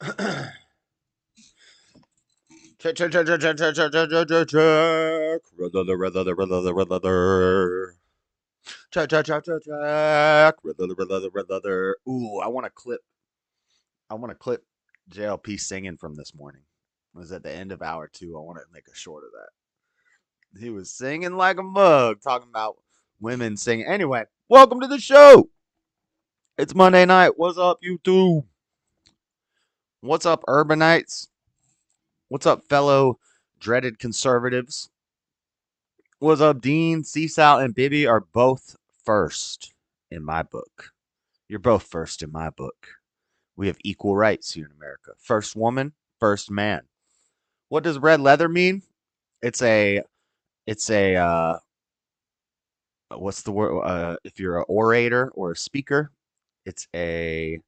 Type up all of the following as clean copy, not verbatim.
Check. Red leather, red leather, red leather, red leather. Check. Red leather, red leather, red leather. Ooh, I want to clip. JLP singing from this morning. It was at the end of hour 2. I want to make a short of that. He was singing like a mug, talking about women singing. Anyway, welcome to the show. It's Monday night. What's up, YouTube? What's up, urbanites? What's up, fellow dreaded conservatives? What's up, Dean? Seasal and Bibby are both first in my book. You're both first in my book. We have equal rights here in America. First woman, first man. What does red leather mean? It's a what's the word? If you're an orator or a speaker, it's an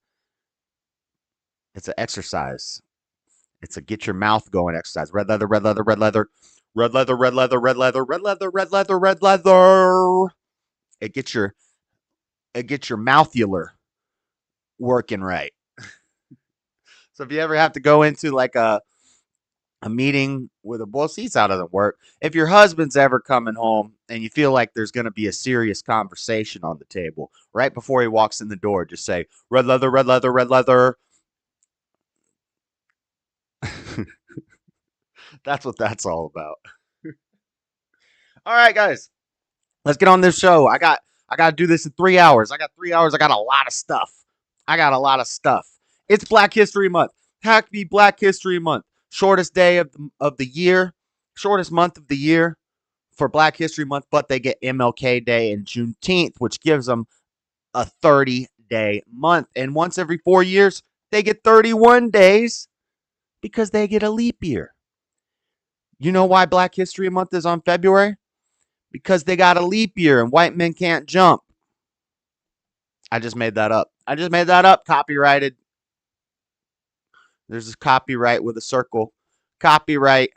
exercise. It's a get your mouth going exercise. Red leather, red leather, red leather, red leather, red leather, red leather, red leather, red leather, red leather. It gets your mouthular working right. So if you ever have to go into like a meeting with a bull, see, how doesn't work. If your husband's ever coming home and you feel like there's going to be a serious conversation on the table, right before he walks in the door, just say, red leather, red leather, red leather. That's what that's all about. All right, guys, let's get on this show. I got to do this in 3 hours. I got 3 hours. I got a lot of stuff. It's Black History Month. Happy Black History Month. Shortest day of the year, shortest month of the year for Black History Month, but they get MLK Day and Juneteenth, which gives them a 30-day month. And once every 4 years, they get 31 days because they get a leap year. You know why Black History Month is on February? Because they got a leap year and white men can't jump. I just made that up. Copyrighted. There's a copyright with a circle. Copyright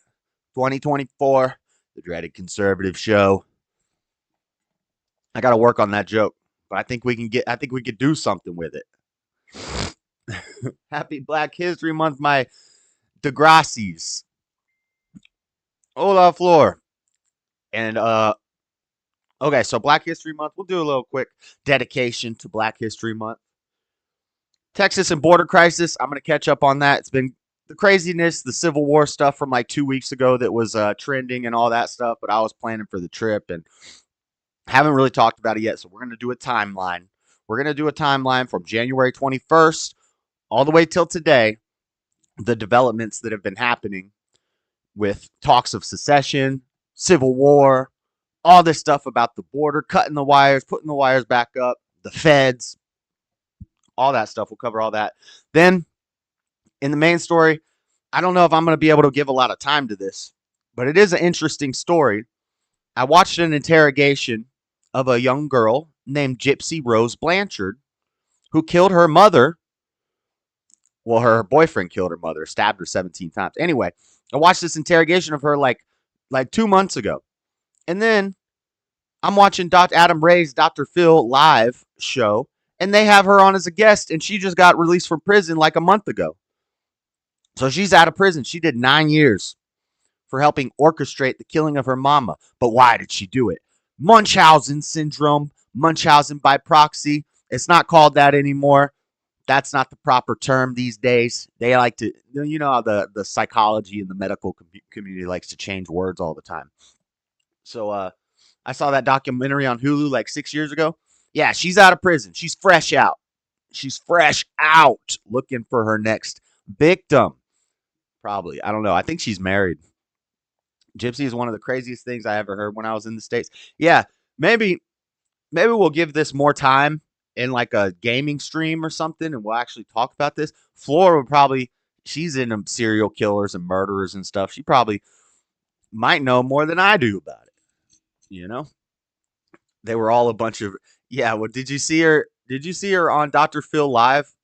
2024. The Dreaded Conservative Show. I got to work on that joke, but I think we could do something with it. Happy Black History Month, my Degrassi's. Hola, Floor. And okay, so Black History Month. We'll do a little quick dedication to Black History Month. Texas and border crisis. I'm going to catch up on that. It's been the craziness, the Civil War stuff from like 2 weeks ago that was trending and all that stuff, but I was planning for the trip and haven't really talked about it yet, so we're going to do a timeline. We're going to do a timeline from January 21st all the way till today, the developments that have been happening with talks of secession, Civil War, all this stuff about the border, cutting the wires, putting the wires back up, the feds, all that stuff. We'll cover all that. Then, in the main story, I don't know if I'm going to be able to give a lot of time to this, but it is an interesting story. I watched an interrogation of a young girl named Gypsy Rose Blanchard who killed her mother. Well, her boyfriend killed her mother, stabbed her 17 times. Anyway, I watched this interrogation of her like 2 months ago. And then I'm watching Adam Ray's Dr. Phil live show, and they have her on as a guest, and she just got released from prison like a month ago. So she's out of prison. She did 9 years for helping orchestrate the killing of her mama. But why did she do it? Munchausen syndrome, Munchausen by proxy. It's not called that anymore. That's not the proper term these days. They like to, you know how the psychology and the medical community likes to change words all the time. So I saw that documentary on Hulu like 6 years ago. Yeah, she's out of prison. She's fresh out. Looking for her next victim. Probably. I don't know. I think she's married. Gypsy is one of the craziest things I ever heard when I was in the States. Yeah, maybe we'll give this more time in like a gaming stream or something, and we'll actually talk about this. Flora would probably, she's into serial killers and murderers and stuff. She probably might know more than I do about it. You know? They were all a bunch of, yeah, well, did you see her on Dr. Phil Live?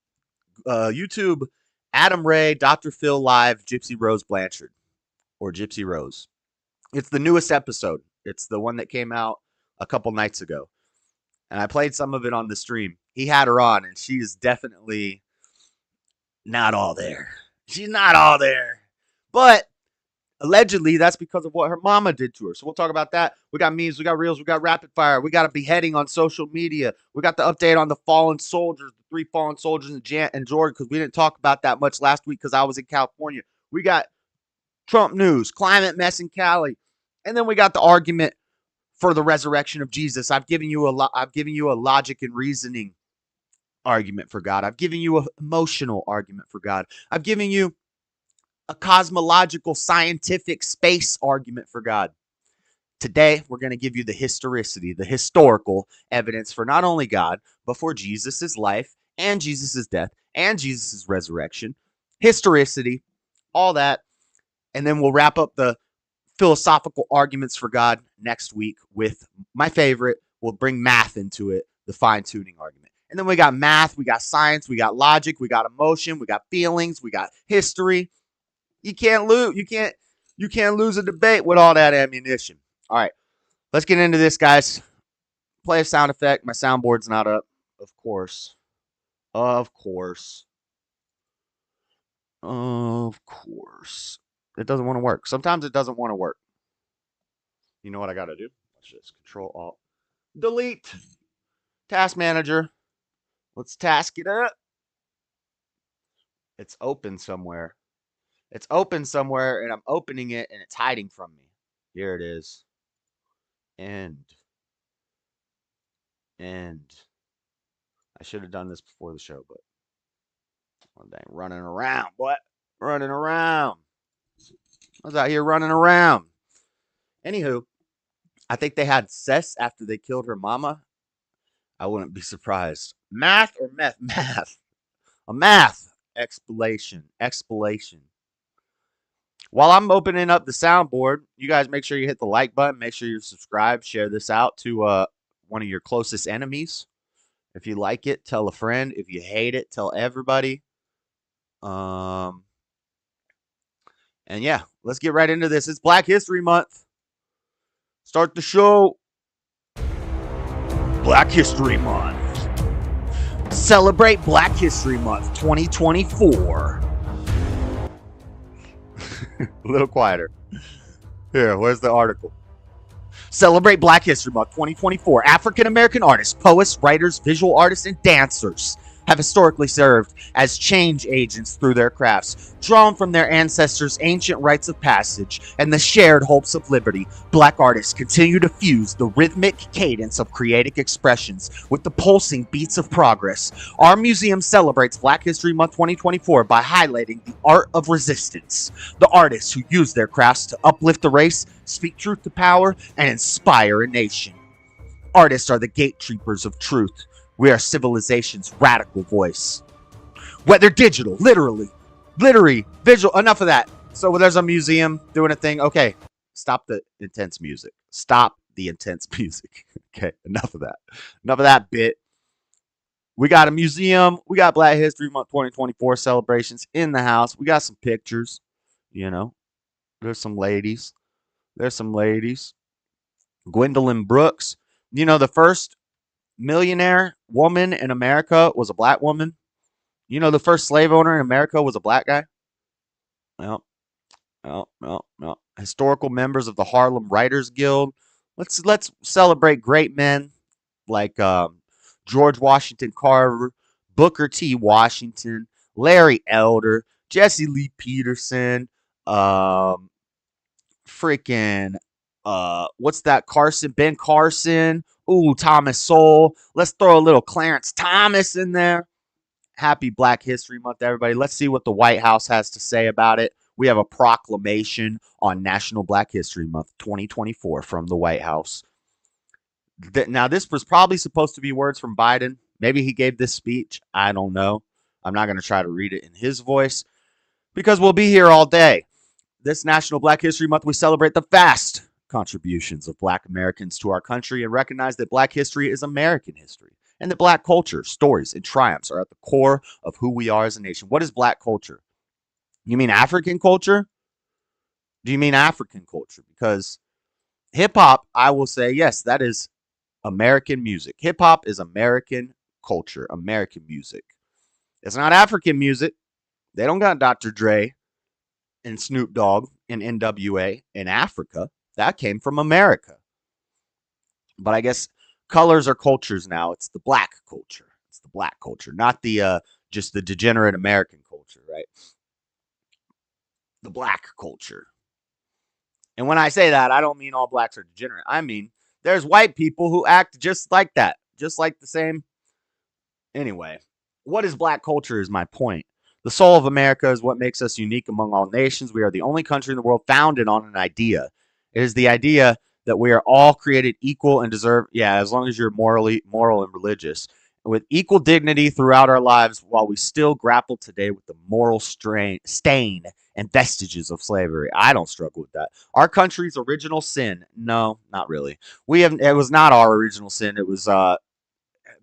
YouTube, Adam Ray, Dr. Phil Live, Gypsy Rose Blanchard, or Gypsy Rose. It's the newest episode. It's the one that came out a couple nights ago. And I played some of it on the stream. He had her on, and she is definitely not all there. She's not all there. But allegedly, that's because of what her mama did to her. So we'll talk about that. We got memes, we got reels, we got rapid fire. We got a beheading on social media. We got the update on the fallen soldiers, the 3 fallen soldiers in Georgia, because we didn't talk about that much last week because I was in California. We got Trump news, climate mess in Cali. And then we got the argument for the resurrection of Jesus. I've given you a logic and reasoning argument for God. I've given you an emotional argument for God. I've given you a cosmological, scientific space argument for God. Today, we're going to give you the historicity, the historical evidence for not only God, but for Jesus' life and Jesus' death and Jesus' resurrection. Historicity, all that. And then we'll wrap up the philosophical arguments for God next week with my favorite. We'll bring math into it, the fine-tuning argument. And then we got math, we got science, we got logic, we got emotion, we got feelings, we got history. You can't lose. You can't lose a debate with all that ammunition. All right, let's get into this, guys. Play a sound effect. My soundboard's not up, of course. Of course. Of course. It doesn't want to work. Sometimes it doesn't want to work. You know what I got to do? Let's just Control-Alt-Delete. Task Manager. Let's task it up. It's open somewhere. It's open somewhere, and I'm opening it, and it's hiding from me. Here it is. End. I should have done this before the show, but one dang, running around. What? Running around. I was out here running around. Anywho, I think they had cess after they killed her mama. I wouldn't be surprised. Math or meth? Math. A math explanation. While I'm opening up the soundboard, you guys make sure you hit the like button. Make sure you're subscribed. Share this out to one of your closest enemies. If you like it, tell a friend. If you hate it, tell everybody. And yeah, let's get right into this. It's Black History Month. Start the show. Black History Month. Celebrate Black History Month 2024. A little quieter. Here, where's the article? Celebrate Black History Month 2024. African American artists, poets, writers, visual artists, and dancers have historically served as change agents through their crafts. Drawn from their ancestors' ancient rites of passage and the shared hopes of liberty, Black artists continue to fuse the rhythmic cadence of creative expressions with the pulsing beats of progress. Our museum celebrates Black History Month 2024 by highlighting the art of resistance, the artists who use their crafts to uplift the race, speak truth to power, and inspire a nation. Artists are the gatekeepers of truth. We are civilization's radical voice. Whether digital, literary, visual, enough of that. So there's a museum doing a thing. Okay, stop the intense music. Stop the intense music. Okay, enough of that. Enough of that bit. We got a museum. We got Black History Month 2024 celebrations in the house. We got some pictures. You know, there's some ladies. Gwendolyn Brooks. You know, the first millionaire woman in America was a black woman. You know, the first slave owner in America was a black guy. No. Historical members of the Harlem Writers Guild. Let's celebrate great men like George Washington Carver, Booker T. Washington, Larry Elder, Jesse Lee Peterson, freaking what's that? Ben Carson. Ooh, Thomas Sowell. Let's throw a little Clarence Thomas in there. Happy Black History Month, everybody. Let's see what the White House has to say about it. We have a proclamation on National Black History Month 2024 from the White House. Now, this was probably supposed to be words from Biden. Maybe he gave this speech. I don't know. I'm not going to try to read it in his voice because we'll be here all day. This National Black History Month, we celebrate the vast contributions of Black Americans to our country and recognize that Black history is American history and that Black culture, stories, and triumphs are at the core of who we are as a nation. What is Black culture? You mean African culture? Do you mean African culture? Because hip-hop, I will say, yes, that is American music. Hip-hop is American culture, American music. It's not African music. They don't got Dr. Dre and Snoop Dogg and NWA in Africa. That came from America. But I guess colors are cultures now. It's the black culture. It's the black culture, not the just the degenerate American culture, right? The black culture. And when I say that, I don't mean all blacks are degenerate. I mean there's white people who act just like that, just like the same. Anyway, what is black culture is my point. The soul of America is what makes us unique among all nations. We are the only country in the world founded on an idea. It is the idea that we are all created equal and deserve, yeah, as long as you're moral and religious, with equal dignity throughout our lives while we still grapple today with the moral stain and vestiges of slavery. I don't struggle with that. Our country's original sin, no, not really. It was not our original sin. It was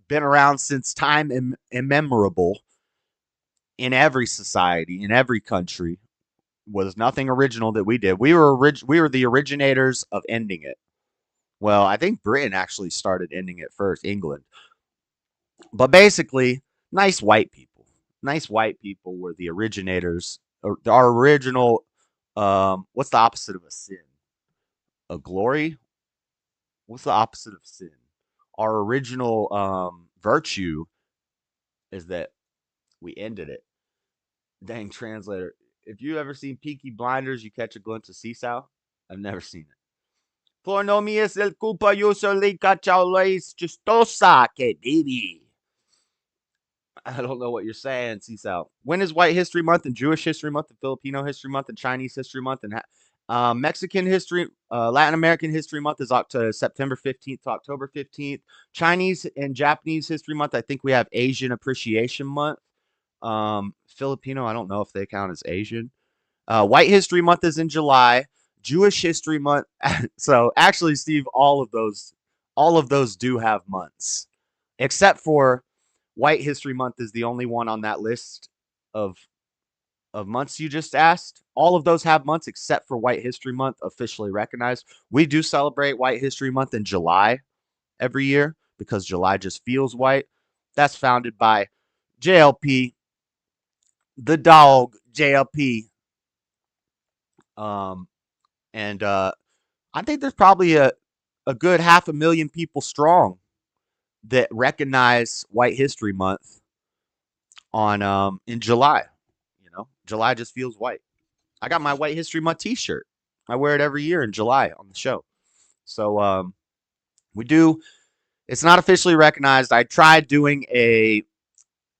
been around since time immemorable in every society, in every country. Was nothing original that we did. We were the originators of ending it. Well, I think Britain actually started ending it first, England. But basically, nice white people. Nice white people were the originators. Our original, what's the opposite of a sin? A glory? What's the opposite of sin? Our original virtue is that we ended it. Dang translator. If you ever seen Peaky Blinders, you catch a glimpse of Seesaw. I've never seen it. Por no mi es el culpa, yo soy cachaules chistosa que baby. I don't know what you're saying, Seesaw. When is White History Month and Jewish History Month and Filipino History Month and Chinese History Month and Mexican History, Latin American History Month is September 15th to October 15th. Chinese and Japanese History Month, I think we have Asian Appreciation Month. Filipino, I don't know if they count as Asian. White History Month is in July. Jewish History Month. So actually, Steve, all of those do have months, except for White History Month is the only one on that list of months you just asked. All of those have months except for White History Month, officially recognized. We do celebrate White History Month in July every year because July just feels white. That's founded by JLP, the dog JLP. Um, and I think there's probably a good 500,000 people strong that recognize White History Month on in July. You know, July just feels white. I got my White History Month T-shirt. I wear it every year in July on the show. So we do. It's not officially recognized. I tried doing a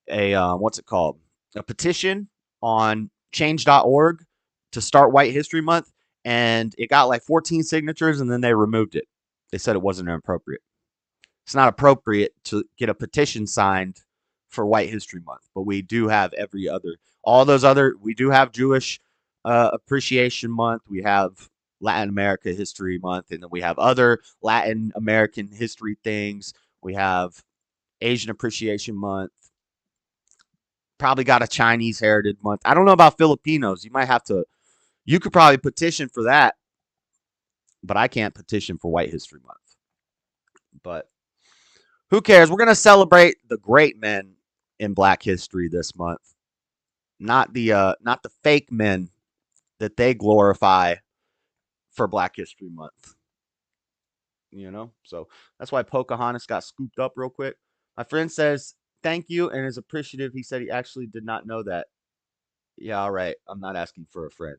what's it called? A petition on change.org to start White History Month, and it got like 14 signatures, and then they removed it. They said it wasn't appropriate. It's not appropriate to get a petition signed for White History Month, but we do have we do have Jewish Appreciation Month. We have Latin America History Month, and then we have other Latin American history things. We have Asian Appreciation Month. Probably got a Chinese Heritage Month. I don't know about Filipinos. You could probably petition for that, but I can't petition for White History Month. But who cares? We're going to celebrate the great men in Black history this month, not the fake men that they glorify for Black History Month. You know, so that's why Pocahontas got scooped up real quick. My friend says thank you and is appreciative. He said he actually did not know that. Yeah, all right. I'm not asking for a friend.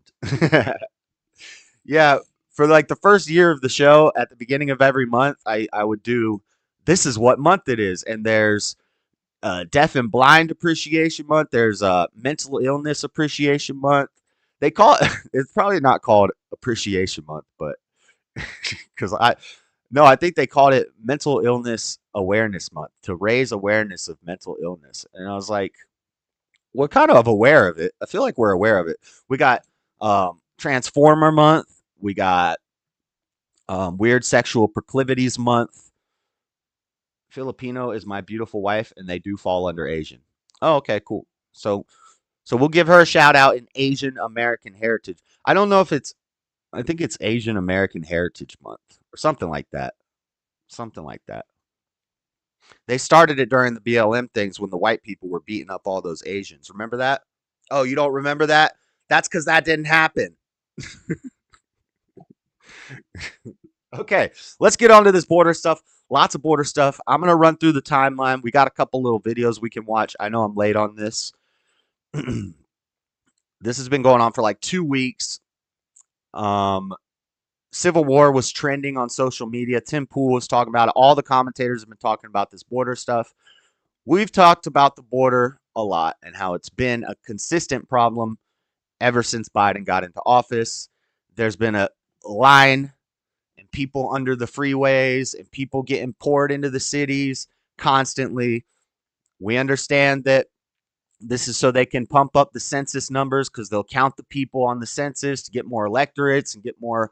Yeah, for like the first year of the show, at the beginning of every month, I would do this is what month it is, and there's Deaf and Blind Appreciation Month. There's Mental Illness Appreciation Month. They call it. It's probably not called Appreciation Month, but because I think they called it Mental Illness Awareness Month to raise awareness of mental illness. And I was like, we're kind of aware of it. I feel like we're aware of it. We got Transformer Month. We got Weird Sexual Proclivities Month. Filipino is my beautiful wife, and they do fall under Asian. Oh, okay, cool. So we'll give her a shout out in Asian American Heritage. I don't know if I think it's Asian American Heritage Month or something like that. Something like that. They started it during the BLM things when the white people were beating up all those Asians. Remember that? Oh, you don't remember that? That's because that didn't happen. Okay, let's get on to this border stuff. Lots of border stuff. I'm going to run through the timeline. We got a couple little videos we can watch. I know I'm late on this. This has been going on for like 2 weeks. Civil war was trending on social media. Tim Pool was talking about it. All the commentators have been talking about this border stuff. We've talked about the border a lot and how it's been a consistent problem ever since Biden got into office. There's been a line and people under the freeways and people getting poured into the cities constantly. We understand that this is so they can pump up the census numbers because they'll count the people on the census to get more electorates and get more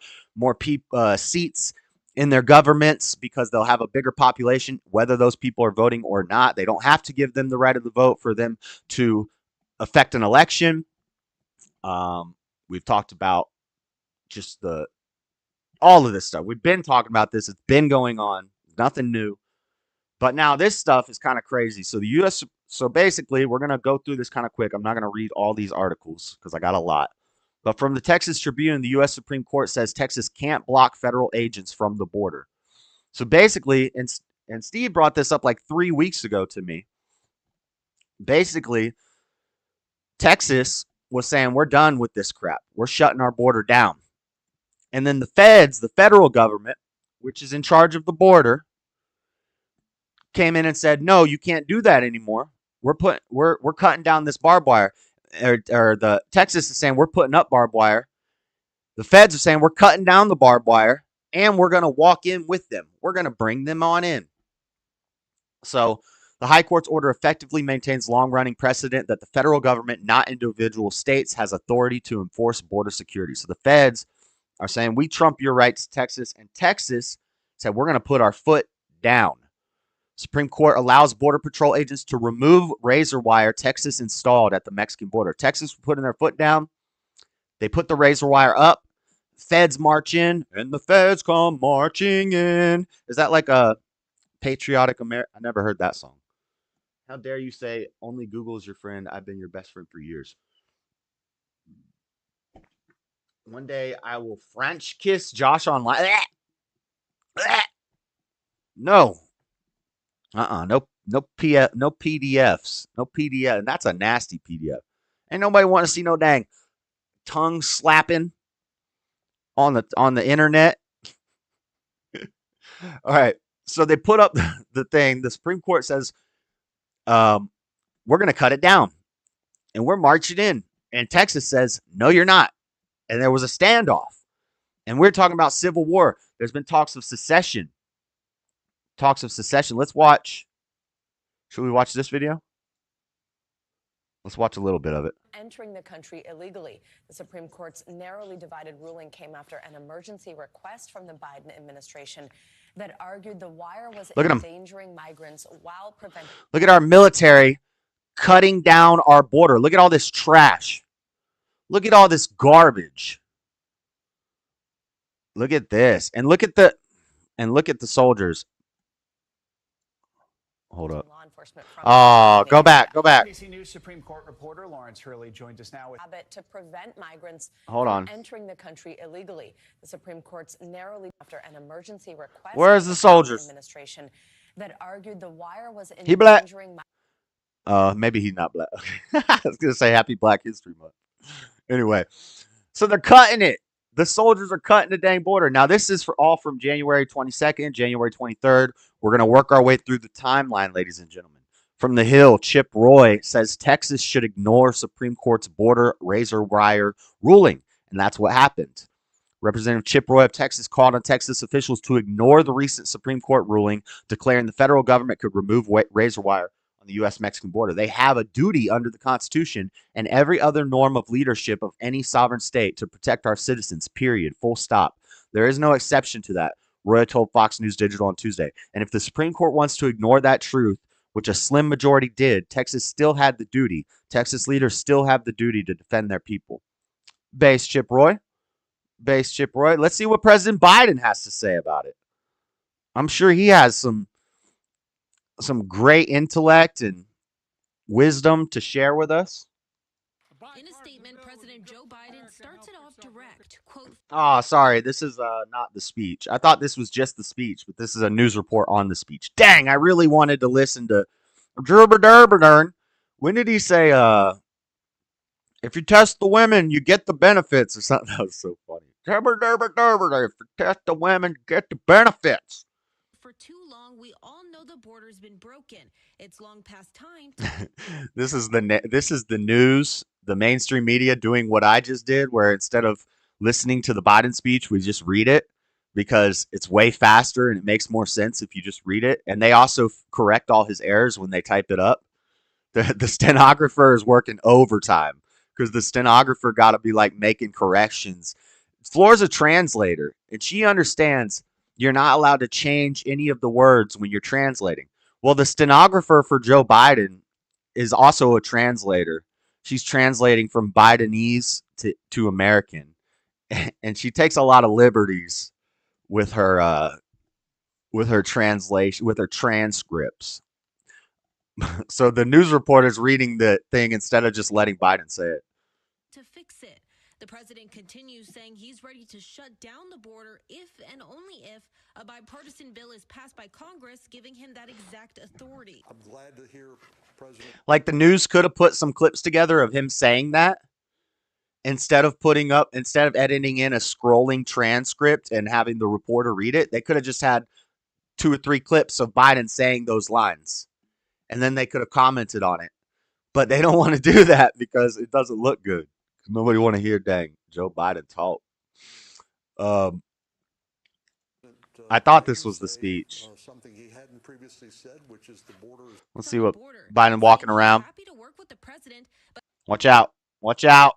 seats in their governments because they'll have a bigger population, whether those people are voting or not. They don't have to give them the right of the vote for them to affect an election. We've talked about just all of this stuff. We've been talking about this. It's been going on. Nothing new. But now this stuff is kind of crazy. So the U.S. So basically, we're going to go through this kind of quick. I'm not going to read all these articles because I got a lot. But from the Texas Tribune, the U.S. Supreme Court says Texas can't block federal agents from the border. So basically, and Steve brought this up like 3 weeks ago to me. Basically, Texas was saying, we're done with this crap. We're shutting our border down. And then the feds, the federal government, which is in charge of the border, came in and said, no, you can't do that anymore. We're cutting down this barbed wire. Or the Texas is saying we're putting up barbed wire. The feds are saying we're cutting down the barbed wire and we're going to walk in with them. We're going to bring them on in. So the high court's order effectively maintains long-running precedent that the federal government, not individual states, has authority to enforce border security. So the feds are saying we trump your rights, Texas, and Texas said we're going to put our foot down. Supreme Court allows Border Patrol agents to remove razor wire Texas installed at the Mexican border. Texas putting their foot down. They put the razor wire up. Feds march in, and the feds come marching in. Is that like a patriotic America? I never heard that song. How dare you say only Google is your friend? I've been your best friend for years. One day I will French kiss Josh online. No. No PDFs. No PDF. And that's a nasty PDF. Ain't nobody want to see no dang tongue slapping on the internet. All right. So they put up the thing. The Supreme Court says, we're going to cut it down. And we're marching in. And Texas says, no, you're not. And there was a standoff. And we're talking about civil war. There's been talks of secession. Let's watch. Should we watch this video? Let's watch a little bit of it. Entering the country illegally. The Supreme Court's narrowly divided ruling came after an emergency request from the Biden administration that argued the wire was endangering migrants while preventing. Look at our military cutting down our border. Look at all this trash. Look at all this garbage. Look at this. And look at the soldiers. Hold up. Oh, go back. ABC News Supreme Court reporter Lawrence Hurley joined us now with to prevent migrants from entering the country illegally. The Supreme Court's narrowly after an emergency request. Where's the soldiers? Administration that argued the wire was endangering. Maybe he's not black. I was gonna say Happy Black History Month. Anyway, so they're cutting it. The soldiers are cutting the dang border. Now, this is all from January 22nd, January 23rd. We're going to work our way through the timeline, ladies and gentlemen. From the Hill, Chip Roy says Texas should ignore Supreme Court's border razor wire ruling. And that's what happened. Representative Chip Roy of Texas called on Texas officials to ignore the recent Supreme Court ruling declaring the federal government could remove razor wire on the U.S.-Mexican border. They have a duty under the Constitution and every other norm of leadership of any sovereign state to protect our citizens, period, full stop. There is no exception to that, Roy told Fox News Digital on Tuesday. And if the Supreme Court wants to ignore that truth, which a slim majority did, Texas still had the duty. Texas leaders still have the duty to defend their people. Base Chip Roy. Let's see what President Biden has to say about it. I'm sure he has some great intellect and wisdom to share with us. statement, President Joe Biden starts it off direct. Quote, oh, sorry, this is not the speech. I thought this was just the speech, but this is a news report on the speech. Dang, I really wanted to listen to Gerber. When did he say, if you test the women, you get the benefits or something? That was so funny. Gerber. If you test the women, you get the benefits. for too long, we all know the border's been broken. It's long past time. This is the news, the mainstream media doing what I just did, where instead of listening to the Biden speech, we just read it because it's way faster and it makes more sense if you just read it. And they also correct all his errors when they type it up. The stenographer is working overtime because the stenographer got to be like making corrections. Floor's a translator, and she understands you're not allowed to change any of the words when you're translating. Well, the stenographer for Joe Biden is also a translator. She's translating from Bidenese to American, and she takes a lot of liberties with her translation, with her transcripts. So the news reporter's reading the thing instead of just letting Biden say it. To fix it. The president continues saying he's ready to shut down the border if and only if a bipartisan bill is passed by Congress, giving him that exact authority. I'm glad to hear President. Like the news could have put some clips together of him saying that instead of editing in a scrolling transcript and having the reporter read it. They could have just had 2 or 3 clips of Biden saying those lines, and then they could have commented on it. But they don't want to do that because it doesn't look good. Nobody want to hear dang Joe Biden talk. I thought this was the speech. Something he hadn't previously said, which is the border. Let's see what Biden walking around. Watch out. Watch out.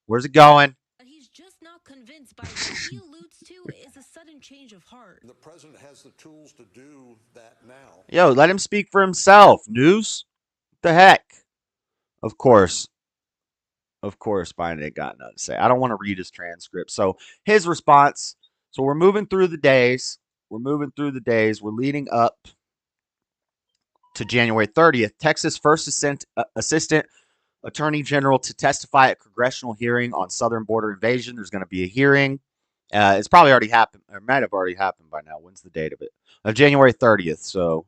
Where's it going? But he's just not convinced by what he alludes to is a sudden change of heart. The president has the tools to do that now. Yo, let him speak for himself. News? What the heck? Of course, Biden ain't got nothing to say. I don't want to read his transcript. So his response. So we're moving through the days. We're leading up to January 30th. Texas first assistant attorney general to testify at congressional hearing on southern border invasion. There's going to be a hearing. It's probably already happened, or might have already happened by now. When's the date of it? January 30th. So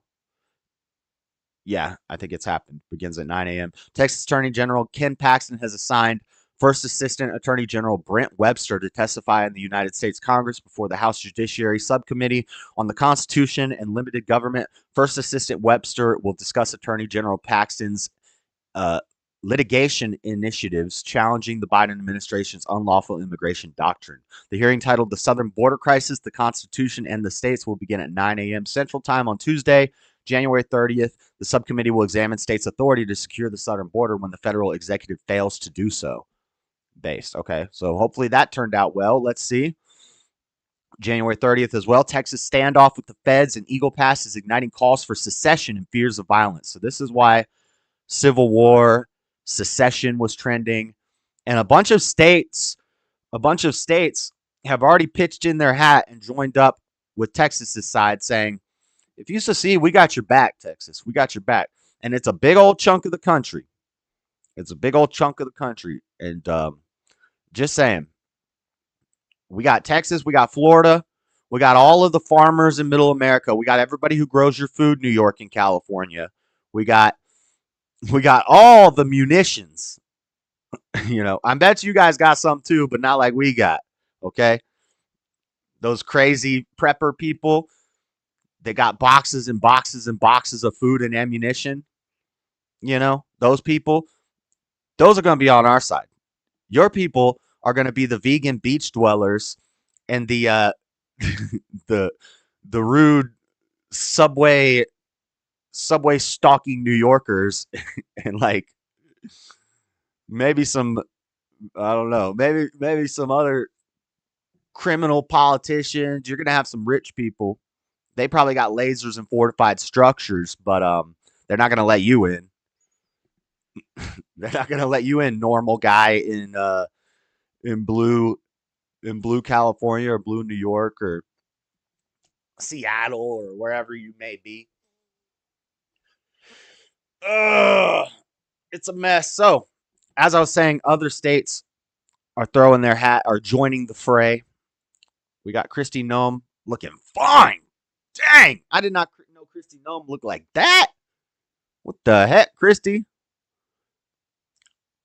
yeah, I think it's happened. Begins at 9 a.m. Texas Attorney General Ken Paxton has assigned First Assistant Attorney General Brent Webster to testify in the United States Congress before the House Judiciary Subcommittee on the Constitution and Limited Government. First Assistant Webster will discuss Attorney General Paxton's litigation initiatives challenging the Biden administration's unlawful immigration doctrine. The hearing, titled The Southern Border Crisis, the Constitution, and the States, will begin at 9 a.m. Central Time on Tuesday, January 30th. The subcommittee will examine states' authority to secure the southern border when the federal executive fails to do so. Okay, so hopefully that turned out well. Let's see. January 30th as well. Texas standoff with the feds and Eagle Pass is igniting calls for secession and fears of violence. So this is why Civil War, secession was trending, and a bunch of states have already pitched in their hat and joined up with Texas's side, saying, if you secede, we got your back, Texas. We got your back. And it's a big old chunk of the country. And just saying, we got Texas, we got Florida, we got all of the farmers in middle America. We got everybody who grows your food, New York and California. We got all the munitions. I bet you guys got some too, but not like we got. Okay? Those crazy prepper people, they got boxes and boxes and boxes of food and ammunition. Those people, those are going to be on our side. Your people are going to be the vegan beach dwellers and the the rude subway stalking New Yorkers and like maybe some, I don't know, maybe some other criminal politicians. You're going to have some rich people. They probably got lasers and fortified structures, but they're not going to let you in. They're not going to let you in, normal guy in blue California or blue New York or Seattle or wherever you may be. It's a mess. So as I was saying, other states are throwing their hat, are joining the fray. We got Kristi Noem looking fine. Dang, I did not know Kristi Noem looked like that. What the heck, Kristi?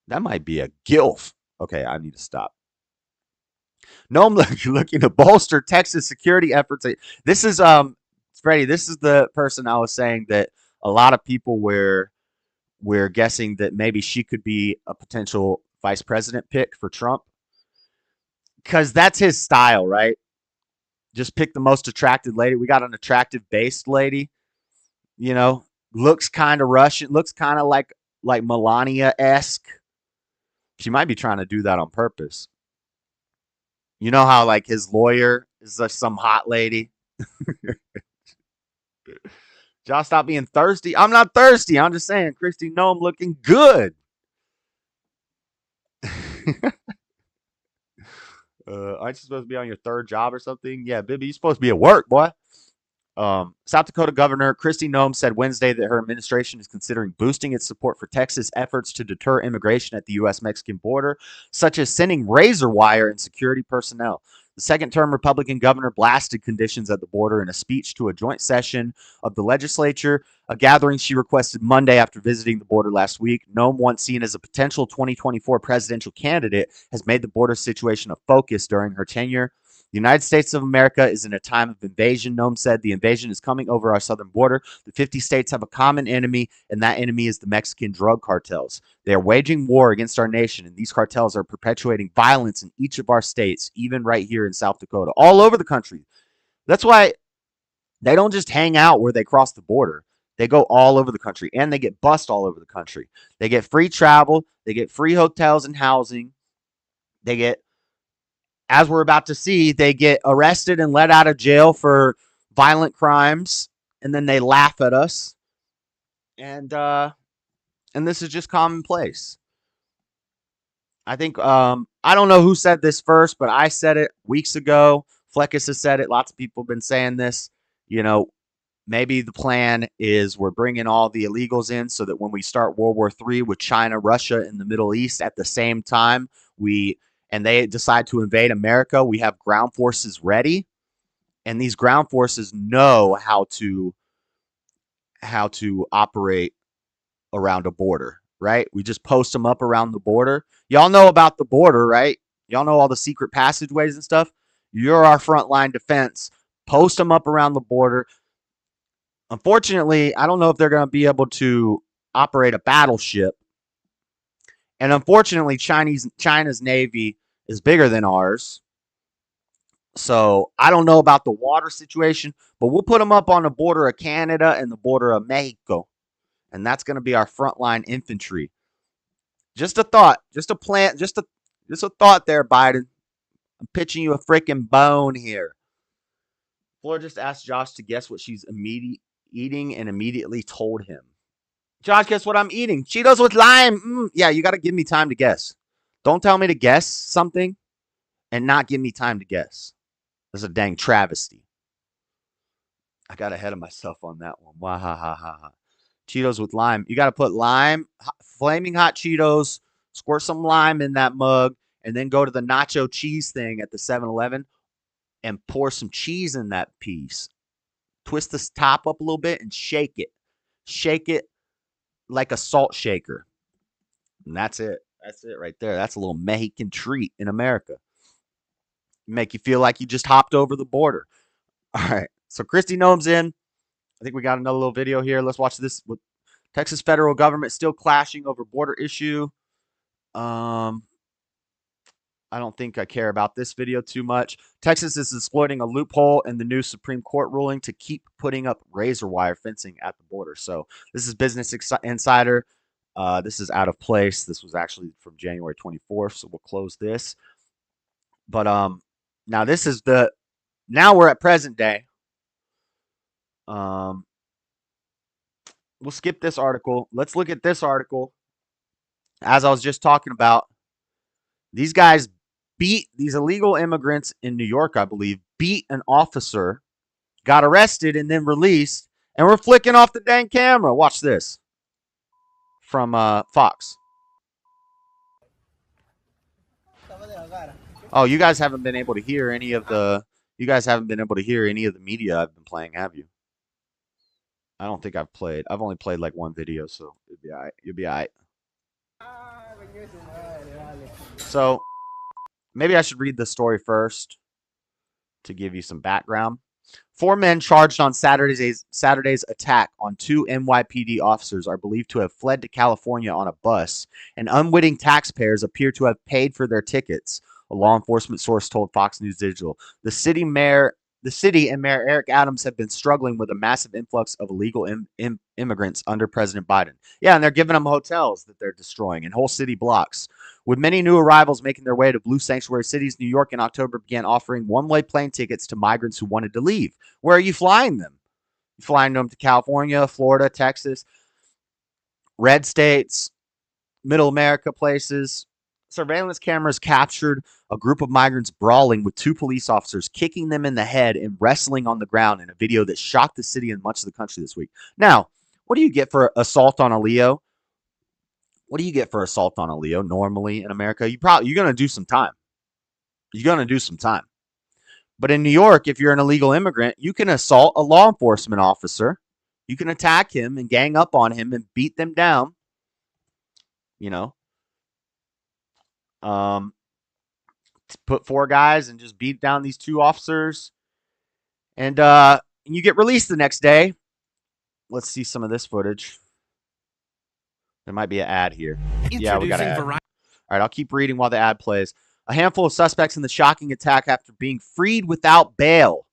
That might be a gilf. Okay, I need to stop. Noem looking to bolster Texas security efforts. This is Freddie. This is the person I was saying that a lot of people were guessing that maybe she could be a potential vice president pick for Trump, because that's his style, right? Just pick the most attractive lady. We got an attractive based lady, you know, looks kind of Russian, looks kind of like Melania-esque. She might be trying to do that on purpose. You know how like his lawyer is like some hot lady. Y'all stop being thirsty. I'm not thirsty. I'm just saying Kristi Noem looking good. Aren't you supposed to be on your third job or something? Yeah, Bibby, you're supposed to be at work, boy. South Dakota Governor Kristi Noem said Wednesday that her administration is considering boosting its support for Texas efforts to deter immigration at the U.S.-Mexican border, such as sending razor wire and security personnel. The second-term Republican governor blasted conditions at the border in a speech to a joint session of the legislature, a gathering she requested Monday after visiting the border last week. Noem, once seen as a potential 2024 presidential candidate, has made the border situation a focus during her tenure. The United States of America is in a time of invasion, Noem said. The invasion is coming over our southern border. The 50 states have a common enemy, and that enemy is the Mexican drug cartels. They are waging war against our nation, and these cartels are perpetuating violence in each of our states, even right here in South Dakota, all over the country. That's why they don't just hang out where they cross the border. They go all over the country, and they get bussed all over the country. They get free travel. They get free hotels and housing. They get, as we're about to see, they get arrested and let out of jail for violent crimes, and then they laugh at us. And this is just commonplace. I think I don't know who said this first, but I said it weeks ago. Fleckus has said it. Lots of people have been saying this. You know, maybe the plan is we're bringing all the illegals in so that when we start World War III with China, Russia, and the Middle East at the same time, and they decide to invade America, we have ground forces ready, and these ground forces know how to operate around a border, right? We just post them up around the border. Y'all know about the border, right? Y'all know all the secret passageways and stuff. You're our frontline defense. Post them up around the border. Unfortunately, I don't know if they're going to be able to operate a battleship. And unfortunately, China's Navy is bigger than ours. So I don't know about the water situation, but we'll put them up on the border of Canada and the border of Mexico. And that's going to be our frontline infantry. Just a thought. Just a plan. Just a thought there, Biden. I'm pitching you a freaking bone here. Flora just asked Josh to guess what she's eating and immediately told him. Josh, guess what I'm eating? Cheetos with lime. Yeah, you got to give me time to guess. Don't tell me to guess something and not give me time to guess. That's a dang travesty. I got ahead of myself on that one. Wah ha ha ha ha. Cheetos with lime. You got to put lime, flaming hot Cheetos, squirt some lime in that mug, and then go to the nacho cheese thing at the 7-Eleven and pour some cheese in that piece. Twist the top up a little bit and shake it. Shake it like a salt shaker. And that's it. That's it right there. That's a little Mexican treat in America. Make you feel like you just hopped over the border. All right. So Kristi Noem's in. I think we got another little video here. Let's watch this. With Texas federal government still clashing over border issue. I don't think I care about this video too much. Texas is exploiting a loophole in the new Supreme Court ruling to keep putting up razor wire fencing at the border. So this is Business Insider. This is out of place. This was actually from January 24th, so we'll close this. But now this is now we're at present day. We'll skip this article. Let's look at this article. As I was just talking about, these guys beat these illegal immigrants in New York, I believe, beat an officer, got arrested, and then released, and we're flicking off the dang camera. Watch this from Fox. Oh, you guys haven't been able to hear any of the. You guys haven't been able to hear any of the media I've been playing, have you? I don't think I've played. I've only played like one video, so it'll be alright. You'll be alright. So maybe I should read the story first to give you some background. 4 men charged on Saturday's attack on 2 NYPD officers are believed to have fled to California on a bus, and unwitting taxpayers appear to have paid for their tickets, a law enforcement source told Fox News Digital. The city and Mayor Eric Adams have been struggling with a massive influx of illegal immigrants under President Biden. Yeah, and they're giving them hotels that they're destroying and whole city blocks. With many new arrivals making their way to blue sanctuary cities, New York in October began offering one-way plane tickets to migrants who wanted to leave. Where are you flying them? You're flying them to California, Florida, Texas, red states, middle America places. Surveillance cameras captured a group of migrants brawling with 2 police officers, kicking them in the head and wrestling on the ground in a video that shocked the city and much of the country this week. Now, what do you get for assault on a Leo? What do you get for assault on a Leo normally in America? You're going to do some time. You're going to do some time. But in New York, if you're an illegal immigrant, you can assault a law enforcement officer. You can attack him and gang up on him and beat them down. You know. Put 4 guys and just beat down these 2 officers. And you get released the next day. Let's see some of this footage. There might be an ad here. Yeah, we got an ad. All right, I'll keep reading while the ad plays. A handful of suspects in the shocking attack after being freed without bail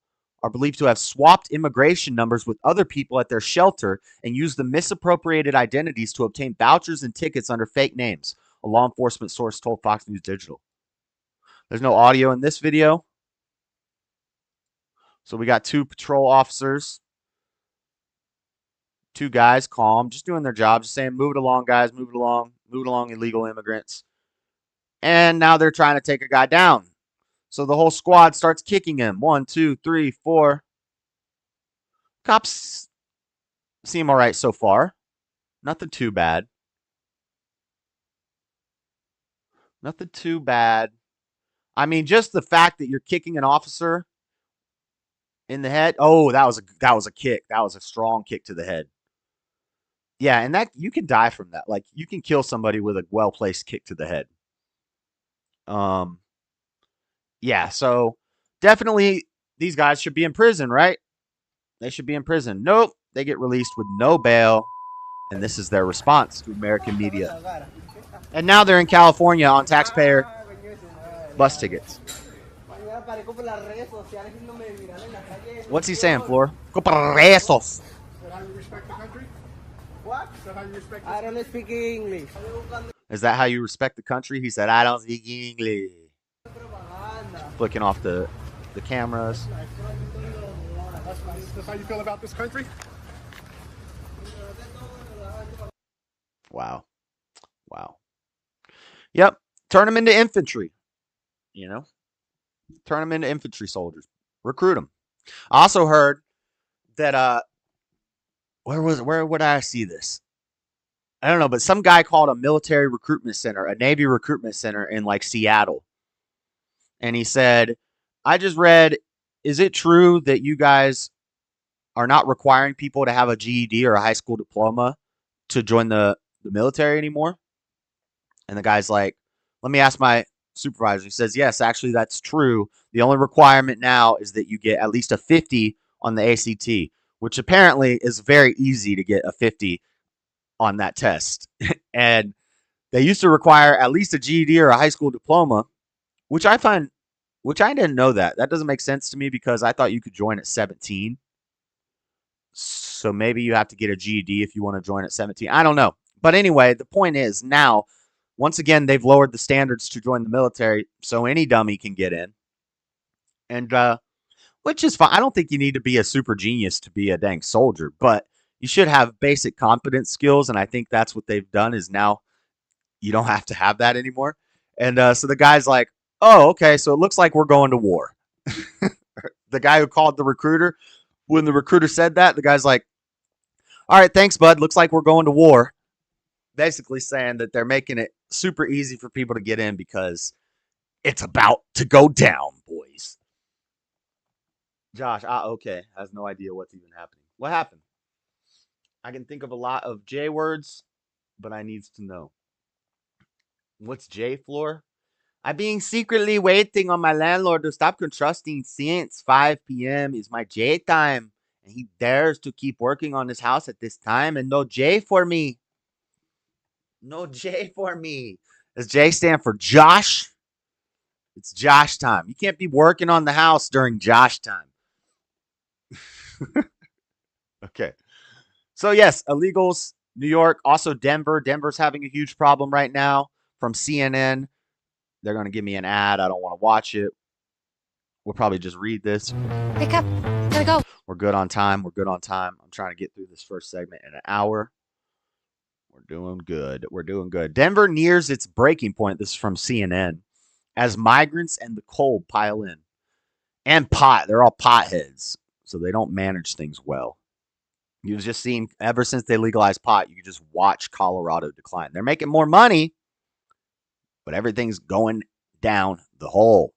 are believed to have swapped immigration numbers with other people at their shelter and used the misappropriated identities to obtain vouchers and tickets under fake names, a law enforcement source told Fox News Digital. There's no audio in this video. So we got 2 patrol officers. 2 guys, calm, just doing their job, just saying, move it along, guys, move it along, illegal immigrants. And now they're trying to take a guy down. So the whole squad starts kicking him. 1, 2, 3, 4. Cops seem all right so far. Nothing too bad. Nothing too bad. I mean, just the fact that you're kicking an officer in the head. Oh, that was a kick. That was a strong kick to the head. Yeah, and that you can die from that. Like, you can kill somebody with a well-placed kick to the head. Yeah, so definitely these guys should be in prison, right? They should be in prison. Nope, they get released with no bail, and this is their response to American media. And now they're in California on taxpayer bus tickets. What's he saying, Flor? Go presos. What? I don't speak English. Is that how you respect the country? He said, I don't speak English. Flicking off the cameras. That's how you feel about this country? Wow. Wow. Yep. Turn them into infantry. You know? Turn them into infantry soldiers. Recruit them. I also heard that, where would I see this? I don't know, but some guy called a military recruitment center, a Navy recruitment center in like Seattle. And he said, I just read, is it true that you guys are not requiring people to have a GED or a high school diploma to join the military anymore? And the guy's like, let me ask my supervisor. He says, yes, actually, that's true. The only requirement now is that you get at least a 50 on the ACT, which apparently is very easy to get a 50 on that test. And they used to require at least a GED or a high school diploma, which I didn't know that. That doesn't make sense to me because I thought you could join at 17. So maybe you have to get a GED if you want to join at 17. I don't know. But anyway, the point is now, once again, they've lowered the standards to join the military so any dummy can get in. And, which is fine. I don't think you need to be a super genius to be a dang soldier, but you should have basic competence skills. And I think that's what they've done is now you don't have to have that anymore. And so the guy's like, oh, okay, so it looks like we're going to war. The guy who called the recruiter, when the recruiter said that, the guy's like, all right, thanks, bud. Looks like we're going to war. Basically saying that they're making it super easy for people to get in because It's about to go down, boys. Josh, okay. Has no idea what's even happening. What happened? I can think of a lot of J words, but I needs to know. What's J floor? I'm being secretly waiting on my landlord to stop constructing since 5 p.m. is my J time. And he dares to keep working on his house at this time and no J for me. No J for me. Does J stand for Josh? It's Josh time. You can't be working on the house during Josh time. Okay. So, yes, illegals, New York, also Denver. Denver's having a huge problem right now from CNN. They're going to give me an ad. I don't want to watch it. We'll probably just read this. Pick up. Gotta go. We're good on time. We're good on time. I'm trying to get through this first segment in an hour. We're doing good. We're doing good. Denver nears its breaking point. This is from CNN. As migrants and the cold pile in. And pot. They're all potheads. So they don't manage things well. You've just seen, ever since they legalized pot, you can just watch Colorado decline. They're making more money, but everything's going down the hole.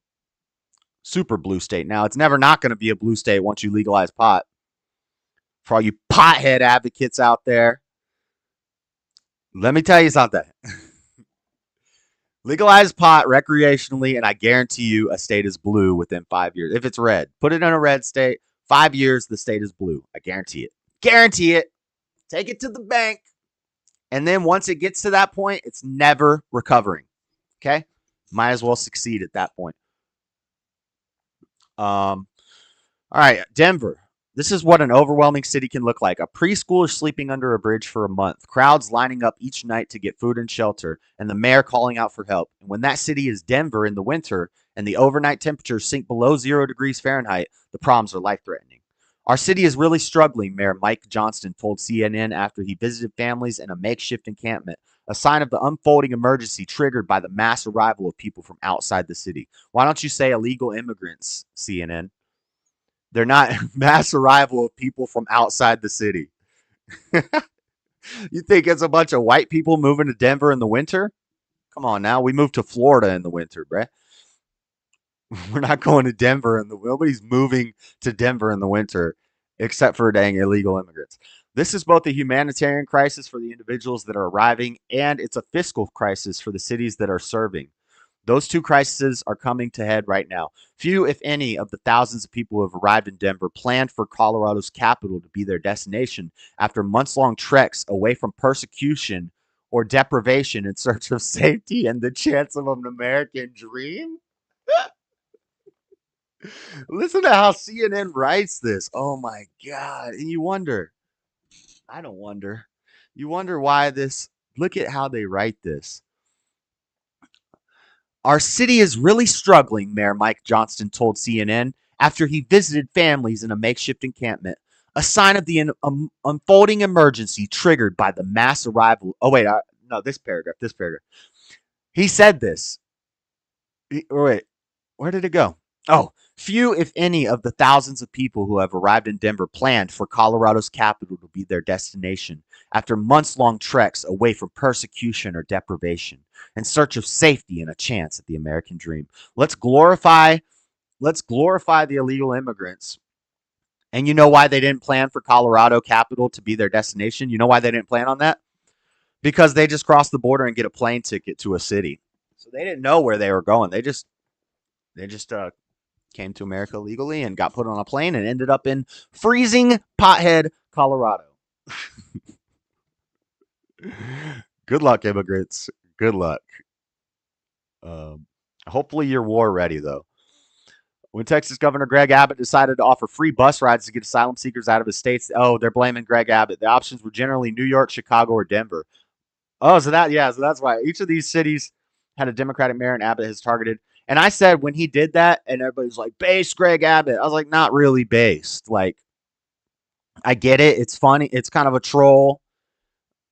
Super blue state. Now, it's never not going to be a blue state once you legalize pot. For all you pothead advocates out there, let me tell you something. Legalize pot recreationally, and I guarantee you a state is blue within 5 years. If it's red, put it in a red state. 5 years, the state is blue. I guarantee it. Guarantee it. Take it to the bank. And then once it gets to that point, it's never recovering. Okay? Might as well succeed at that point. All right, Denver. This is what an overwhelming city can look like. A preschooler sleeping under a bridge for a month. Crowds lining up each night to get food and shelter. And the mayor calling out for help. And when that city is Denver in the winter and the overnight temperatures sink below 0 degrees Fahrenheit, the problems are life-threatening. Our city is really struggling, Mayor Mike Johnston told CNN after he visited families in a makeshift encampment, a sign of the unfolding emergency triggered by the mass arrival of people from outside the city. Why don't you say illegal immigrants, CNN? They're not mass arrival of people from outside the city. You think it's a bunch of white people moving to Denver in the winter? Come on now. We moved to Florida in the winter, bruh. We're not going to Denver in the nobody's moving to Denver in the winter except for dang illegal immigrants. This is both a humanitarian crisis for the individuals that are arriving and it's a fiscal crisis for the cities that are serving. Those two crises are coming to head right now. Few, if any, of the thousands of people who have arrived in Denver planned for Colorado's capital to be their destination after months-long treks away from persecution or deprivation in search of safety and the chance of an American dream. Listen to how CNN writes this. Oh my God. And you wonder, I don't wonder. You wonder why this, look at how they write this. Our city is really struggling, Mayor Mike Johnston told CNN after he visited families in a makeshift encampment, a sign of the unfolding emergency triggered by the mass arrival. Oh, wait, no, this paragraph. He said this. Wait, where did it go? Oh, few, if any, of the thousands of people who have arrived in Denver planned for Colorado's capital to be their destination after months-long treks away from persecution or deprivation in search of safety and a chance at the American dream. Let's glorify the illegal immigrants. And you know why they didn't plan for Colorado capital to be their destination? You know why they didn't plan on that? Because they just crossed the border and get a plane ticket to a city. So they didn't know where they were going. They just came to America legally and got put on a plane and ended up in freezing pothead Colorado. Good luck, immigrants. Good luck. Hopefully you're war ready, though. When Texas Governor Greg Abbott decided to offer free bus rides to get asylum seekers out of his states, they're blaming Greg Abbott. The options were generally New York, Chicago, or Denver. Oh, so that's why. Each of these cities had a Democratic mayor and Abbott has targeted. And I said when he did that, and everybody's like, base Greg Abbott. I was like, not really based. Like, I get it. It's funny. It's kind of a troll.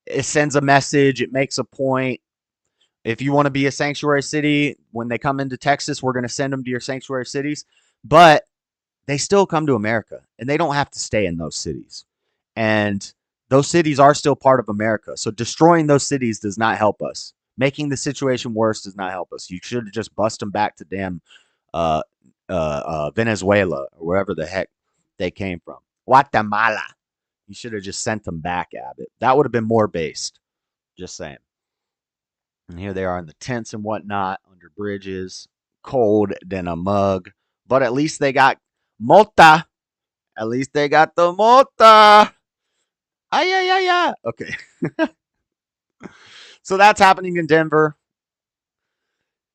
It sends a message. It makes a point. If you want to be a sanctuary city, when they come into Texas, we're going to send them to your sanctuary cities. But they still come to America, and they don't have to stay in those cities. And those cities are still part of America. So destroying those cities does not help us. Making the situation worse does not help us. You should have just bust them back to damn uh, Venezuela or wherever the heck they came from. Guatemala. You should have just sent them back, Abbott. That would have been more based. Just saying. And here they are in the tents and whatnot, under bridges, cold than a mug. But at least they got mota. At least they got the mota. Ay, ay, ay, ay. Okay. So that's happening in Denver.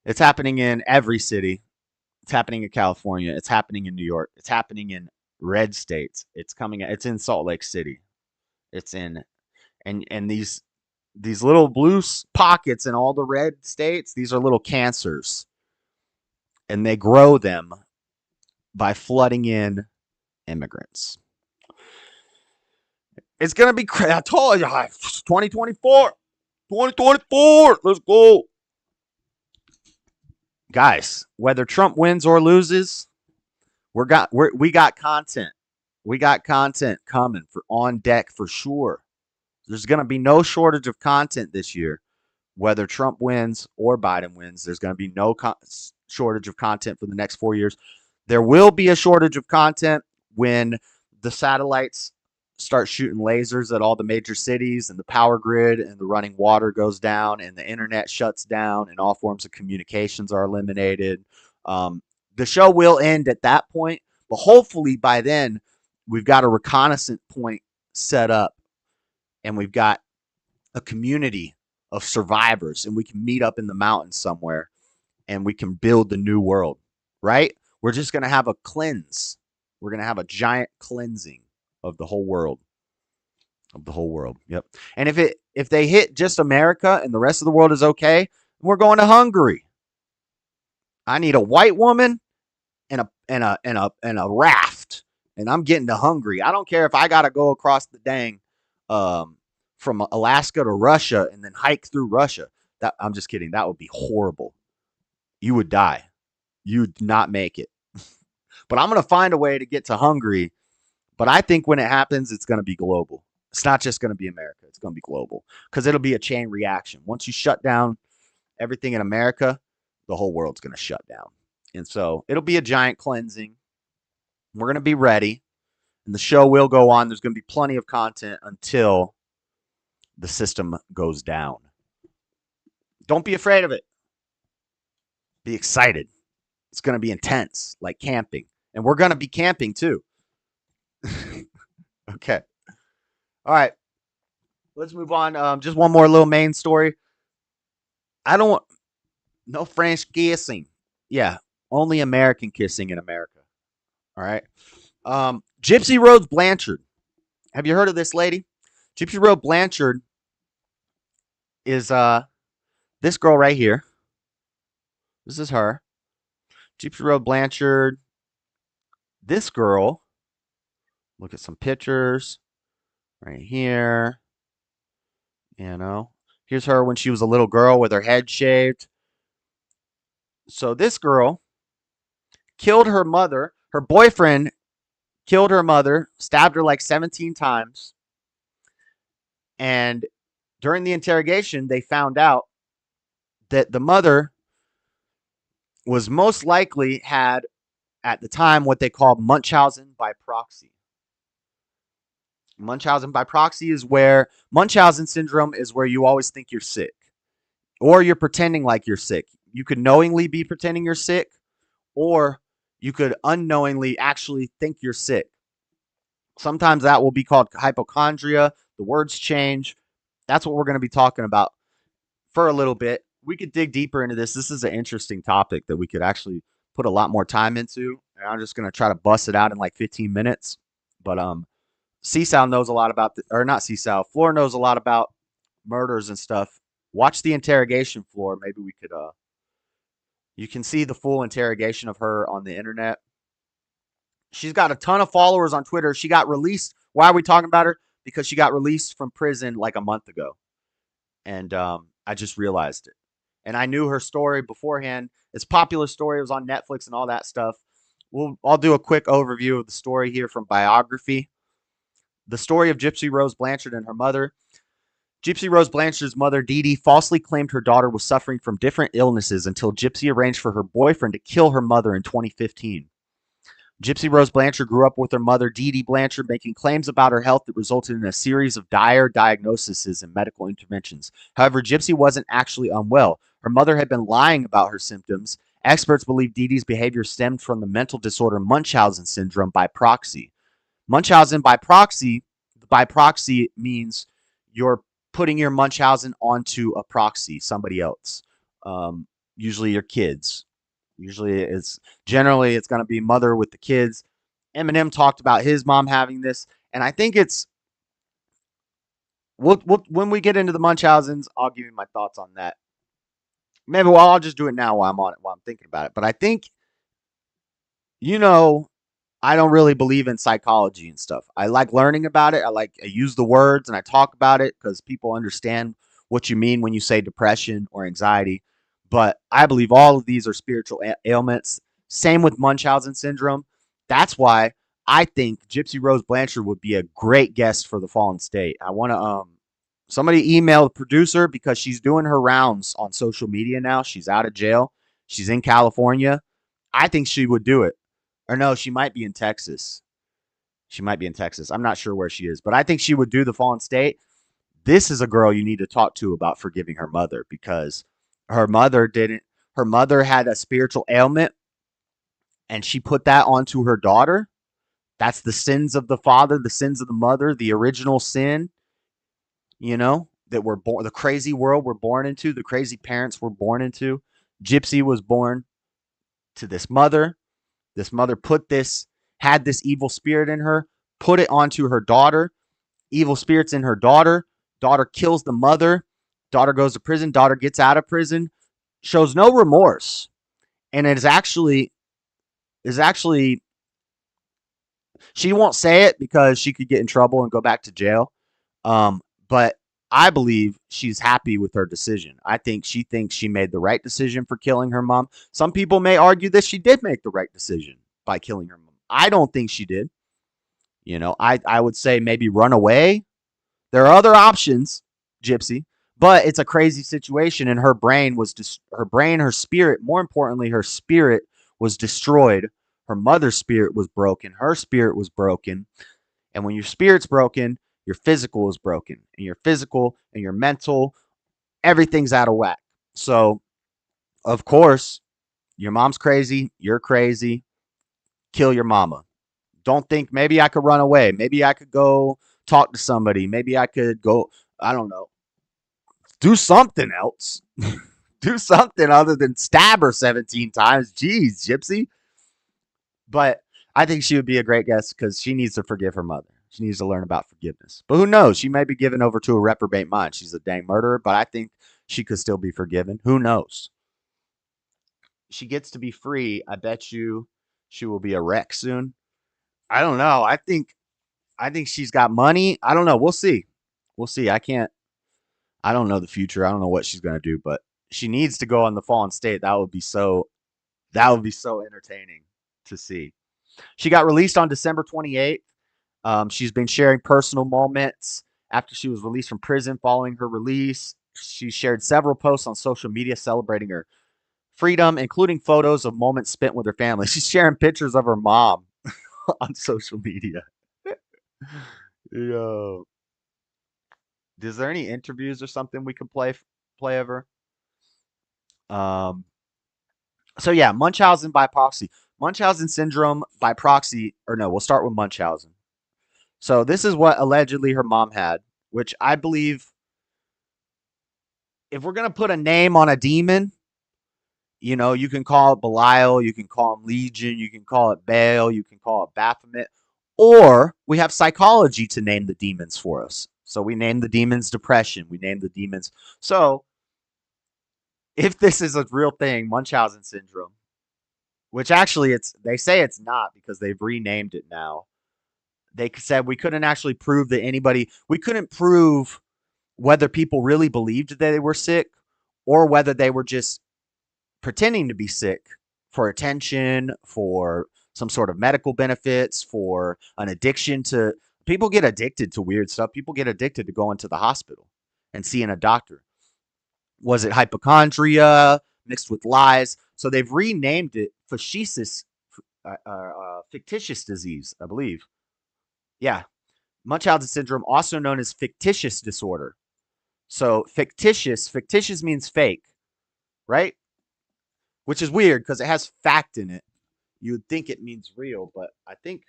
It's happening in every city. It's happening in California. It's happening in New York. It's happening in red states. It's in Salt Lake City. It's in and these little blue pockets in all the red states, these are little cancers. And they grow them by flooding in immigrants. It's going to be crazy. I told you, 2024. 2024. Let's go. Guys, whether Trump wins or loses, we got content. We got content coming for on deck for sure. There's going to be no shortage of content this year. Whether Trump wins or Biden wins, there's going to be no shortage of content for the next 4 years. There will be a shortage of content when the satellites start shooting lasers at all the major cities and the power grid and the running water goes down and the internet shuts down and all forms of communications are eliminated. The show will end at that point, but hopefully by then we've got a reconnaissance point set up and we've got a community of survivors and we can meet up in the mountains somewhere and we can build the new world, right? We're just going to have a cleanse. We're going to have a giant cleansing of the whole world. Of the whole world. Yep. And if they hit just America and the rest of the world is okay, we're going to Hungary. I need a white woman and a raft. And I'm getting to Hungary. I don't care if I gotta go across the dang from Alaska to Russia and then hike through Russia. I'm just kidding. That would be horrible. You would die. You'd not make it. But I'm gonna find a way to get to Hungary. But I think when it happens, it's going to be global. It's not just going to be America. It's going to be global because it'll be a chain reaction. Once you shut down everything in America, the whole world's going to shut down. And so it'll be a giant cleansing. We're going to be ready. And the show will go on. There's going to be plenty of content until the system goes down. Don't be afraid of it. Be excited. It's going to be intense, like camping. And we're going to be camping too. Okay. All right. Let's move on. Just one more little main story. No French kissing. Yeah. Only American kissing in America. All right. Gypsy Rose Blanchard. Have you heard of this lady? Gypsy Rose Blanchard is this girl right here. This is her. Gypsy Rose Blanchard. This girl. Look at some pictures right here. You know, here's her when she was a little girl with her head shaved. So this girl killed her mother. Her boyfriend killed her mother, stabbed her like 17 times. And during the interrogation, they found out that the mother was most likely had at the time what they called munchausen by proxy. Munchausen by proxy is where Munchausen syndrome is where you always think you're sick or you're pretending like you're sick. You could knowingly be pretending you're sick or you could unknowingly actually think you're sick. Sometimes that will be called hypochondria. The words change. That's what we're going to be talking about for a little bit. We could dig deeper into this. This is an interesting topic that we could actually put a lot more time into. And I'm just going to try to bust it out in like 15 minutes. But CSAL knows a lot about, not CSAL, Floor knows a lot about murders and stuff. Watch the interrogation, Floor. Maybe we could, you can see the full interrogation of her on the internet. She's got a ton of followers on Twitter. She got released. Why are we talking about her? Because she got released from prison like a month ago. And I just realized it. And I knew her story beforehand. It's a popular story. It was on Netflix and all that stuff. I'll do a quick overview of the story here from Biography. The story of Gypsy Rose Blanchard and her mother. Gypsy Rose Blanchard's mother, Dee Dee, falsely claimed her daughter was suffering from different illnesses until Gypsy arranged for her boyfriend to kill her mother in 2015. Gypsy Rose Blanchard grew up with her mother, Dee Dee Blanchard, making claims about her health that resulted in a series of dire diagnoses and medical interventions. However, Gypsy wasn't actually unwell. Her mother had been lying about her symptoms. Experts believe Dee Dee's behavior stemmed from the mental disorder Munchausen syndrome by proxy. Munchausen by proxy means you're putting your Munchausen onto a proxy, somebody else, usually your kids. Usually it's going to be mother with the kids. Eminem talked about his mom having this, and I think it's when we get into the Munchausens, I'll give you my thoughts on that. Maybe I'll just do it now while I'm on it, while I'm thinking about it. But I think, I don't really believe in psychology and stuff. I like learning about it. I use the words and I talk about it because people understand what you mean when you say depression or anxiety. But I believe all of these are spiritual ailments. Same with Munchausen syndrome. That's why I think Gypsy Rose Blanchard would be a great guest for the Fallen State. I want to somebody email the producer because she's doing her rounds on social media now. She's out of jail. She's in California. I think she would do it. Or no, she might be in Texas. I'm not sure where she is, but I think she would do the Fallen State. This is a girl you need to talk to about forgiving her mother because her mother didn't. Her mother had a spiritual ailment and she put that onto her daughter. That's the sins of the father, the sins of the mother, the original sin, that we're born, the crazy world we're born into, the crazy parents we're born into. Gypsy was born to this mother. This mother had this evil spirit in her, put it onto her daughter. Evil spirits in her daughter. Daughter kills the mother. Daughter goes to prison. Daughter gets out of prison. Shows no remorse. And it is actually, she won't say it because she could get in trouble and go back to jail. But I believe she's happy with her decision. I think she thinks she made the right decision for killing her mom. Some people may argue that she did make the right decision by killing her mom. I don't think she did. I would say maybe run away. There are other options, Gypsy, but it's a crazy situation. And her spirit, more importantly, her spirit was destroyed. Her mother's spirit was broken. Her spirit was broken. And when your spirit's broken, your physical is broken. And your physical and your mental, everything's out of whack. So, of course, your mom's crazy. You're crazy. Kill your mama. Don't think maybe I could run away. Maybe I could go talk to somebody. Maybe I could go, I don't know, do something else. Do something other than stab her 17 times. Jeez, Gypsy. But I think she would be a great guest because she needs to forgive her mother. She needs to learn about forgiveness. But who knows? She may be given over to a reprobate mind. She's a dang murderer, but I think she could still be forgiven. Who knows? She gets to be free. I bet you she will be a wreck soon. I don't know. I think she's got money. I don't know. We'll see. I don't know the future. I don't know what she's going to do, but she needs to go on the Fallen State. That would be so entertaining to see. She got released on December 28th. She's been sharing personal moments after she was released from prison following her release. She shared several posts on social media celebrating her freedom, including photos of moments spent with her family. She's sharing pictures of her mom on social media. Yo. Is there any interviews or something we could play of her? So yeah, Munchausen by proxy. Munchausen syndrome by proxy, or no, we'll start with Munchausen. So this is what allegedly her mom had, which I believe if we're going to put a name on a demon, you can call it Belial, you can call him Legion, you can call it Baal, you can call it Baphomet, or we have psychology to name the demons for us. So we name the demons depression, we name the demons. So if this is a real thing, Munchausen syndrome, which actually they say it's not because they've renamed it now. They said we couldn't actually prove that we couldn't prove whether people really believed that they were sick or whether they were just pretending to be sick for attention, for some sort of medical benefits, for an addiction to, people get addicted to weird stuff. People get addicted to going to the hospital. and seeing a doctor. Was it hypochondria mixed with lies? So they've renamed it fictitious disease, I believe. Yeah. Munchausen syndrome, also known as fictitious disorder. So fictitious means fake, right? Which is weird because it has fact in it. You would think it means real, but I think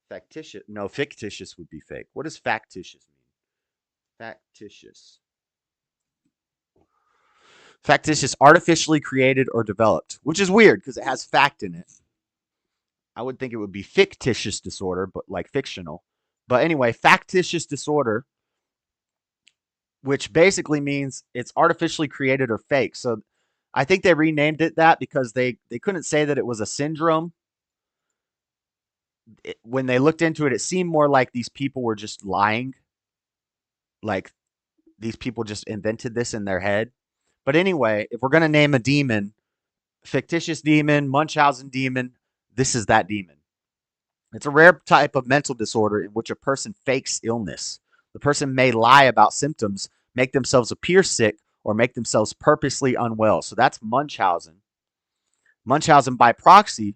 fictitious would be fake. What does factitious mean? Factitious, artificially created or developed, which is weird because it has fact in it. I would think it would be fictitious disorder, but like fictional. But anyway, factitious disorder, which basically means it's artificially created or fake. So I think they renamed it that because they couldn't say that it was a syndrome. When they looked into it, it seemed more like these people were just lying. Like these people just invented this in their head. But anyway, if we're going to name a demon, fictitious demon, Munchausen demon, this is that demon. It's a rare type of mental disorder in which a person fakes illness. The person may lie about symptoms, make themselves appear sick, or make themselves purposely unwell. So that's Munchausen. Munchausen by proxy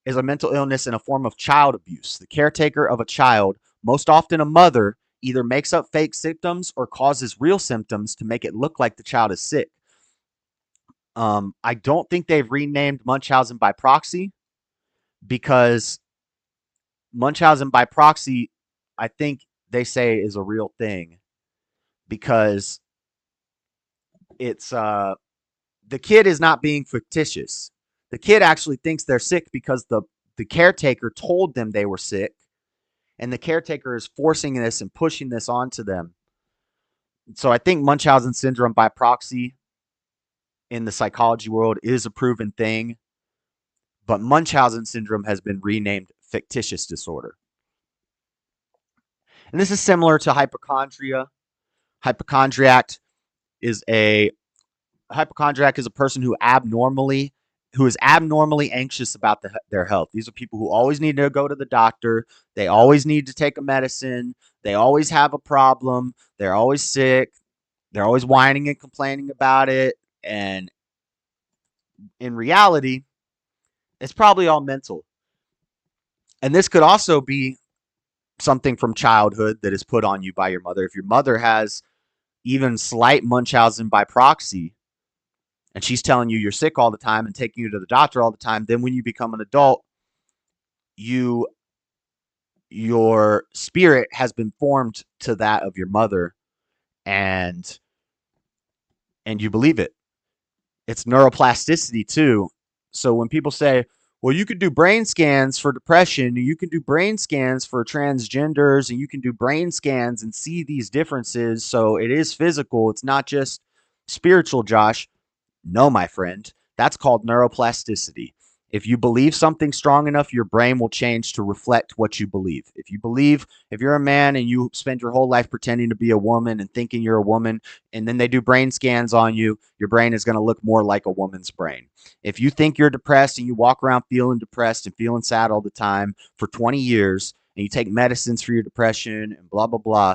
is a mental illness in a form of child abuse. The caretaker of a child, most often a mother, either makes up fake symptoms or causes real symptoms to make it look like the child is sick. I don't think they've renamed Munchausen by proxy because Munchausen by proxy, I think they say is a real thing because it's the kid is not being fictitious. The kid actually thinks they're sick because the caretaker told them they were sick, and the caretaker is forcing this and pushing this onto them. So I think Munchausen syndrome by proxy in the psychology world is a proven thing, but Munchausen syndrome has been renamed fictitious disorder. And this is similar to hypochondria. Hypochondriac is a person who is abnormally anxious about their health. These are people who always need to go to the doctor. They always need to take a medicine. They always have a problem. They're always sick. They're always whining and complaining about it. And in reality, it's probably all mental. And this could also be something from childhood that is put on you by your mother. If your mother has even slight Munchausen by proxy, and she's telling you you're sick all the time and taking you to the doctor all the time, then when you become an adult, your spirit has been formed to that of your mother, and you believe it. It's neuroplasticity too. So when people say, well, you can do brain scans for depression, you can do brain scans for transgenders, and you can do brain scans and see these differences, so it is physical, it's not just spiritual, Josh. No, my friend, that's called neuroplasticity. If you believe something strong enough, your brain will change to reflect what you believe. If you're a man and you spend your whole life pretending to be a woman and thinking you're a woman, and then they do brain scans on you, your brain is going to look more like a woman's brain. If you think you're depressed and you walk around feeling depressed and feeling sad all the time for 20 years, and you take medicines for your depression and blah, blah, blah,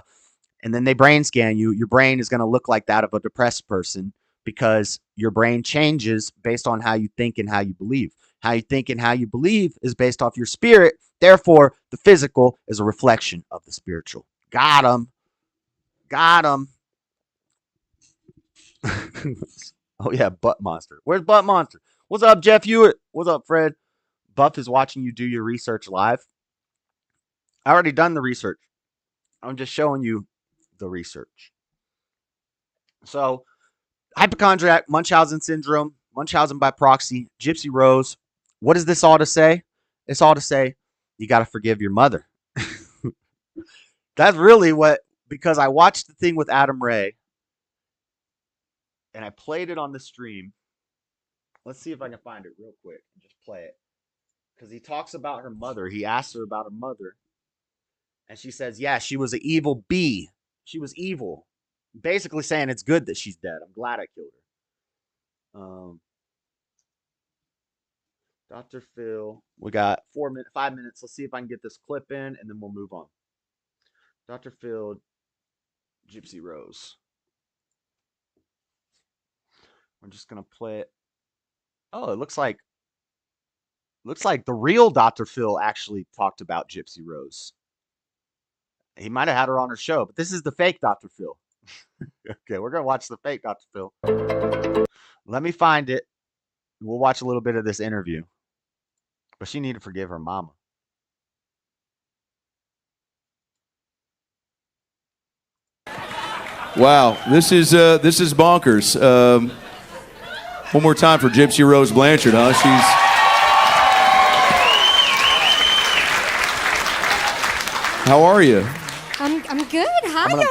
and then they brain scan you, your brain is going to look like that of a depressed person because your brain changes based on how you think and how you believe. How you think and how you believe is based off your spirit. Therefore, the physical is a reflection of the spiritual. Got him. Oh, yeah, Butt Monster. Where's Butt Monster? What's up, Jeff Hewitt? What's up, Fred? Buff is watching you do your research live. I already done the research. I'm just showing you the research. So, hypochondriac, Munchausen syndrome, Munchausen by proxy, Gypsy Rose. What is this all to say? It's all to say you got to forgive your mother. That's really because I watched the thing with Adam Ray and I played it on the stream. Let's see if I can find it real quick and just play it. Because he talks about her mother. He asks her about her mother. And she says, yeah, she was an evil bee. She was evil. Basically saying it's good that she's dead. I'm glad I killed her. Dr. Phil. We got 5 minutes. Let's see if I can get this clip in, and then we'll move on. Dr. Phil, Gypsy Rose. We're just gonna play it. Oh, it looks like the real Dr. Phil actually talked about Gypsy Rose. He might have had her on her show, but this is the fake Dr. Phil. Okay, we're gonna watch the fake Dr. Phil. Let me find it. We'll watch a little bit of this interview. But she needed to forgive her mama. Wow, this is bonkers. One more time for Gypsy Rose Blanchard, huh? How are you? I'm good. Hi, y'all.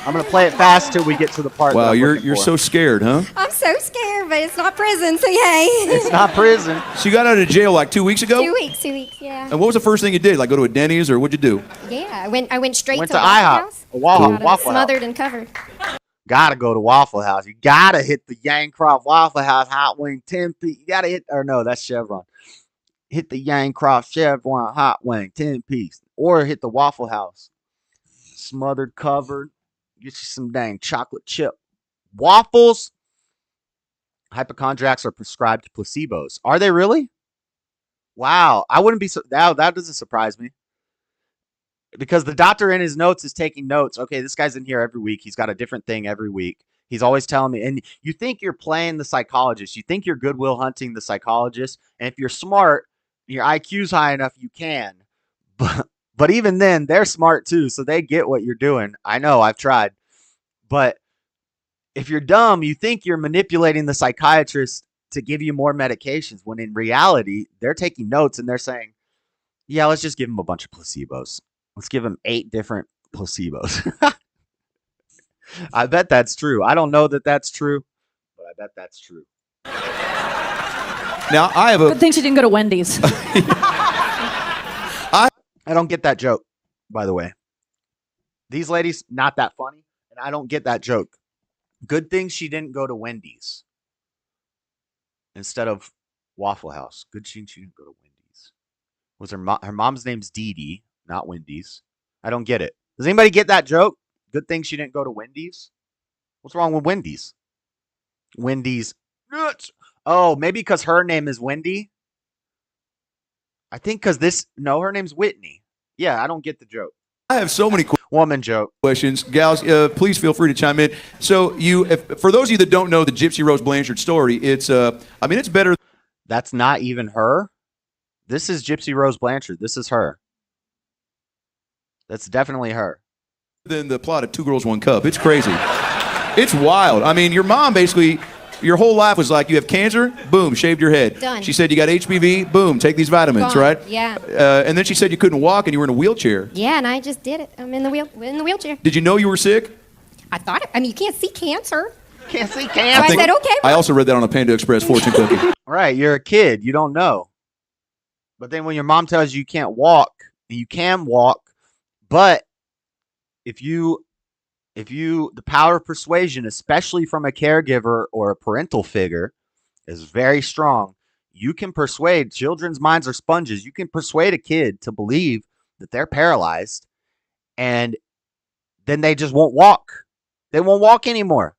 I'm gonna play it fast till we get to the part. Wow, that you're so scared, huh? I'm so scared, but it's not prison, so yay. It's not prison. So you got out of jail like 2 weeks ago? 2 weeks, yeah. And what was the first thing you did? Like go to a Denny's or what'd you do? Yeah, I went straight Went to to Waffle IHOP. House. Waffle Got it House. smothered and covered. Gotta go to Waffle House. You gotta hit the Yancroft Waffle House hot wing 10 piece. You gotta hit, or no, that's Chevron. Hit the Yancroft Chevron hot wing 10 piece, or hit the Waffle House. Smothered, covered. Get you some dang chocolate chip waffles. Hypochondriacs are prescribed placebos. Are they really? Wow, I wouldn't be so. That doesn't surprise me. Because the doctor in his notes is taking notes. Okay, this guy's in here every week. He's got a different thing every week. He's always telling me. And you think you're playing the psychologist. You think you're Goodwill Hunting the psychologist. And if you're smart, your IQ's high enough, you can. But even then, they're smart too. So they get what you're doing. I know, I've tried. But if you're dumb, you think you're manipulating the psychiatrist to give you more medications. When in reality, they're taking notes and they're saying, yeah, let's just give him a bunch of placebos. Let's give him 8 different placebos. I bet that's true. I don't know that that's true, but I bet that's true. Now, I have a... Good thing she didn't go to Wendy's. I don't get that joke, by the way. These ladies, not that funny, and I don't get that joke. Good thing she didn't go to Wendy's instead of Waffle House. Good thing she didn't go to Wendy's. Was her mom's name's Dee Dee, not Wendy's. I don't get it. Does anybody get that joke? Good thing she didn't go to Wendy's. What's wrong with Wendy's? Wendy's. Oh, maybe because her name is Wendy. I think because her name's Whitney. Yeah, I don't get the joke. I have so many woman joke questions. Gals, please feel free to chime in. So for those of you that don't know the Gypsy Rose Blanchard story, it's better. That's not even her. This is Gypsy Rose Blanchard. This is her. That's definitely her. Than the plot of Two Girls, One Cup. It's crazy. It's wild. I mean, your mom basically... Your whole life was like, you have cancer, boom, shaved your head. Done. She said you got HPV, boom, take these vitamins, Gone. right? Yeah. And then she said you couldn't walk and you were in a wheelchair. Yeah, and I just did it. I'm in the wheelchair. Did you know you were sick? I thought it. I mean, you can't see cancer. Can't see So cancer. I said, okay. I also read that on a Panda Express fortune cookie. Right, you're a kid. You don't know. But then when your mom tells you can't walk, you can walk, but the power of persuasion, especially from a caregiver or a parental figure, is very strong. You can persuade. Children's minds are sponges. You can persuade a kid to believe that they're paralyzed, and then they just won't walk. They won't walk anymore.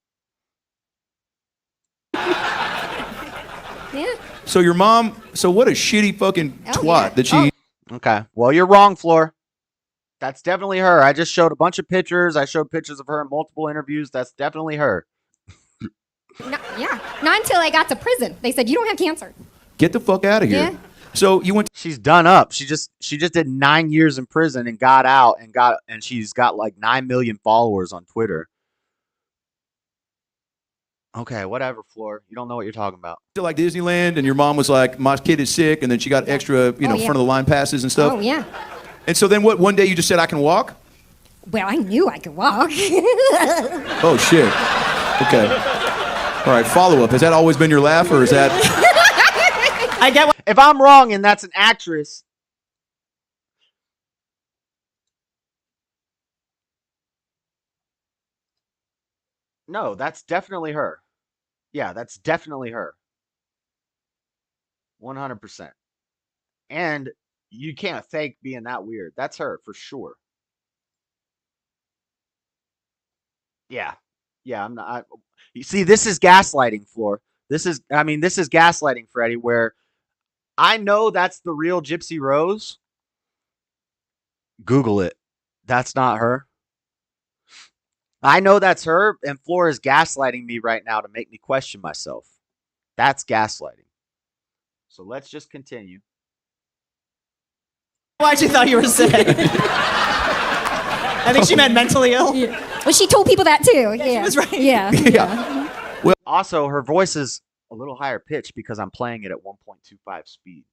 Yeah. So your mom, what a shitty fucking twat that she... Okay, well, you're wrong, Floor. That's definitely her. I just showed a bunch of pictures. I showed pictures of her in multiple interviews. That's definitely her. No, yeah. Not until I got to prison. They said, you don't have cancer. Get the fuck out of here. Yeah. So you went... She's done up. She just did 9 years in prison and got out and she's got like 9 million followers on Twitter. Okay, whatever, Floor. You don't know what you're talking about. To like Disneyland and your mom was like, my kid is sick, and then she got extra, front of the line passes and stuff. Oh, yeah. And so then one day you just said, I can walk? Well, I knew I could walk. Oh, shit. Okay. All right, follow-up. Has that always been your laugh, or is that... I get if I'm wrong and that's an actress. No, that's definitely her. Yeah, that's definitely her. 100%. And you can't fake being that weird. That's her for sure. Yeah. Yeah, I'm not. You see, this is gaslighting, Floor. This is gaslighting, Freddie, where I know that's the real Gypsy Rose. Google it. That's not her. I know that's her, and Floor is gaslighting me right now to make me question myself. That's gaslighting. So let's just continue. Why'd you thought you were sick? I think she meant mentally ill. Yeah. Well, she told people that too. Yeah, she was right. Yeah. Yeah. Well, also, her voice is a little higher pitched because I'm playing it at 1.25 speed.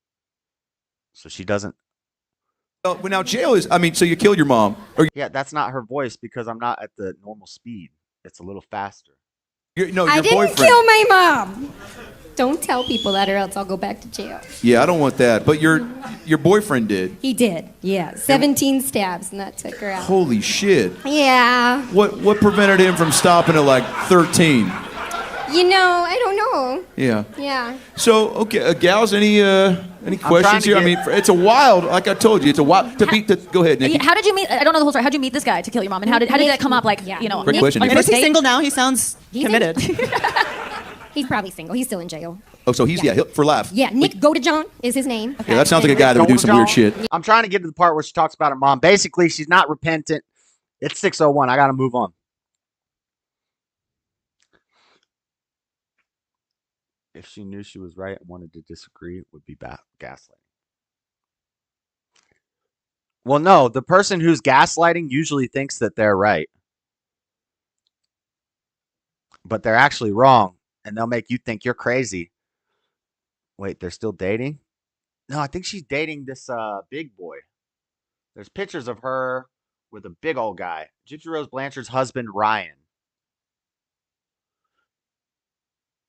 So she doesn't. Well, now jail is. I mean, so you killed your mom. Or Yeah, that's not her voice because I'm not at the normal speed. It's a little faster. your I didn't boyfriend. kill my mom. Don't tell people that, or else I'll go back to jail. Yeah, I don't want that. But your boyfriend did. He did. Yeah, 17 stabs, and that took her out. Holy shit. Yeah. What prevented him from stopping at like 13? You know, I don't know. Yeah. Yeah. So, okay, gals, any questions to here? I get- mean, it's a wild, like I told you, it's a wild to beat the. Go ahead, Nikki. How did you meet? I don't know the whole story. How did you meet this guy to kill your mom? And how did that come up? Like, Yeah. Great question. on your And is first he date? single now? He sounds He's committed. He's probably single. He's still in jail. Oh, so he's for laugh. Yeah, Nick Godejohn is his name. Yeah, that sounds like a guy that would do some weird shit. I'm trying to get to the part where she talks about her mom. Basically, she's not repentant. It's 6:01. I got to move on. If she knew she was right and wanted to disagree, it would be gaslighting. Well, no, the person who's gaslighting usually thinks that they're right. But they're actually wrong, and they'll make you think you're crazy. Wait, they're still dating? No, I think she's dating this big boy. There's pictures of her with a big old guy. Gypsy Rose Blanchard's husband, Ryan.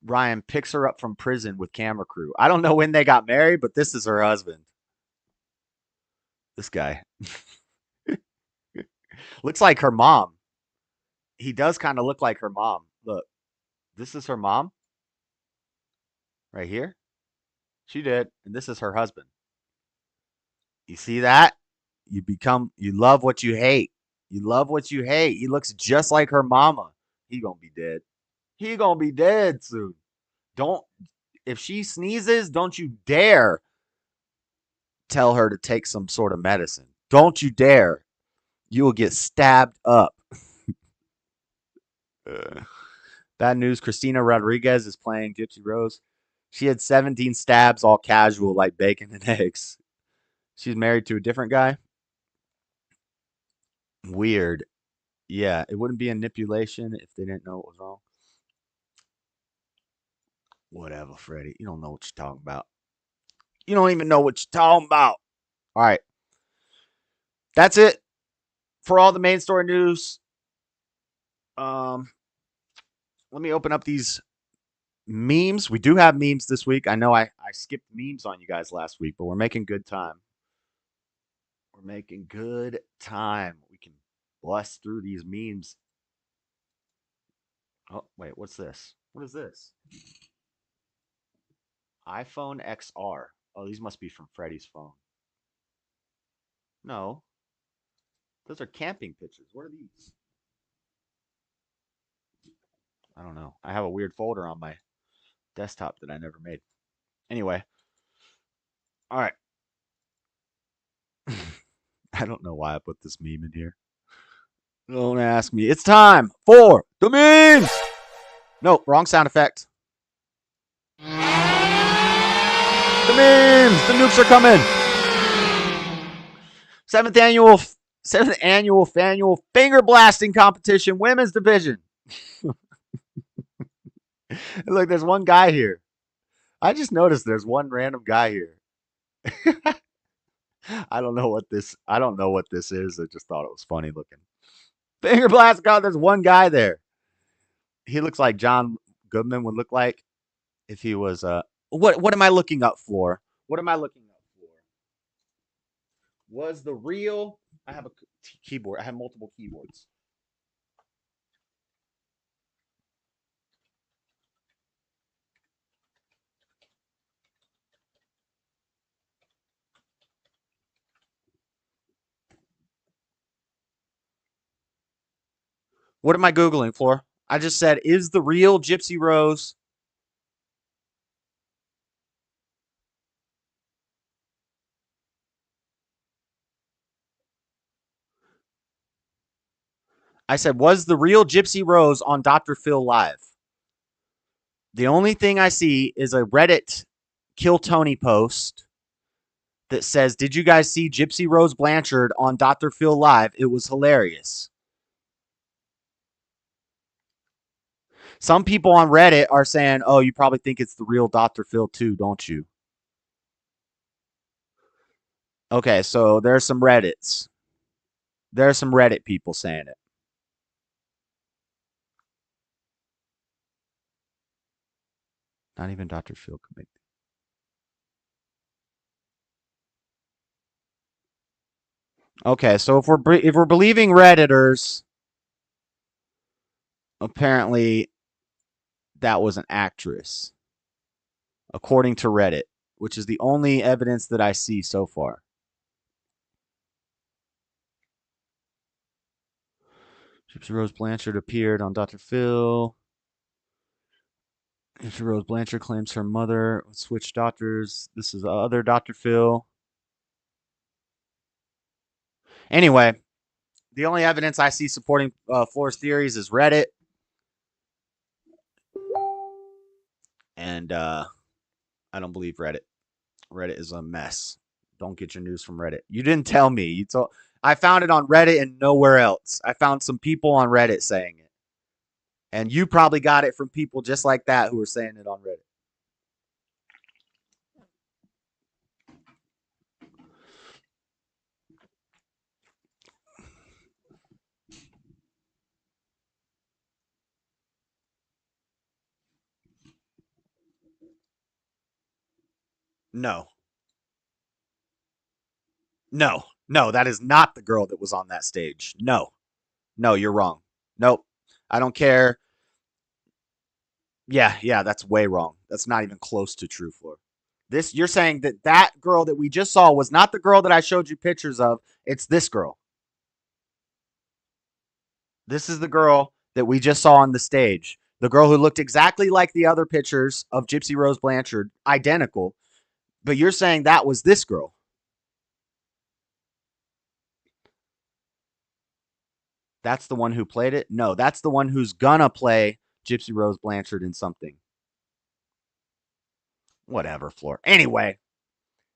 Ryan picks her up from prison with camera crew. I don't know when they got married, but this is her husband. This guy. Looks like her mom. He does kind of look like her mom. Look, this is her mom. Right here. She did. And this is her husband. You see that? You love what you hate. You love what you hate. He looks just like her mama. He gonna be dead. He gonna be dead soon. If she sneezes, don't you dare tell her to take some sort of medicine. Don't you dare. You will get stabbed up. Bad news, Christina Rodriguez is playing Gypsy Rose. She had 17 stabs, all casual, like bacon and eggs. She's married to a different guy. Weird. Yeah, it wouldn't be a manipulation if they didn't know what was wrong. Whatever, Freddie. You don't know what you're talking about. You don't even know what you're talking about. All right. That's it for all the main story news. Let me open up these memes. We do have memes this week. I know I skipped memes on you guys last week, but we're making good time. We're making good time. We can blast through these memes. Oh, wait. What's this? What is this? iPhone XR. Oh, these must be from Freddie's phone. No. Those are camping pictures. What are these? I don't know. I have a weird folder on my desktop that I never made. Anyway. All right. I don't know why I put this meme in here. Don't ask me. It's time for the memes. No, wrong sound effect. The memes. The nukes are coming. Seventh annual Fannual finger blasting competition, women's division. Look, there's one guy here. I just noticed there's one random guy here. I don't know what this is. I just thought it was funny looking. Finger blast. God, there's one guy there. He looks like John Goodman would look like if he was what am I looking up for? What am I looking up for? Was the real I have a keyboard. I have multiple keyboards. What am I Googling for? I just said, is the real Gypsy Rose? I said, was the real Gypsy Rose on Dr. Phil Live? The only thing I see is a Reddit Kill Tony post that says, did you guys see Gypsy Rose Blanchard on Dr. Phil Live? It was hilarious. Some people on Reddit are saying, oh, you probably think it's the real Dr. Phil too, don't you? Okay, so there's some Reddits. There are some Reddit people saying it. Not even Dr. Phil could make it. Okay, so if we're believing Redditors, apparently that was an actress, according to Reddit, which is the only evidence that I see so far. Gypsy Rose Blanchard appeared on Dr. Phil. Gypsy Rose Blanchard claims her mother switched doctors. This is the other Dr. Phil. Anyway, the only evidence I see supporting Floor's theories is Reddit. And I don't believe Reddit. Reddit is a mess. Don't get your news from Reddit. You didn't tell me. You told. I found it on Reddit and nowhere else. I found some people on Reddit saying it. And you probably got it from people just like that who were saying it on Reddit. No. No, that is not the girl that was on that stage. No, you're wrong. Nope. I don't care. Yeah, that's way wrong. That's not even close to true, Floor. You're saying that girl that we just saw was not the girl that I showed you pictures of. It's this girl. This is the girl that we just saw on the stage. The girl who looked exactly like the other pictures of Gypsy Rose Blanchard, identical. But you're saying that was this girl. That's the one who played it? No, that's the one who's gonna play Gypsy Rose Blanchard in something. Whatever, Floor. Anyway,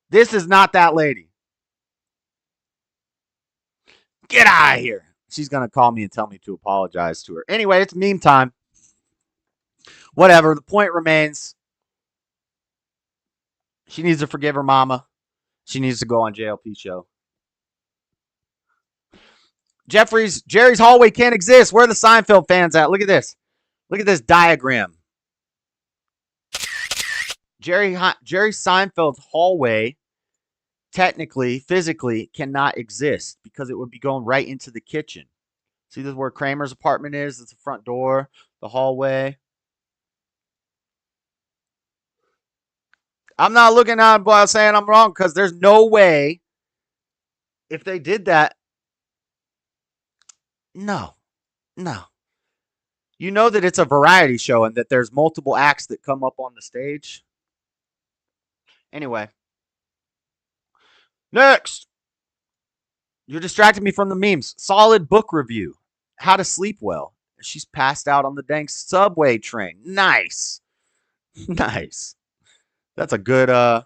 this is not that lady. Get out of here. She's going to call me and tell me to apologize to her. Anyway, it's meme time. Whatever. The point remains. She needs to forgive her mama. She needs to go on JLP show. Jerry's hallway can't exist. Where are the Seinfeld fans at? Look at this. Look at this diagram. Jerry Seinfeld's hallway technically, physically, cannot exist because it would be going right into the kitchen. See, this is where Kramer's apartment is. It's the front door, the hallway. I'm not looking at it saying I'm wrong because there's no way if they did that. No. You know that it's a variety show and that there's multiple acts that come up on the stage. Anyway. Next. You're distracting me from the memes. Solid book review. How to sleep well. She's passed out on the dang subway train. Nice. Nice. That's a good book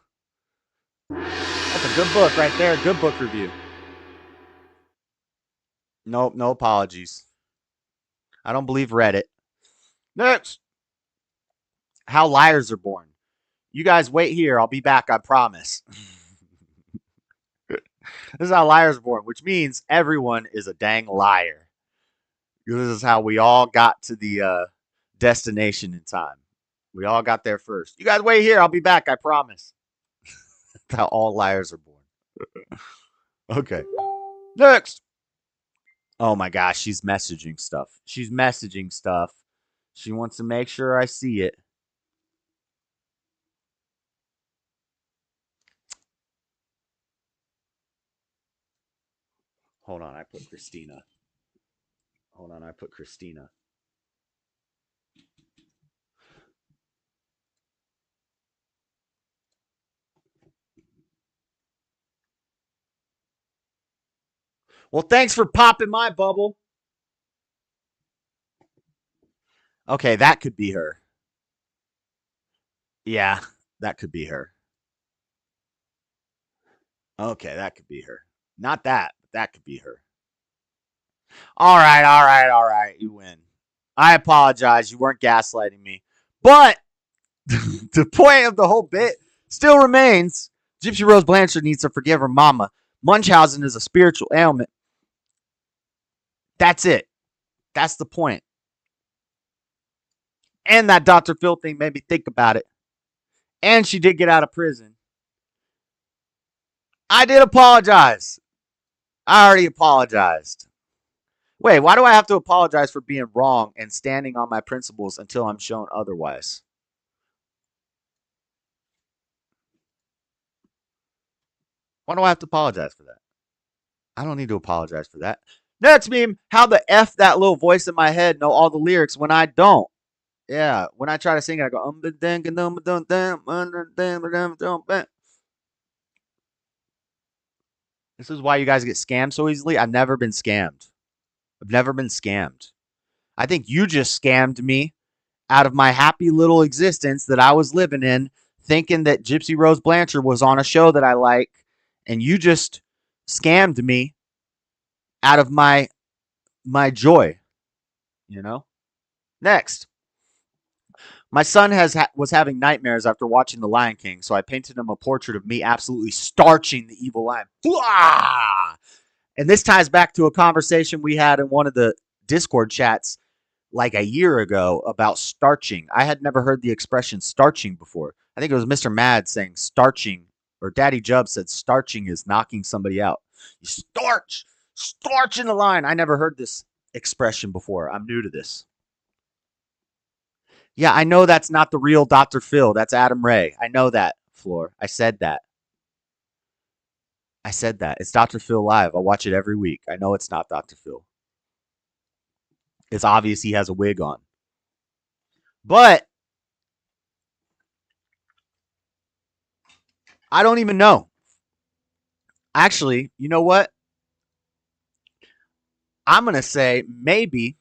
right there. Good book review. Nope, no apologies. I don't believe Reddit. Next. How liars are born. You guys wait here. I'll be back, I promise. This is how liars are born, which means everyone is a dang liar. This is how we all got to the destination in time. We all got there first. You guys wait here. I'll be back, I promise. That's how all liars are born. Okay. Next. Oh my gosh, she's messaging stuff. She wants to make sure I see it. Hold on, I put Christina. Well, thanks for popping my bubble. Okay, that could be her. Yeah, that could be her. Okay, that could be her. Not that, but that could be her. All right. You win. I apologize. You weren't gaslighting me. But the point of the whole bit still remains. Gypsy Rose Blanchard needs to forgive her mama. Munchausen is a spiritual ailment. That's it. That's the point. And that Dr. Phil thing made me think about it. And she did get out of prison. I did apologize. I already apologized. Wait, why do I have to apologize for being wrong and standing on my principles until I'm shown otherwise? Why do I have to apologize for that? I don't need to apologize for that. Next meme, how the F that little voice in my head know all the lyrics when I don't. Yeah, when I try to sing it, I go, this is why you guys get scammed so easily. I've never been scammed. I think you just scammed me out of my happy little existence that I was living in, thinking that Gypsy Rose Blanchard was on a show that I like, and you just scammed me out of my joy, you know? Next. My son was having nightmares after watching The Lion King, so I painted him a portrait of me absolutely starching the evil lion. And this ties back to a conversation we had in one of the Discord chats like a year ago about starching. I had never heard the expression starching before. I think it was Mr. Mad saying starching, or Daddy Jub said starching is knocking somebody out. You starch in the line. I never heard this expression before. I'm new to this. Yeah, I know that's not the real Dr. Phil. That's Adam Ray. I know that, Floor. I said that. It's Dr. Phil live. I watch it every week. I know it's not Dr. Phil. It's obvious he has a wig on. But I don't even know. Actually, you know what? I'm going to say maybe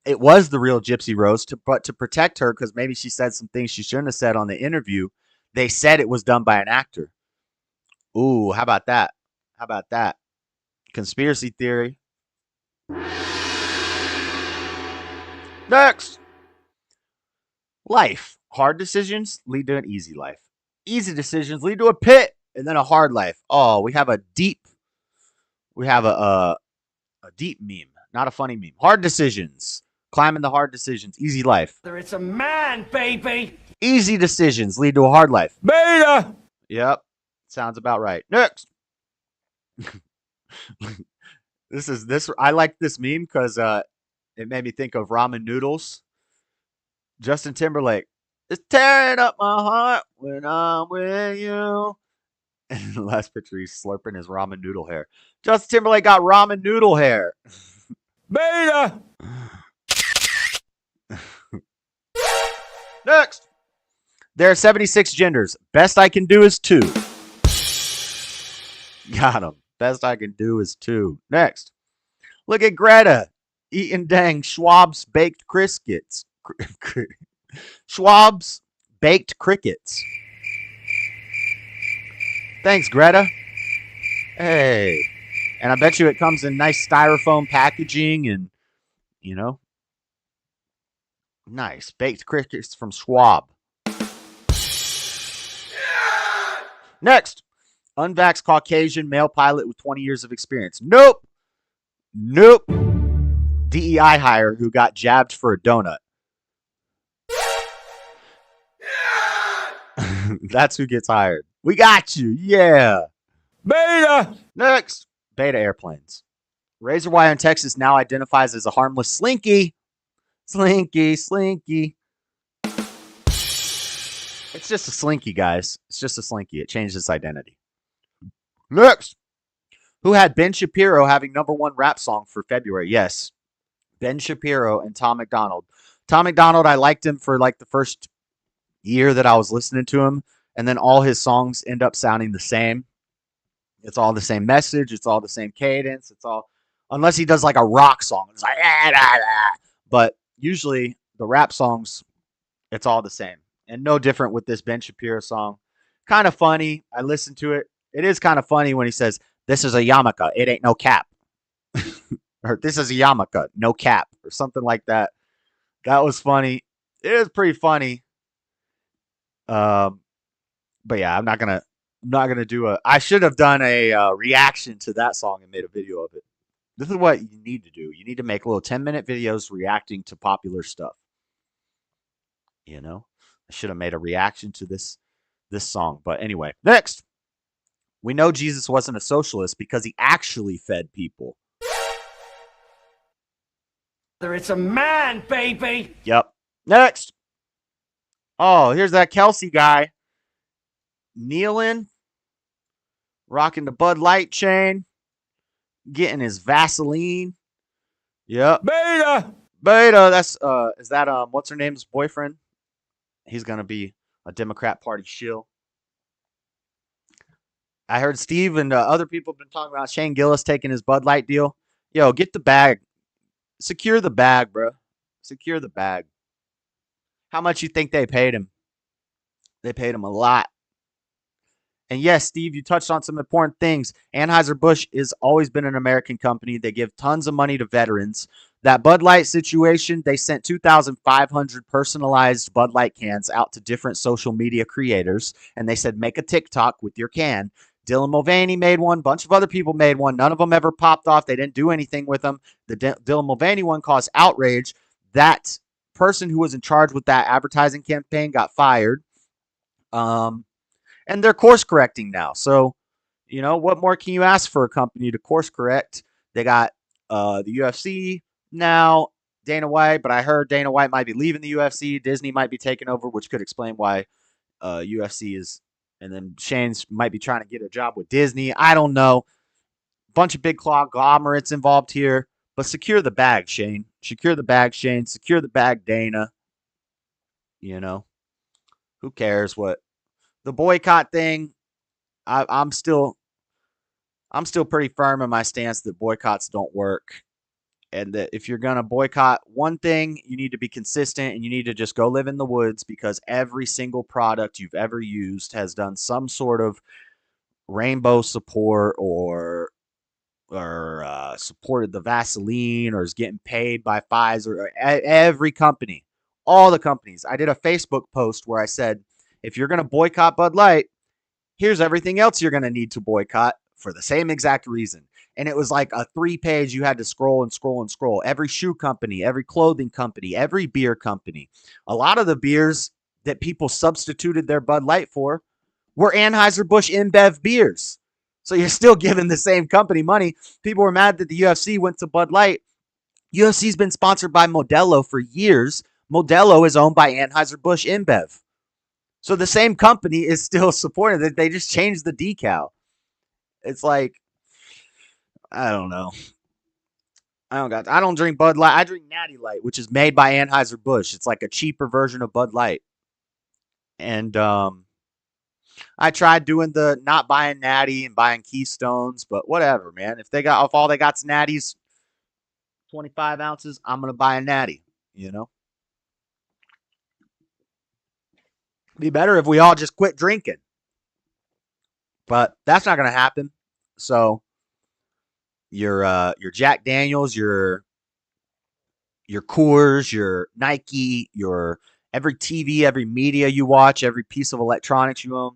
it was the real Gypsy Rose, but to protect her, because maybe she said some things she shouldn't have said on the interview, they said it was done by an actor. Ooh, how about that? Conspiracy theory. Next. Life. Hard decisions lead to an easy life. Easy decisions lead to a pit and then a hard life. Oh, we have a deep meme, not a funny meme. Hard decisions. Climbing the hard decisions. Easy life. It's a man, baby. Easy decisions lead to a hard life. Beta. Yep. Sounds about right. Next. I like this meme because it made me think of ramen noodles. Justin Timberlake. It's tearing up my heart when I'm with you. And the last picture, he's slurping his ramen noodle hair. Justin Timberlake got ramen noodle hair. Beta. Next. There are 76 genders. Best I can do is 2. Got him. Best I can do is 2. Next. Look at Greta eating dang Schwab's baked crickets. Schwab's baked crickets. Thanks, Greta. Hey. And I bet you it comes in nice styrofoam packaging and, you know. Nice. Baked crickets from Schwab. Next. Unvaxxed Caucasian male pilot with 20 years of experience. Nope. DEI hire who got jabbed for a donut. That's who gets hired. We got you. Yeah. Beta. Next. Beta airplanes. Razor wire in Texas now identifies as a harmless slinky. Slinky. It's just a slinky, guys. It's just a slinky. It changed its identity. Next. Who had Ben Shapiro having #1 rap song for February? Yes. Ben Shapiro and Tom McDonald. Tom McDonald, I liked him for like the first year that I was listening to him. And then all his songs end up sounding the same. It's all the same message. It's all the same cadence. It's all, unless he does like a rock song. It's like, ah, da, da. But usually the rap songs, it's all the same. And no different with this Ben Shapiro song. Kind of funny. I listened to it. It is kind of funny when he says, "This is a yarmulke. It ain't no cap." Or "This is a yarmulke. No cap." Or something like that. That was funny. It is pretty funny. But yeah, I'm not gonna do a. I should have done a reaction to that song and made a video of it. This is what you need to do. You need to make little 10-minute videos reacting to popular stuff. You know, I should have made a reaction to this song. But anyway, next, we know Jesus wasn't a socialist because he actually fed people. It's a man, baby. Yep. Next. Oh, here's that Kelsey guy. Kneeling. Rocking the Bud Light chain. Getting his Vaseline. Yep. Beta. That's is that what's her name's boyfriend? He's gonna be a Democrat Party shill. I heard Steve and other people have been talking about Shane Gillis taking his Bud Light deal. Yo, get the bag. Secure the bag, bro. Secure the bag. How much you think they paid him? They paid him a lot. And yes, Steve, you touched on some important things. Anheuser-Busch has always been an American company. They give tons of money to veterans. That Bud Light situation, they sent 2,500 personalized Bud Light cans out to different social media creators. And they said, make a TikTok with your can. Dylan Mulvaney made one. A bunch of other people made one. None of them ever popped off. They didn't do anything with them. The Dylan Mulvaney one caused outrage. That person who was in charge with that advertising campaign got fired. And they're course correcting now. So, you know, what more can you ask for a company to course correct? They got the UFC now, Dana White, but I heard Dana White might be leaving the UFC. Disney might be taking over, which could explain why UFC is. And then Shane's might be trying to get a job with Disney. I don't know. Bunch of big conglomerates involved here. But secure the bag, Shane. Secure the bag, Shane. Secure the bag, Dana. You know, who cares what the boycott thing? I'm still pretty firm in my stance that boycotts don't work, and that if you're gonna boycott one thing, you need to be consistent and you need to just go live in the woods, because every single product you've ever used has done some sort of rainbow support or supported the Vaseline or is getting paid by Pfizer. Or every company, all the companies. I did a Facebook post where I said, if you're going to boycott Bud Light, here's everything else you're going to need to boycott for the same exact reason. And it was like a 3-page, you had to scroll and scroll and scroll. Every shoe company, every clothing company, every beer company. A lot of the beers that people substituted their Bud Light for were Anheuser-Busch InBev beers. So you're still giving the same company money. People were mad that the UFC went to Bud Light. UFC's been sponsored by Modelo for years. Modelo is owned by Anheuser-Busch InBev. So the same company is still supporting it. They just changed the decal. It's like, I don't know. I don't drink Bud Light. I drink Natty Light, which is made by Anheuser-Busch. It's like a cheaper version of Bud Light. And I tried doing the not buying Natty and buying Keystones, but whatever, man. If all they got's Natties, 25 ounces, I'm gonna buy a Natty. You know, be better if we all just quit drinking, but that's not gonna happen. So your Jack Daniels, your Coors, your Nike, your every TV, every media you watch, every piece of electronics you own,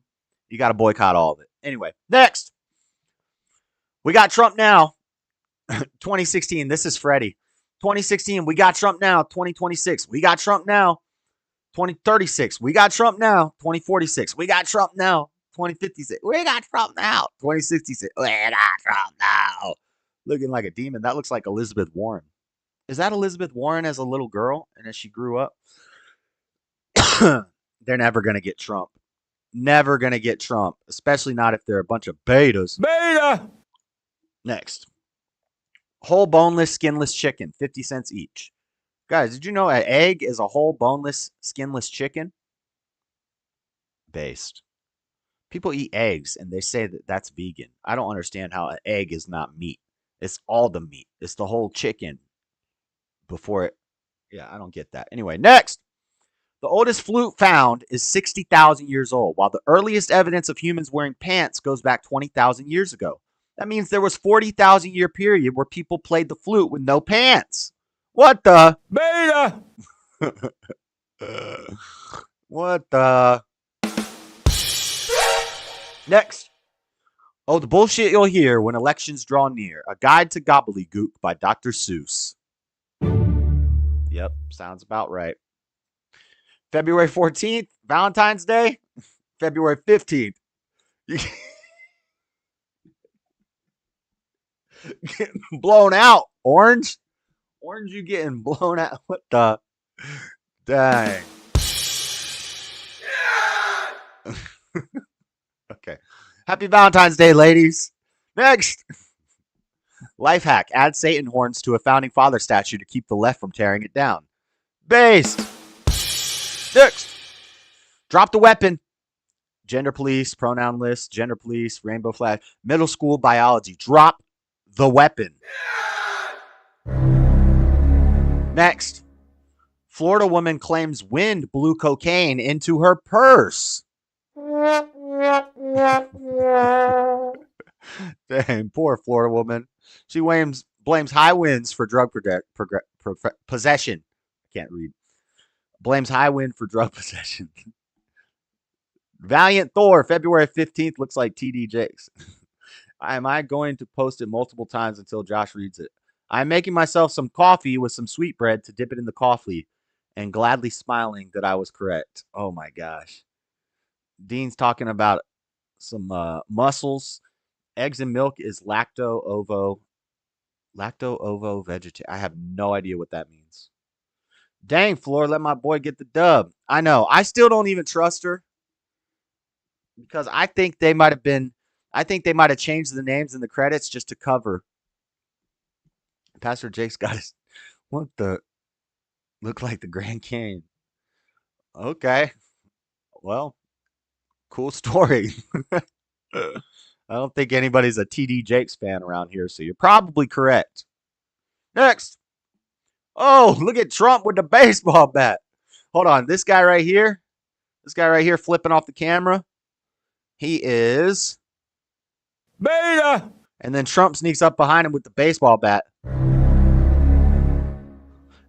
you got to boycott all of it. Anyway, next. We got Trump now. 2016, this is Freddie. 2016, we got Trump now. 2026, we got Trump now. 2036, we got Trump now. 2046, we got Trump now. 2056, we got Trump now. 2066, we got Trump now. Looking like a demon. That looks like Elizabeth Warren. Is that Elizabeth Warren as a little girl and as she grew up? They're never going to get Trump. Never going to get Trump, especially not if they're a bunch of betas. Beta! Next. Whole boneless, skinless chicken, 50 cents each. Guys, did you know an egg is a whole boneless, skinless chicken? Based. People eat eggs, and they say that that's vegan. I don't understand how an egg is not meat. It's all the meat. It's the whole chicken before it. Yeah, I don't get that. Anyway, next. The oldest flute found is 60,000 years old, while the earliest evidence of humans wearing pants goes back 20,000 years ago. That means there was 40,000 year period where people played the flute with no pants. What the? Beta! What the? Next. Oh, the bullshit you'll hear when elections draw near. A Guide to Gobbledygook by Dr. Seuss. Yep, sounds about right. February 14th, Valentine's Day. February 15th. Getting blown out. Orange? Orange, you getting blown out. What the? Dang. Okay. Happy Valentine's Day, ladies. Next. Life hack. Add Satan horns to a founding father statue to keep the left from tearing it down. Based. Next. Drop the weapon. Gender police, pronoun list, gender police, rainbow flag, middle school biology. Drop the weapon. Next. Florida woman claims wind blew cocaine into her purse. Dang, poor Florida woman. She blames high winds for drug possession. I can't read. Blames high wind for drug possession. Valiant Thor, February 15th, looks like TD Jakes. Am I going to post it multiple times until Josh reads it? I'm making myself some coffee with some sweetbread to dip it in the coffee and gladly smiling that I was correct. Oh my gosh. Dean's talking about some mussels. Eggs and milk is lacto-ovo vegetarian. I have no idea what that means. Dang, Floor, let my boy get the dub. I know. I still don't even trust her because I think they might have changed the names in the credits just to cover. Pastor Jake's got his, what the, look like the Grand Canyon. Okay. Well, cool story. I don't think anybody's a TD Jakes fan around here, so you're probably correct. Next. Oh, look at Trump with the baseball bat. Hold on. This guy right here flipping off the camera. He is Beta! And then Trump sneaks up behind him with the baseball bat.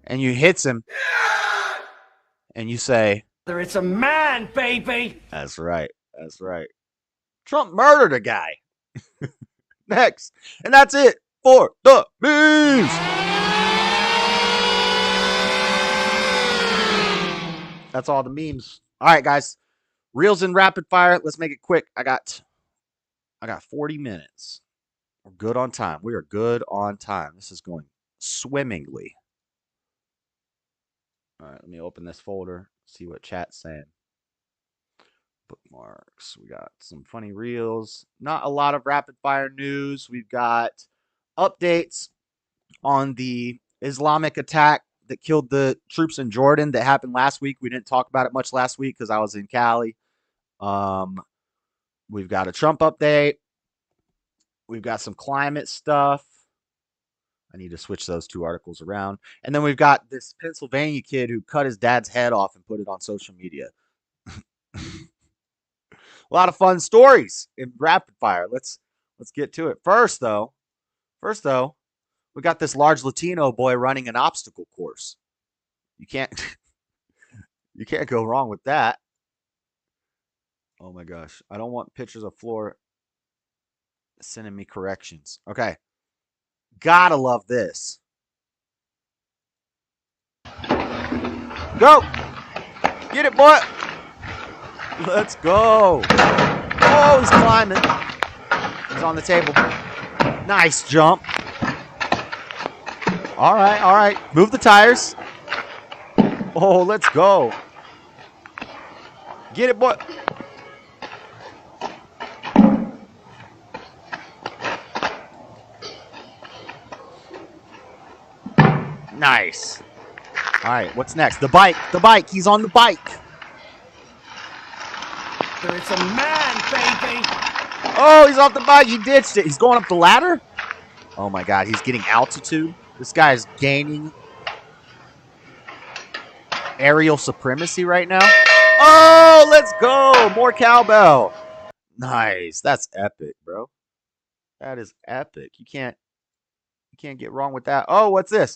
And you hits him. And you say, It's a man, baby! That's right. That's right. Trump murdered a guy. Next. And that's it for the memes. That's all the memes. All right, guys. Reels in rapid fire. Let's make it quick. I got 40 minutes. We're good on time. We are good on time. This is going swimmingly. All right, let me open this folder. See what chat's saying. Bookmarks. We got some funny reels. Not a lot of rapid fire news. We've got updates on the Islamic attack that killed the troops in Jordan that happened last week. We didn't talk about it much last week because I was in Cali. We've got a Trump update. We've got some climate stuff. I need to switch those two articles around. And then we've got this Pennsylvania kid who cut his dad's head off and put it on social media. A lot of fun stories in rapid fire. Let's get to it. First though, we got this large Latino boy running an obstacle course. You can't go wrong with that. Oh my gosh. I don't want pictures of Floor sending me corrections. Okay. Gotta love this. Go! Get it, boy! Let's go! Oh, he's climbing. He's on the table. Nice jump. All right. Move the tires. Oh, let's go. Get it, boy. Nice. All right, what's next? The bike. He's on the bike. It's a man, baby! Oh, he's off the bike. He ditched it. He's going up the ladder. Oh, my God. He's getting altitude. This guy is gaining aerial supremacy right now. Oh, let's go. More cowbell. Nice. That's epic, bro. That is epic. You can't get wrong with that. Oh, what's this?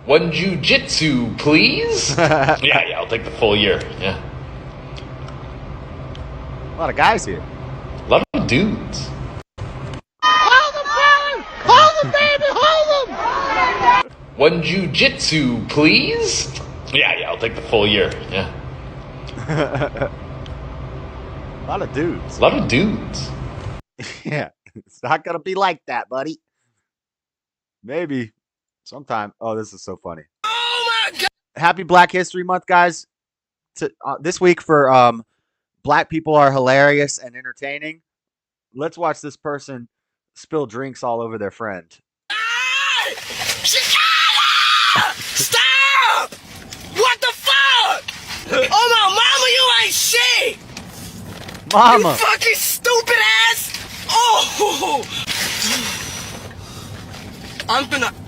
One jujitsu, please. yeah, I'll take the full year. Yeah. A lot of guys here. A lot of dudes. Hold him, baby! Hold him! One jujitsu, please. Yeah, I'll take the full year. Yeah. A lot of dudes. A lot of dudes. Yeah. It's not going to be like that, buddy. Maybe sometime. Oh, this is so funny. Oh my God! Happy Black History Month, guys. This week for Black people are hilarious and entertaining. Let's watch this person spill drinks all over their friend. Hey! Chicago! Stop! What the fuck? Oh my mama, you ain't shit! Mama! You fucking stupid ass! Oh!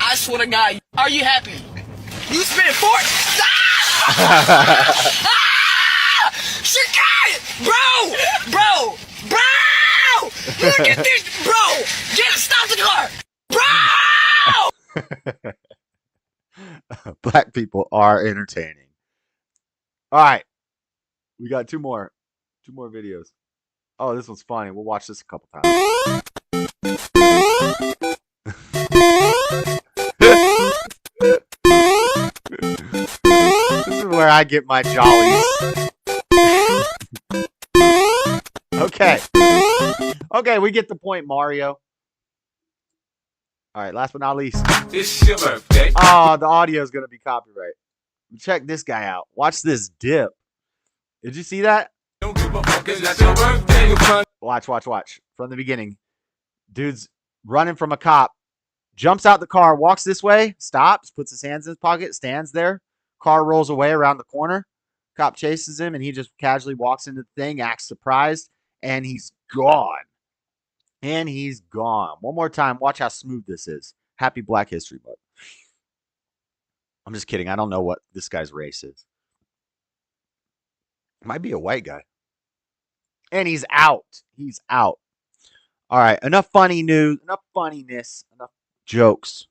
I swear to God, are you happy? You spent Chicago! Bro! Look at this, bro! Stop the car! Bro! Black people are entertaining. All right. We got two more videos. Oh, this one's funny. We'll watch this a couple times. This is where I get my jollies. Okay, we get the point, Mario. All right, last but not least. It's your birthday. Oh, the audio is going to be copyright. Check this guy out. Watch this dip. Did you see that? Don't give a fuck, it's not your birthday. Watch. From the beginning. Dude's running from a cop. Jumps out the car, walks this way, stops, puts his hands in his pocket, stands there. Car rolls away around the corner. Cop chases him, and he just casually walks into the thing, acts surprised, and he's gone. One more time. Watch how smooth this is. Happy Black History Month. I'm just kidding. I don't know what this guy's race is. Might be a white guy. And he's out. All right. Enough funny news. Enough funniness. Enough jokes.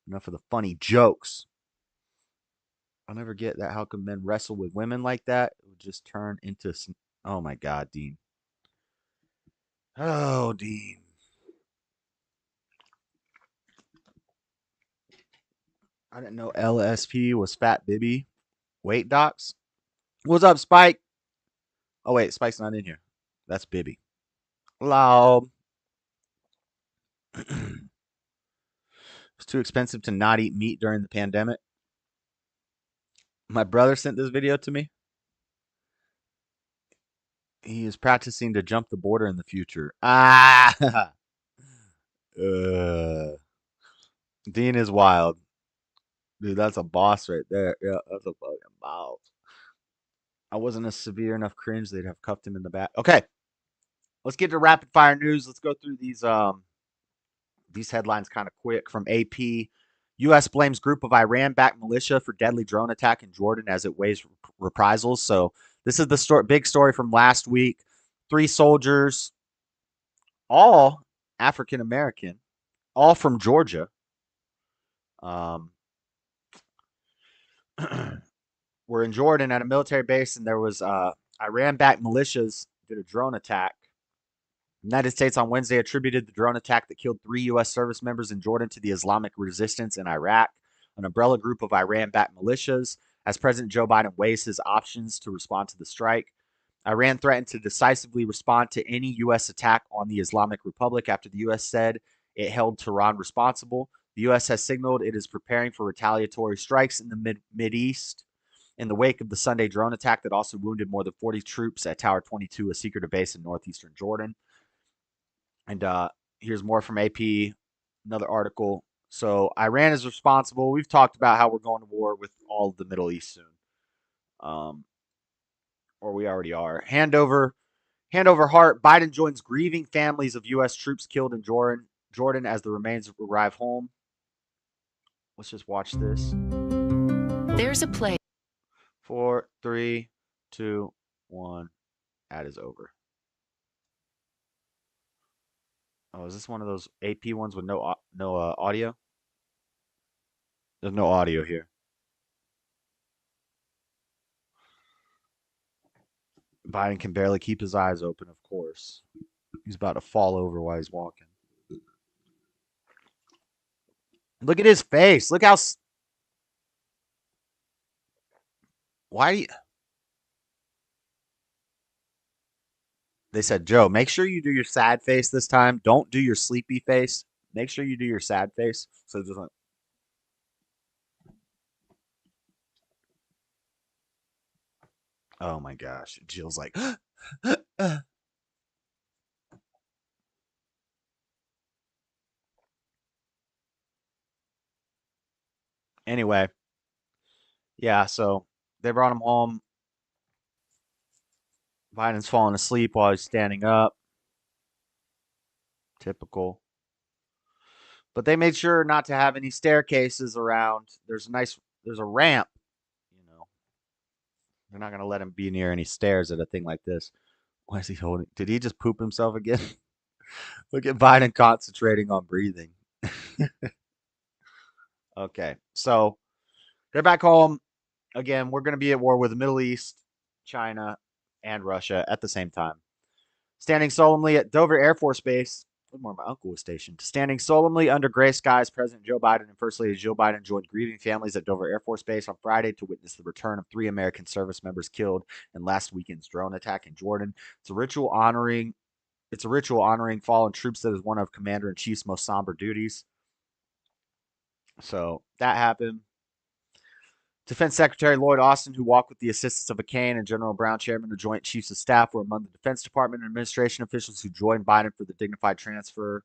Enough of the funny jokes. I'll never get that. How come men wrestle with women like that? It would just turn into some... Oh, my God, Dean. Oh, Dean. I didn't know LSP was Fat Bibby. Weight Docs. What's up, Spike? Oh, wait. Spike's not in here. That's Bibby. Hello. It's too expensive to not eat meat during the pandemic. My brother sent this video to me. He is practicing to jump the border in the future. Dean is wild. Dude, that's a boss right there. Yeah, that's a fucking boss. I wasn't a severe enough cringe. They'd have cuffed him in the back. Okay. Let's get to rapid fire news. Let's go through these headlines kind of quick. From AP. U.S. blames group of Iran-backed militia for deadly drone attack in Jordan as it weighs reprisals. So this is the big story from last week. 3 soldiers, all African-American, all from Georgia. We're in Jordan at a military base, and there was Iran-backed militias did a drone attack. The United States on Wednesday attributed the drone attack that killed 3 U.S. service members in Jordan to the Islamic resistance in Iraq, an umbrella group of Iran-backed militias. As President Joe Biden weighs his options to respond to the strike, Iran threatened to decisively respond to any U.S. attack on the Islamic Republic after the U.S. said it held Tehran responsible. The U.S. has signaled it is preparing for retaliatory strikes in the Mideast in the wake of the Sunday drone attack that also wounded more than 40 troops at Tower 22, a secretive base in northeastern Jordan. And here's more from AP, another article. So Iran is responsible. We've talked about how we're going to war with all of the Middle East soon. Or we already are. Handover Hand over heart. Biden joins grieving families of U.S. troops killed in Jordan as the remains arrive home. Let's just watch this. There's a play. 4, 3, 2, 1. Ad is over. Oh, is this one of those AP ones with no audio? There's no audio here. Biden can barely keep his eyes open, of course. He's about to fall over while he's walking. Look at his face. Look how... Why do you... They said, Joe, make sure you do your sad face this time. Don't do your sleepy face. Make sure you do your sad face. So just like... Oh my gosh. Jill's like... Anyway. Yeah, so they brought him home. Biden's falling asleep while he's standing up. Typical. But they made sure not to have any staircases around. There's a ramp. You know, they're not going to let him be near any stairs at a thing like this. Why is he holding? Did he just poop himself again? Look at Biden concentrating on breathing. Okay, so they're back home. Again, we're going to be at war with the Middle East, China, and Russia at the same time. Standing solemnly at Dover Air Force Base, where my uncle was stationed. Standing solemnly under gray skies, President Joe Biden and First Lady Jill Biden joined grieving families at Dover Air Force Base on Friday to witness the return of 3 American service members killed in last weekend's drone attack in Jordan. It's a ritual honoring fallen troops that is one of Commander-in-Chief's most somber duties. So that happened. Defense Secretary Lloyd Austin, who walked with the assistance of McCain and General Brown, Chairman of Joint Chiefs of Staff, were among the Defense Department and administration officials who joined Biden for the dignified transfer.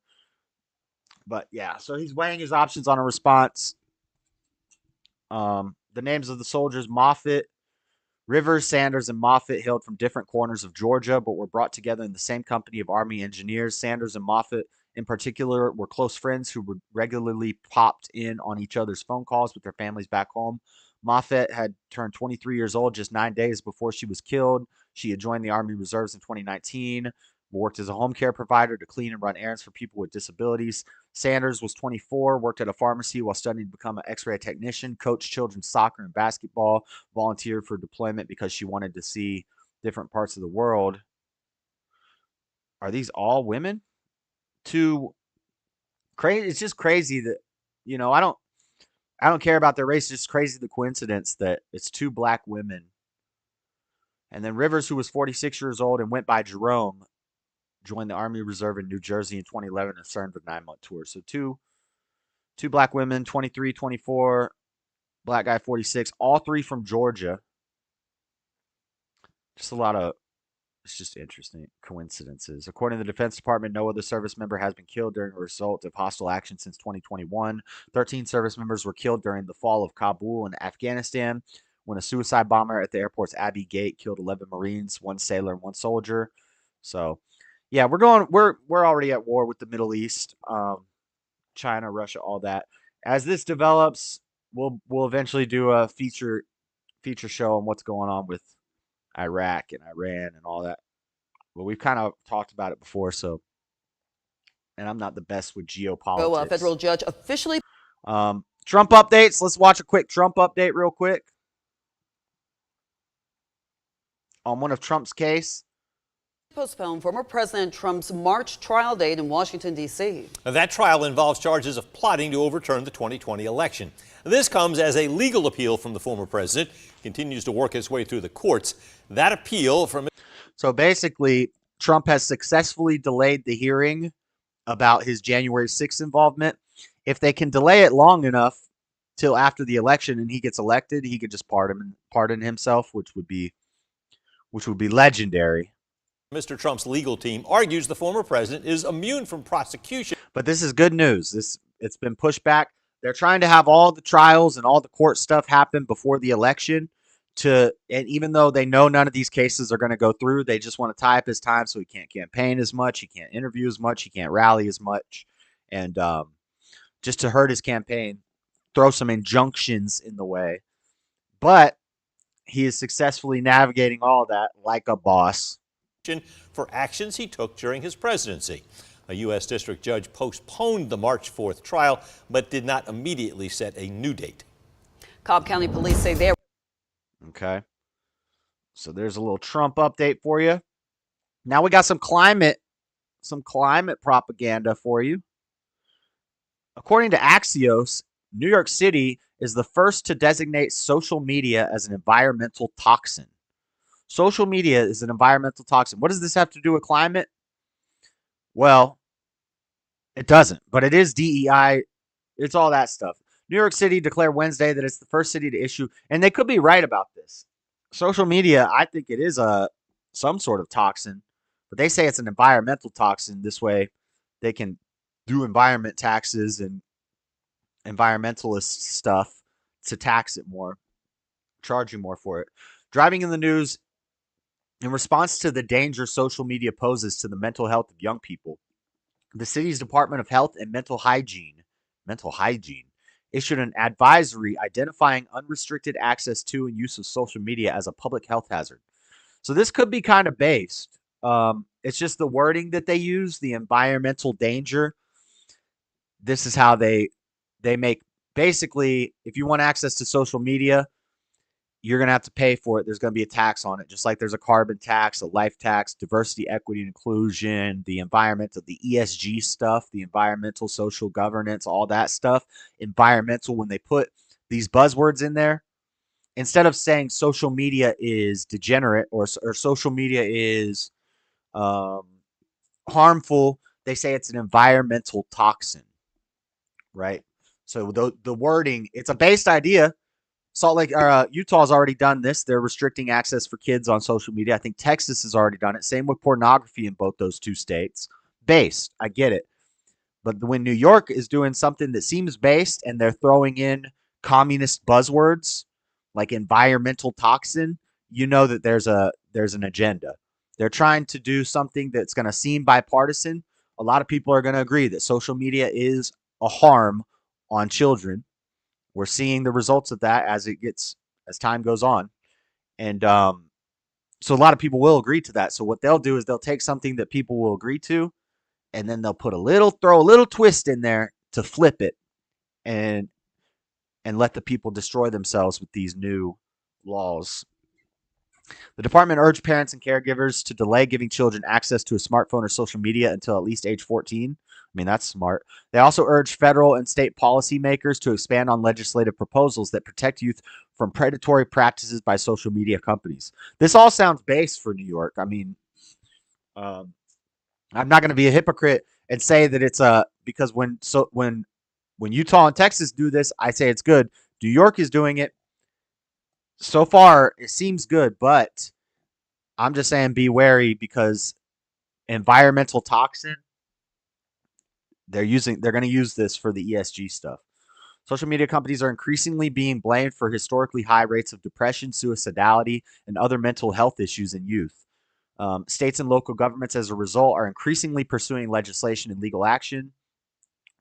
But yeah, so he's weighing his options on a response. The names of the soldiers, Moffitt, Rivers, Sanders, and Moffitt, hailed from different corners of Georgia, but were brought together in the same company of Army engineers. Sanders and Moffitt, in particular, were close friends who regularly popped in on each other's phone calls with their families back home. Moffitt had turned 23 years old just 9 days before she was killed. She had joined the Army Reserves in 2019, worked as a home care provider to clean and run errands for people with disabilities. Sanders was 24, worked at a pharmacy while studying to become an X-ray technician, coached children's soccer and basketball, volunteered for deployment because she wanted to see different parts of the world. Are these all women? It's just crazy that, you know, I don't care about their race. It's just crazy the coincidence that it's 2 black women. And then Rivers, who was 46 years old and went by Jerome, joined the Army Reserve in New Jersey in 2011 and served a 9-month tour. So two black women, 23, 24, black guy, 46, all 3 from Georgia. Just it's just interesting coincidences. According to the Defense Department, no other service member has been killed during a result of hostile action since 2021. 13 service members were killed during the fall of Kabul in Afghanistan when a suicide bomber at the airport's Abbey Gate killed 11 Marines, 1 sailor, and 1 soldier. So, yeah, we're already at war with the Middle East, China, Russia, all that. As this develops, we'll eventually do a feature show on what's going on with Iraq and Iran and all that. Well, we've kind of talked about it before, so, and I'm not the best with geopolitics. A federal judge officially. Trump updates. Let's watch a quick Trump update real quick on one of Trump's case. Postpone former President Trump's March trial date in Washington, D.C. That trial involves charges of plotting to overturn the 2020 election. This comes as a legal appeal from the former president continues to work its way through the courts. That appeal from... So basically, Trump has successfully delayed the hearing about his January 6th involvement. If they can delay it long enough till after the election and he gets elected, he could just pardon himself, which would be legendary. Mr. Trump's legal team argues the former president is immune from prosecution. But this is good news. It's been pushed back. They're trying to have all the trials and all the court stuff happen before the election and even though they know none of these cases are going to go through, they just want to tie up his time so he can't campaign as much, he can't interview as much, he can't rally as much, and just to hurt his campaign, throw some injunctions in the way. But he is successfully navigating all that like a boss. For actions he took during his presidency. A U.S. district judge postponed the March 4th trial, but did not immediately set a new date. Cobb County police say they're Okay. So there's a little Trump update for you. Now we got some climate propaganda for you. According to Axios, New York City is the first to designate social media as an environmental toxin. Social media is an environmental toxin. What does this have to do with climate? Well, it doesn't, but it is DEI. It's all that stuff. New York City declared Wednesday that it's the first city to issue, and they could be right about this. Social media, I think it is some sort of toxin, but they say it's an environmental toxin. This way they can do environment taxes and environmentalist stuff to tax it more, charge you more for it. Driving in the news in response to the danger social media poses to the mental health of young people, the city's Department of Health and Mental Hygiene issued an advisory identifying unrestricted access to and use of social media as a public health hazard. So this could be kind of based. It's just the wording that they use, the environmental danger. This is how they make, basically, if you want access to social media, you're going to have to pay for it. There's going to be a tax on it, just like there's a carbon tax, a life tax, diversity, equity, and inclusion, the environmental, the ESG stuff, the environmental, social governance, all that stuff. Environmental, when they put these buzzwords in there, instead of saying social media is degenerate or social media is harmful, they say it's an environmental toxin, right? So the wording, it's a based idea. Salt Lake, Utah's already done this. They're restricting access for kids on social media. I think Texas has already done it. Same with pornography in both those two states. Based, I get it. But when New York is doing something that seems based and they're throwing in communist buzzwords like environmental toxin, you know that there's an agenda. They're trying to do something that's going to seem bipartisan. A lot of people are going to agree that social media is a harm on children. We're seeing the results of that as time goes on. And so a lot of people will agree to that. So what they'll do is they'll take something that people will agree to, and then they'll throw a little twist in there to flip it and let the people destroy themselves with these new laws. The department urged parents and caregivers to delay giving children access to a smartphone or social media until at least age 14. I mean, that's smart. They also urged federal and state policymakers to expand on legislative proposals that protect youth from predatory practices by social media companies. This all sounds based for New York. I mean, I'm not going to be a hypocrite and say that it's because when Utah and Texas do this, I say it's good. New York is doing it. So far, it seems good, but I'm just saying be wary because environmental toxin, they're going to use this for the ESG stuff. Social media companies are increasingly being blamed for historically high rates of depression, suicidality, and other mental health issues in youth. States and local governments, as a result, are increasingly pursuing legislation and legal action.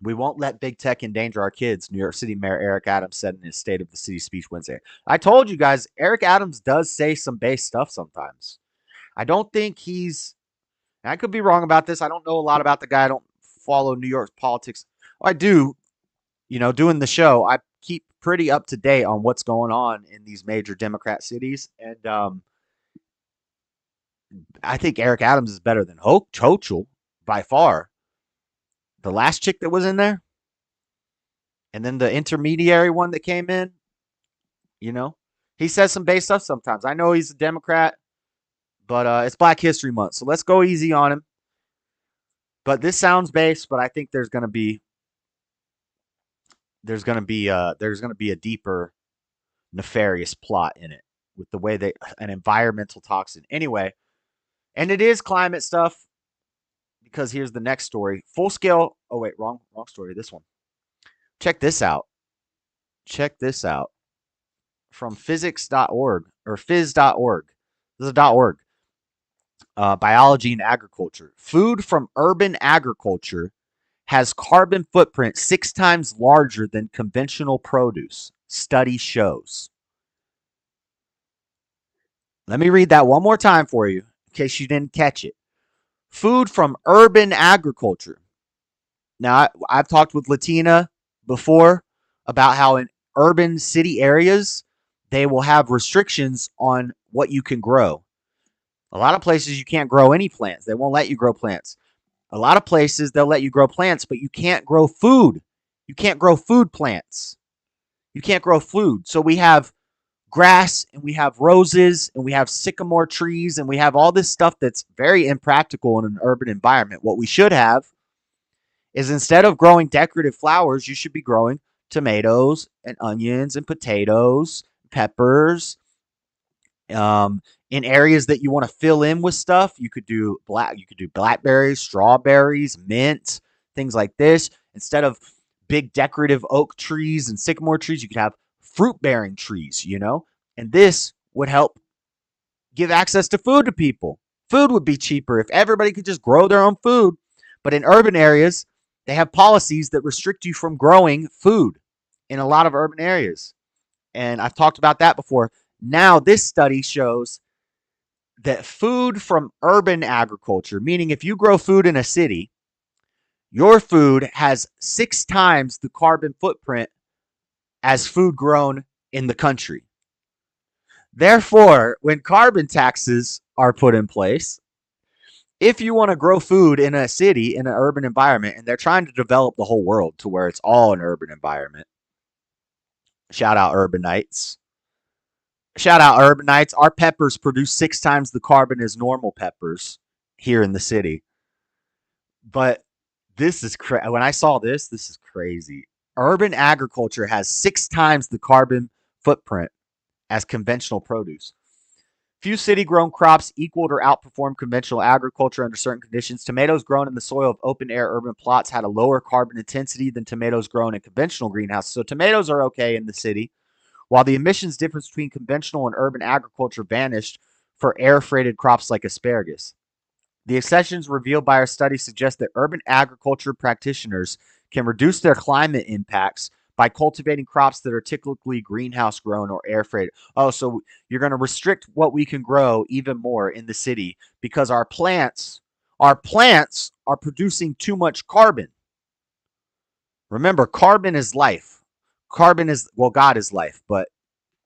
We won't let big tech endanger our kids, New York City Mayor Eric Adams said in his State of the City speech Wednesday. I told you guys, Eric Adams does say some base stuff sometimes. I don't think I could be wrong about this. I don't know a lot about the guy. I don't follow New York's politics. I do, doing the show. I keep pretty up to date on what's going on in these major Democrat cities. And I think Eric Adams is better than Hochul by far. The last chick that was in there, and then the intermediary one that came in, he says some base stuff sometimes. I know he's a Democrat, but it's Black History Month, so let's go easy on him. But this sounds base, but I think there's going to be a deeper nefarious plot in it with the way an environmental toxin. Anyway, and it is climate stuff. Because here's the next story. Full scale. Oh, wait, wrong story. This one. Check this out. from physics.org or phys.org. This is .org. Biology and agriculture. Food from urban agriculture has carbon footprint 6 times larger than conventional produce. Study shows. Let me read that one more time for you in case you didn't catch it. Food from urban agriculture. Now, I've talked with Latina before about how in urban city areas, they will have restrictions on what you can grow. A lot of places you can't grow any plants. They won't let you grow plants. A lot of places they'll let you grow plants, but you can't grow food. You can't grow food plants. You can't grow food. So we have grass and we have roses and we have sycamore trees and we have all this stuff that's very impractical in an urban environment. What we should have is instead of growing decorative flowers, you should be growing tomatoes and onions and potatoes, peppers. In areas that you want to fill in with stuff, you could do blackberries, strawberries, mint, things like this. Instead of big decorative oak trees and sycamore trees, you could have fruit-bearing trees, and this would help give access to food to people. Food would be cheaper if everybody could just grow their own food. But in urban areas, they have policies that restrict you from growing food in a lot of urban areas. And I've talked about that before. Now, this study shows that food from urban agriculture, meaning if you grow food in a city, your food has 6 times the carbon footprint as food grown in the country. Therefore, when carbon taxes are put in place, if you want to grow food in a city, in an urban environment, and they're trying to develop the whole world to where it's all an urban environment, shout out urbanites. Shout out urbanites. Our peppers produce 6 times the carbon as normal peppers here in the city. But this is crazy. When I saw this is crazy. Urban agriculture has 6 times the carbon footprint as conventional produce. Few city-grown crops equaled or outperformed conventional agriculture under certain conditions. Tomatoes grown in the soil of open-air urban plots had a lower carbon intensity than tomatoes grown in conventional greenhouses. So tomatoes are okay in the city, while the emissions difference between conventional and urban agriculture vanished for air-freighted crops like asparagus. The exceptions revealed by our study suggest that urban agriculture practitioners can reduce their climate impacts by cultivating crops that are typically greenhouse grown or air freighted. Oh, so you're going to restrict what we can grow even more in the city because our plants are producing too much carbon. Remember, carbon is life. Carbon is, well, God is life, but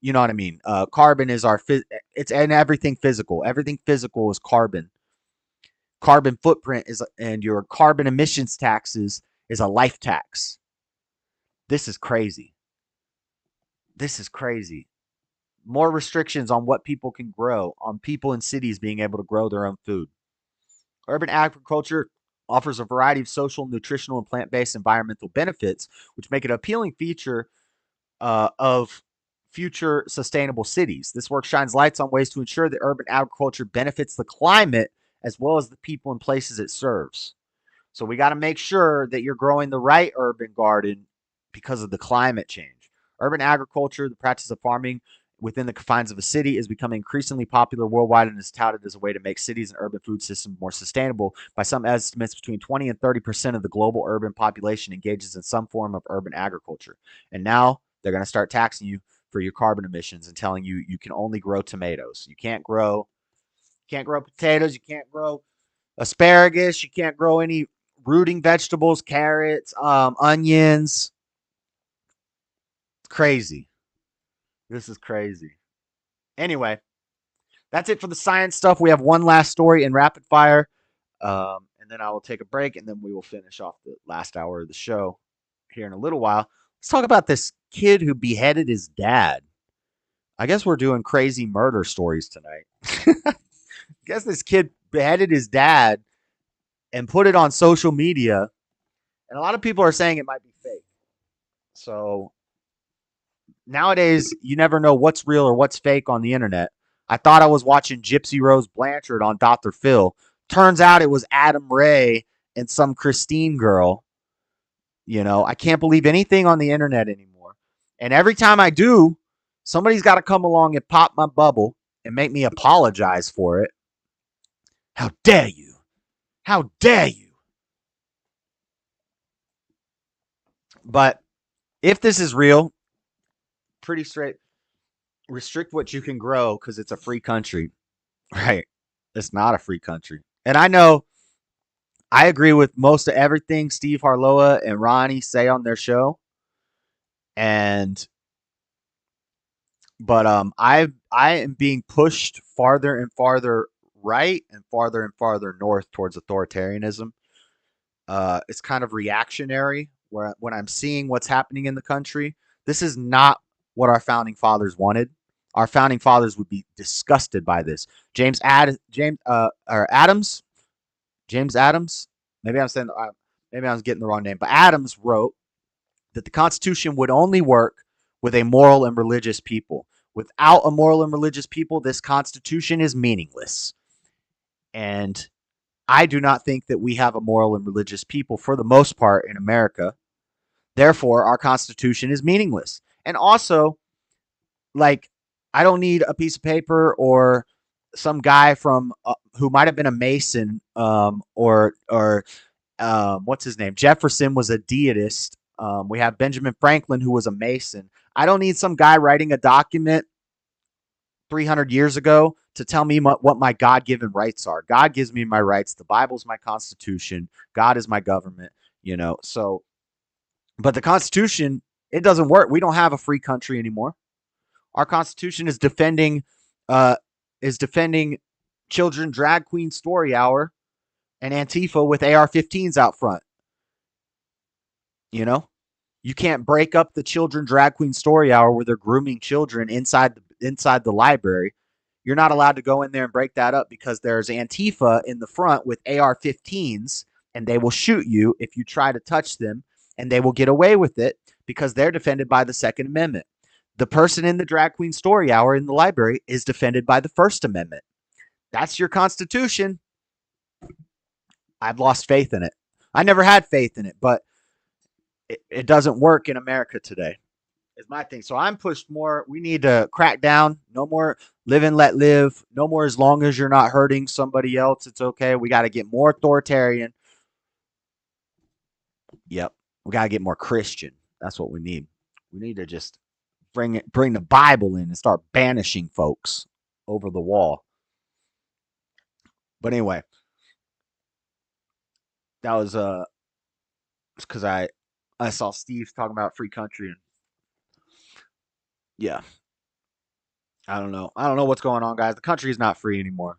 you know what I mean. Carbon is it's and everything physical. Everything physical is carbon. Carbon footprint is, and your carbon emissions taxes is a life tax. This is crazy. This is crazy. More restrictions on what people can grow, on people in cities being able to grow their own food. Urban agriculture offers a variety of social, nutritional, and plant-based environmental benefits, which make it an appealing feature of future sustainable cities. This work shines lights on ways to ensure that urban agriculture benefits the climate as well as the people and places it serves. So we got to make sure that you're growing the right urban garden because of the climate change. Urban agriculture, the practice of farming within the confines of a city, is becoming increasingly popular worldwide and is touted as a way to make cities and urban food systems more sustainable. By some estimates, between 20 and 30% of the global urban population engages in some form of urban agriculture. And now they're going to start taxing you for your carbon emissions and telling you you can only grow tomatoes. You can't grow potatoes. You can't grow asparagus. You can't grow any rooting vegetables, carrots, onions. It's crazy. This is crazy. Anyway, that's it for the science stuff. We have one last story in rapid fire, and then I will take a break, and then we will finish off the last hour of the show here in a little while. Let's talk about this kid who beheaded his dad. I guess we're doing crazy murder stories tonight. I guess this kid beheaded his dad and put it on social media, and a lot of people are saying it might be fake. So nowadays, you never know what's real or what's fake on the internet. I thought I was watching Gypsy Rose Blanchard on Dr. Phil. Turns out it was Adam Ray and some Christine girl. You know, I can't believe anything on the internet anymore. And every time I do Somebody's got to come along and pop my bubble and make me apologize for it. How dare you? How dare you? But if this is real, pretty straight, restrict what you can grow because it's a free country. Right. It's not a free country. And I know I agree with most of everything Steve Harloa and Ronnie say on their show. But I am being pushed farther and farther right and farther north towards authoritarianism. It's kind of reactionary when I'm seeing what's happening in the country. This is not what our founding fathers wanted. Our founding fathers would be disgusted by this. James Adams. Maybe I'm getting the wrong name, but Adams wrote that the Constitution would only work with a moral and religious people. Without a moral and religious people, this Constitution is meaningless. And I do not think that we have a moral and religious people for the most part in America. Therefore, our Constitution is meaningless. And also, like, I don't need a piece of paper or some guy from who might have been a Mason or what's his name? Jefferson was a deist. We have Benjamin Franklin, who was a Mason. I don't need some guy writing a document 300 years ago to tell me what my God-given rights are. God gives me my rights. The Bible's my Constitution. God is my government, So, but the Constitution, it doesn't work. We don't have a free country anymore. Our Constitution is defending Children Drag Queen Story Hour and Antifa with AR-15s out front. You can't break up the Children Drag Queen Story Hour where they're grooming children inside the library. You're not allowed to go in there and break that up because there's Antifa in the front with AR-15s, and they will shoot you if you try to touch them, and they will get away with it because they're defended by the Second Amendment. The person in the Drag Queen Story Hour in the library is defended by the First Amendment. That's your Constitution. I've lost faith in it. I never had faith in it, but it doesn't work in America today, is my thing. So I'm pushed more. We need to crack down. No more live and let live. No more as long as you're not hurting somebody else, it's okay. We got to get more authoritarian. Yep. We got to get more Christian. That's what we need. We need to just bring the Bible in and start banishing folks over the wall. But anyway, that was because I saw Steve talking about free country, and yeah, I don't know what's going on, guys. The country is not free anymore.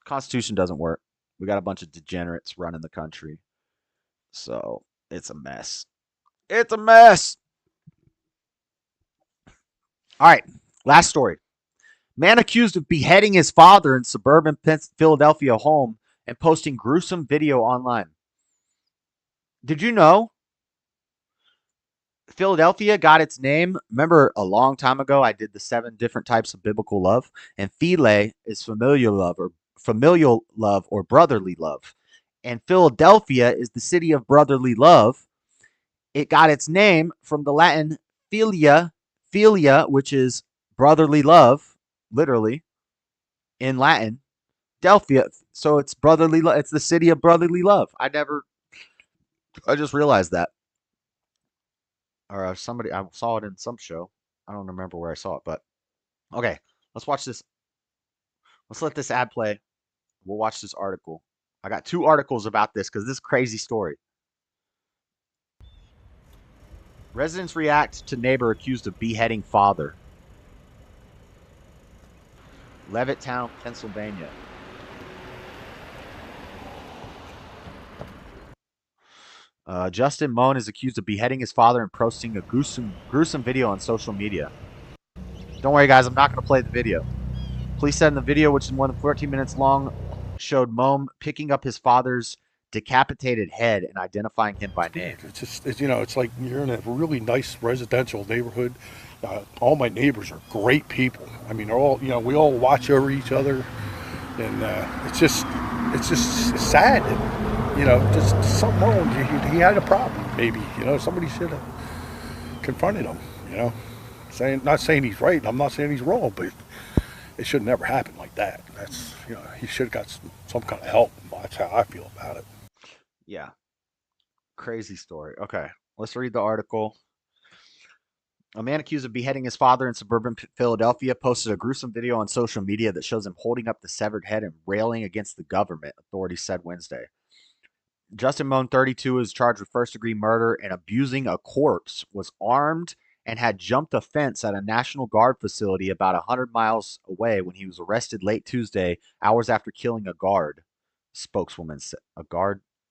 Constitution doesn't work. We got a bunch of degenerates running the country, so it's a mess. It's a mess. All right, last story. Man accused of beheading his father in suburban Philadelphia home and posting gruesome video online. Did you know Philadelphia got its name? Remember a long time ago I did the 7 different types of biblical love, and philia is familial love or brotherly love. And Philadelphia is the city of brotherly love. It got its name from the Latin philia, which is brotherly love, literally, in Latin. Delphia, so it's brotherly love. It's the city of brotherly love. I just realized that. Or I saw it in some show. I don't remember where I saw it, but okay, let's watch this. Let's let this ad play. We'll watch this article. I got 2 articles about this because this is a crazy story. Residents react to neighbor accused of beheading father. Levittown, Pennsylvania. Justin Moan is accused of beheading his father and posting a gruesome video on social media. Don't worry, guys. I'm not going to play the video. Police said in the video, which is more than 14 minutes long, showed Moan picking up his father's decapitated head and identifying him by name. It's just, it's like you're in a really nice residential neighborhood. All my neighbors are great people. I mean, they're all, we all watch over each other, and it's just sad that, just something wrong. He had a problem, maybe. Somebody should have confronted him. Not saying he's right. I'm not saying he's wrong, but it should never happen like that. That's, he should have got some kind of help. That's how I feel about it. Yeah. Crazy story. Okay, let's read the article. A man accused of beheading his father in suburban Philadelphia posted a gruesome video on social media that shows him holding up the severed head and railing against the government, authorities said Wednesday. Justin Moan, 32, is charged with first-degree murder and abusing a corpse, was armed, and had jumped a fence at a National Guard facility about 100 miles away when he was arrested late Tuesday, hours after killing a guard. Spokeswoman said.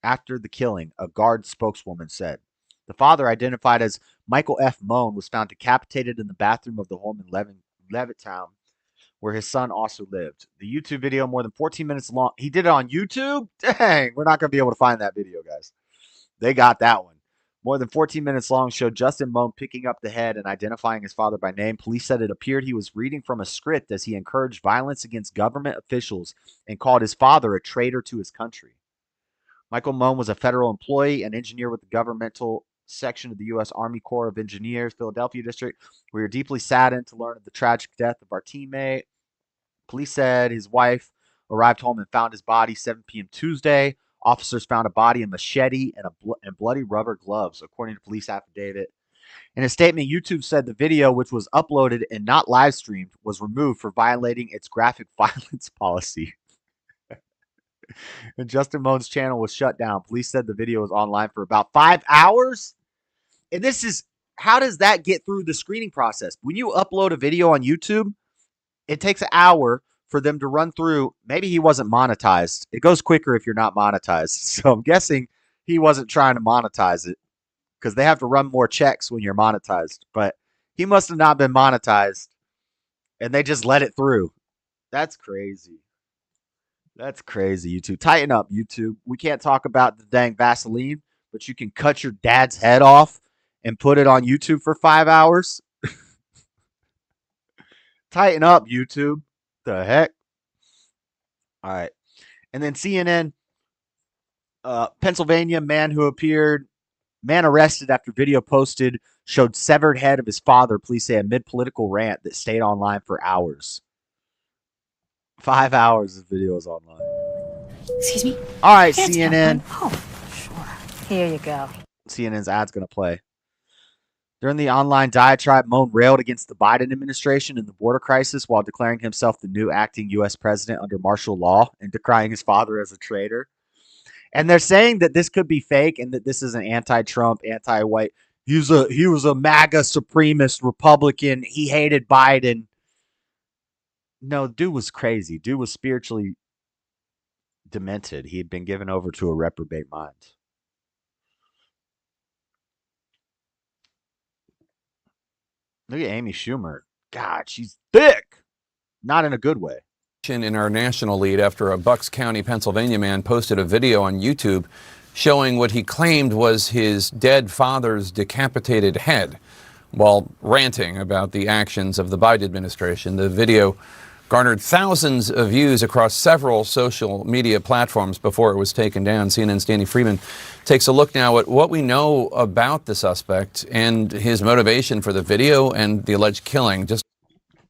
After the killing, a guard spokeswoman said. The father, identified as Michael F. Moan, was found decapitated in the bathroom of the home in Levittown, where his son also lived. The YouTube video, more than 14 minutes long. He did it on YouTube? Dang, we're not going to be able to find that video, guys. They got that one. More than 14 minutes long, showed Justin Moan picking up the head and identifying his father by name. Police said it appeared he was reading from a script as he encouraged violence against government officials and called his father a traitor to his country. Michael Moan was a federal employee and engineer with the governmental section of the U.S. Army Corps of Engineers, Philadelphia District. We are deeply saddened to learn of the tragic death of our teammate. Police said his wife arrived home and found his body 7 p.m. Tuesday. Officers found a body, a machete, and bloody rubber gloves, according to police affidavit. In a statement, YouTube said the video, which was uploaded and not live streamed, was removed for violating its graphic violence policy. And Justin Moan's channel was shut down. Police said the video was online for about 5 hours. And this is, how does that get through the screening process? When you upload a video on YouTube, it takes an hour for them to run through. Maybe he wasn't monetized. It goes quicker if you're not monetized. So I'm guessing he wasn't trying to monetize it because they have to run more checks when you're monetized. But he must have not been monetized and they just let it through. That's crazy. That's crazy, YouTube. Tighten up, YouTube. We can't talk about the dang Vaseline, but you can cut your dad's head off and put it on YouTube for 5 hours. Tighten up, YouTube. The heck? All right. And then CNN, Pennsylvania, man arrested after video posted showed severed head of his father, police say, amid political rant that stayed online for hours. 5 hours of videos online. Excuse me? All right, CNN. Oh, sure. Here you go. CNN's ad's going to play. During the online diatribe, Moan railed against the Biden administration and the border crisis while declaring himself the new acting U.S. president under martial law and decrying his father as a traitor. And they're saying that this could be fake and that this is an anti-Trump, anti-white. He was a MAGA supremacist Republican. He hated Biden. No, dude was crazy. Dude was spiritually demented. He had been given over to a reprobate mind. Look at Amy Schumer. God, she's thick. Not in a good way. In our national lead after a Bucks County, Pennsylvania man posted a video on YouTube showing what he claimed was his dead father's decapitated head while ranting about the actions of the Biden administration. The video garnered thousands of views across several social media platforms before it was taken down. CNN's Danny Freeman takes a look now at what we know about the suspect and his motivation for the video and the alleged killing. Just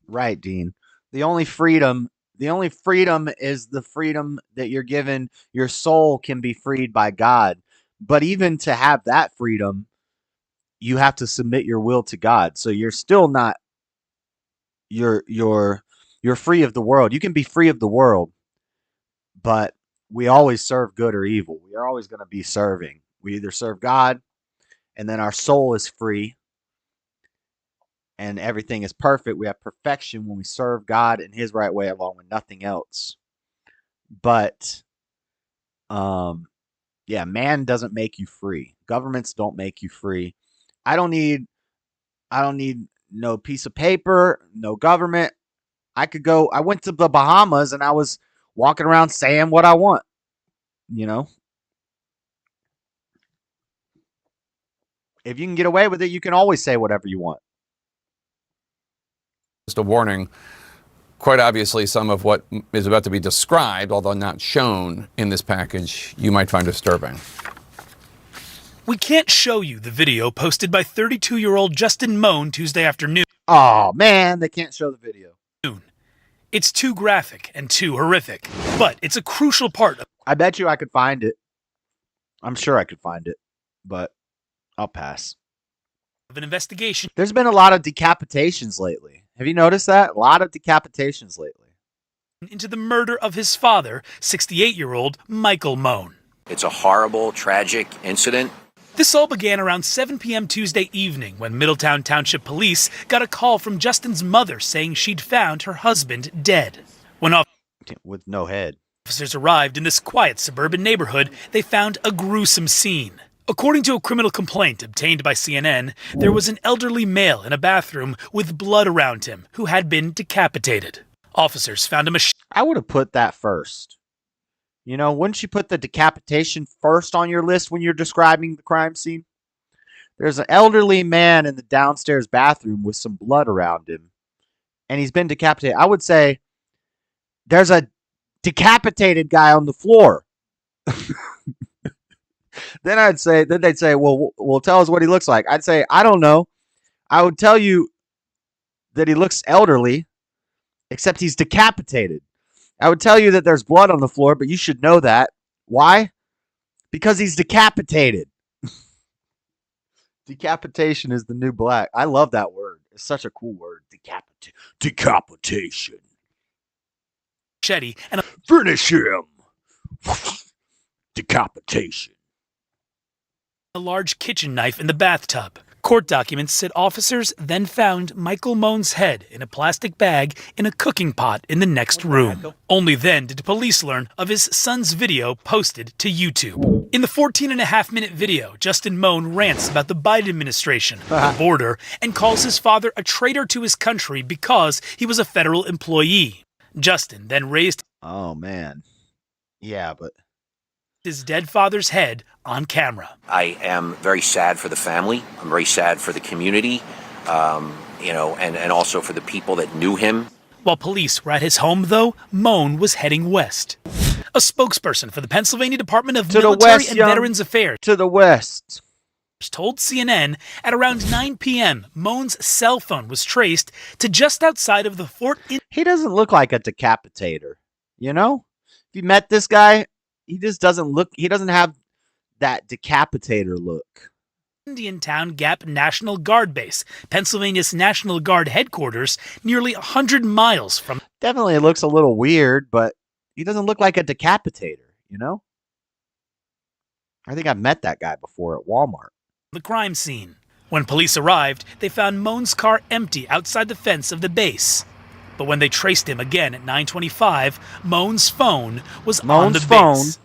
right, Dean. The only freedom is the freedom that you're given. Your soul can be freed by God. But even to have that freedom, you have to submit your will to God. So you're still not, you're free of the world. You can be free of the world, but we always serve good or evil. We are always going to be serving. We either serve God and then our soul is free and everything is perfect. We have perfection when we serve God in his right way along with nothing else. But, yeah, man doesn't make you free. Governments don't make you free. I don't need no piece of paper, no government. I went to the Bahamas and I was walking around saying what I want, you know? If you can get away with it, you can always say whatever you want. Just a warning. Quite obviously, some of what is about to be described, although not shown in this package, you might find disturbing. We can't show you the video posted by 32-year-old Justin Moan Tuesday afternoon. Oh man, they can't show the video. It's too graphic and too horrific, but it's a crucial part of. I bet you I could find it. I'm sure I could find it, but I'll pass. Of an investigation. There's been a lot of decapitations lately. Have you noticed that? A lot of decapitations lately. Into the murder of his father, 68-year-old Michael Moan. It's a horrible, tragic incident. This all began around 7 p.m. Tuesday evening when Middletown Township Police got a call from Justin's mother saying she'd found her husband dead. When with no head. Officers arrived in this quiet suburban neighborhood, they found a gruesome scene. According to a criminal complaint obtained by CNN, there was an elderly male in a bathroom with blood around him who had been decapitated. Officers found a machine. I would have put that first. You know, wouldn't you put the decapitation first on your list when you're describing the crime scene? There's an elderly man in the downstairs bathroom with some blood around him, and he's been decapitated. I would say there's a decapitated guy on the floor. Then they'd say, well, tell us what he looks like. I'd say, I don't know. I would tell you that he looks elderly, except he's decapitated. I would tell you that there's blood on the floor, but you should know that. Why? Because he's decapitated. Decapitation is the new black. I love that word. It's such a cool word. Decapitation. Machete and finish him. Decapitation. A large kitchen knife in the bathtub. Court documents said officers then found Michael Moan's head in a plastic bag in a cooking pot in the next room. Only then did police learn of his son's video posted to YouTube. In the 14.5-minute video, Justin Moan rants about the Biden administration, the border, and calls his father a traitor to his country because he was a federal employee. Justin then raised Oh, man. Yeah, but his dead father's head on camera. I am very sad for the family. I'm very sad for the community, and also for the people that knew him. While police were at his home, though, Moan was heading west. A spokesperson for the Pennsylvania Department of Military and Veterans Affairs to the west told CNN at around 9 p.m. Moan's cell phone was traced to just outside of the fort. He doesn't look like a decapitator, you know? If you met this guy, he just doesn't look, he doesn't have that decapitator look. Indian Town Gap National Guard Base, Pennsylvania's National Guard headquarters, nearly 100 miles from. Definitely looks a little weird, but he doesn't look like a decapitator, you know? I think I've met that guy before at Walmart. The crime scene. When police arrived, they found Moan's car empty outside the fence of the base. But when they traced him again at 9:25, Moan's phone was on the base.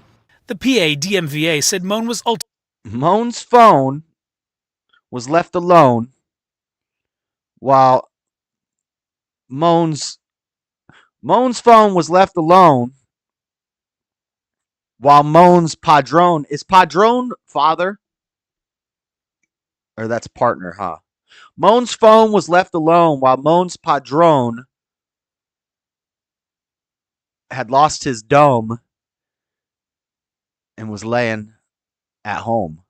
The PA DMVA said Moan's phone was left alone while Moan's phone was left alone while Moan's padrone is padrone father, or that's partner, huh? Moan's phone was left alone while Moan's padrone had lost his dome and was laying at home.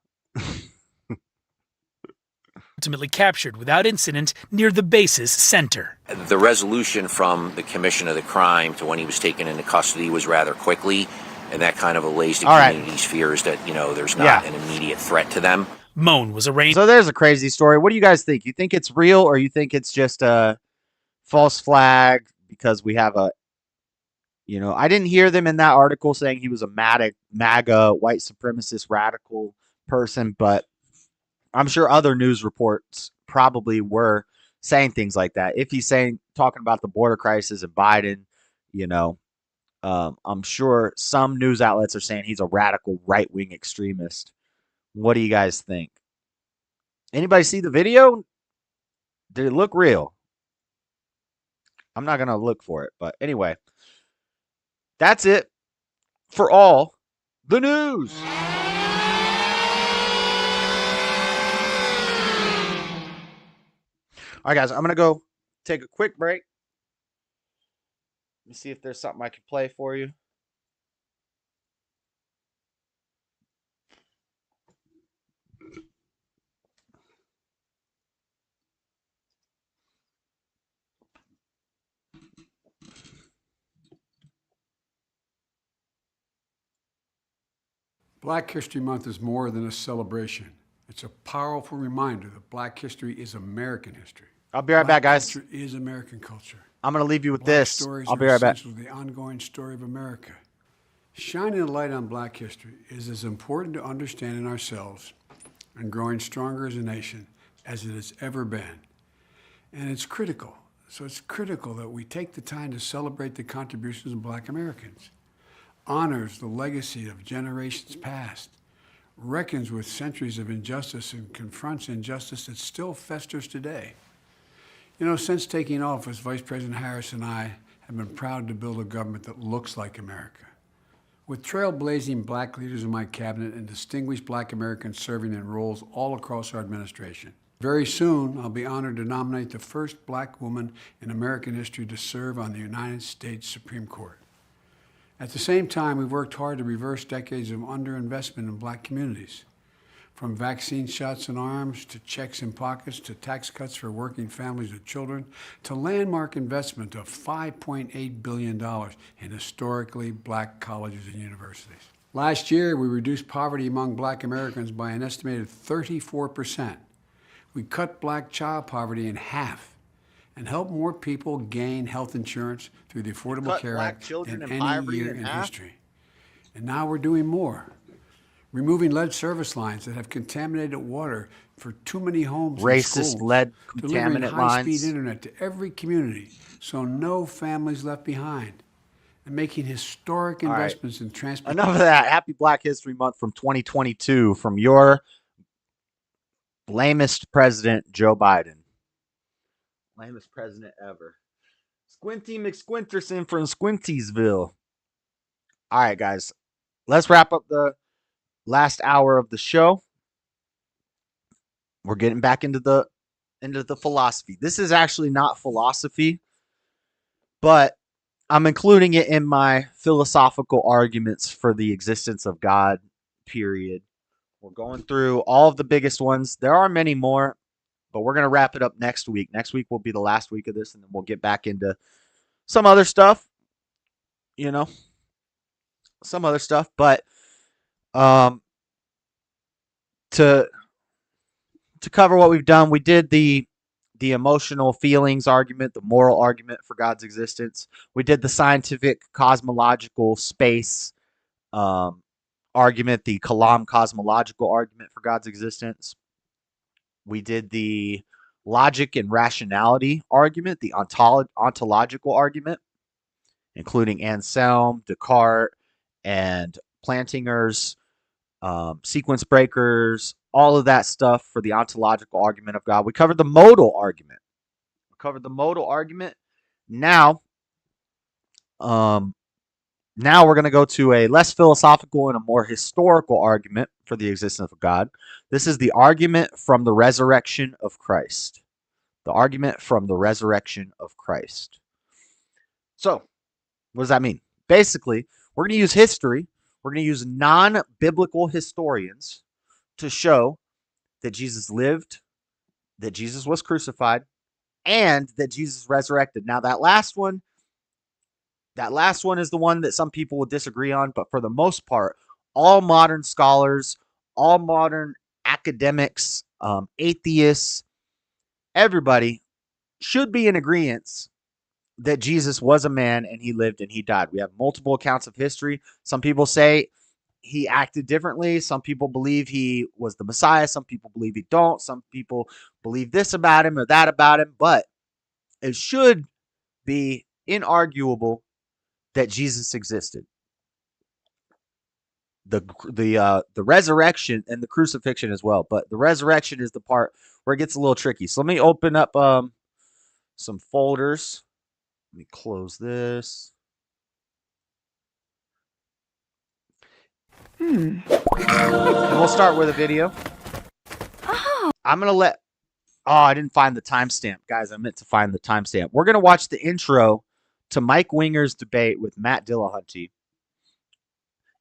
Ultimately captured without incident near the base's center. The resolution from the commission of the crime to when he was taken into custody was rather quickly, and that kind of allays the community's fears that, there's not an immediate threat to them. Moan was arraigned. So there's a crazy story. What do you guys think? You think it's real, or you think it's just a false flag because we have a, I didn't hear them in that article saying he was a MAGA white supremacist radical person, but I'm sure other news reports probably were saying things like that. If he's talking about the border crisis and Biden, I'm sure some news outlets are saying he's a radical right-wing extremist. What do you guys think? Anybody see the video? Did it look real? I'm not going to look for it, but anyway. That's it for all the news. All right, guys, I'm going to go take a quick break. Let me see if there's something I can play for you. Black History Month is more than a celebration. It's a powerful reminder that Black history is American history. I'll be right back, guys. Culture is American culture. I'm going to leave you with Black this. stories I'll be are right back. essential to the ongoing story of America. Shining a light on Black history is as important to understanding ourselves and growing stronger as a nation as it has ever been. And it's critical. So it's critical that we take the time to celebrate the contributions of Black Americans, honors the legacy of generations past, reckons with centuries of injustice, and confronts injustice that still festers today. You know, since taking office, Vice President Harris and I have been proud to build a government that looks like America. With trailblazing Black leaders in my cabinet and distinguished Black Americans serving in roles all across our administration. Very soon, I'll be honored to nominate the first Black woman in American history to serve on the United States Supreme Court. At the same time, we've worked hard to reverse decades of underinvestment in Black communities. From vaccine shots in arms, to checks in pockets, to tax cuts for working families with children, to landmark investment of $5.8 billion in historically Black colleges and universities. Last year, we reduced poverty among Black Americans by an estimated 34%. We cut Black child poverty in half and helped more people gain health insurance through the Affordable Care Act than any year in history. And now we're doing more. Removing lead service lines that have contaminated water for too many homes and schools. Racist lead Delivering contaminant high-speed lines. internet to every community so no families left behind. And making historic All right. investments in transportation. Enough of that. Happy Black History Month from 2022 from your lamest president, Joe Biden. Lamest president ever. Squinty McSquinterson from Squintiesville. All right, guys. Let's wrap up the last hour of the show. We're getting back into the philosophy. This is actually not philosophy, but I'm including it in my philosophical arguments for the existence of God, period. We're going through all of the biggest ones. There are many more, but we're going to wrap it up next week. Next week will be the last week of this, and then we'll get back into some other stuff, some other stuff. But to cover what we've done, we did the emotional feelings argument, the moral argument for God's existence. We did the scientific cosmological space argument, the Kalam cosmological argument for God's existence. We did the logic and rationality argument, the ontological argument, including Anselm, Descartes, and Plantinger's sequence breakers, all of that stuff for the ontological argument of God. We covered the modal argument. Now, now we're going to go to a less philosophical and a more historical argument for the existence of God. This is the argument from the resurrection of Christ. The argument from the resurrection of Christ. So, what does that mean? Basically, we're going to use history. We're going to use non-biblical historians to show that Jesus lived, that Jesus was crucified, and that Jesus resurrected. Now, that last one is the one that some people will disagree on, but for the most part, all modern scholars, all modern academics, atheists, everybody should be in agreement that Jesus was a man and he lived and he died. We have multiple accounts of history. Some people say he acted differently. Some people believe he was the Messiah. Some people believe he don't. Some people believe this about him or that about him. But it should be inarguable that Jesus existed. The resurrection and the crucifixion as well. But the resurrection is the part where it gets a little tricky. So let me open up some folders. Let me close this. And we'll start with a video. I'm going to let... Oh, I didn't find the timestamp. Guys, I meant to find the timestamp. We're going to watch the intro to Mike Winger's debate with Matt Dillahunty.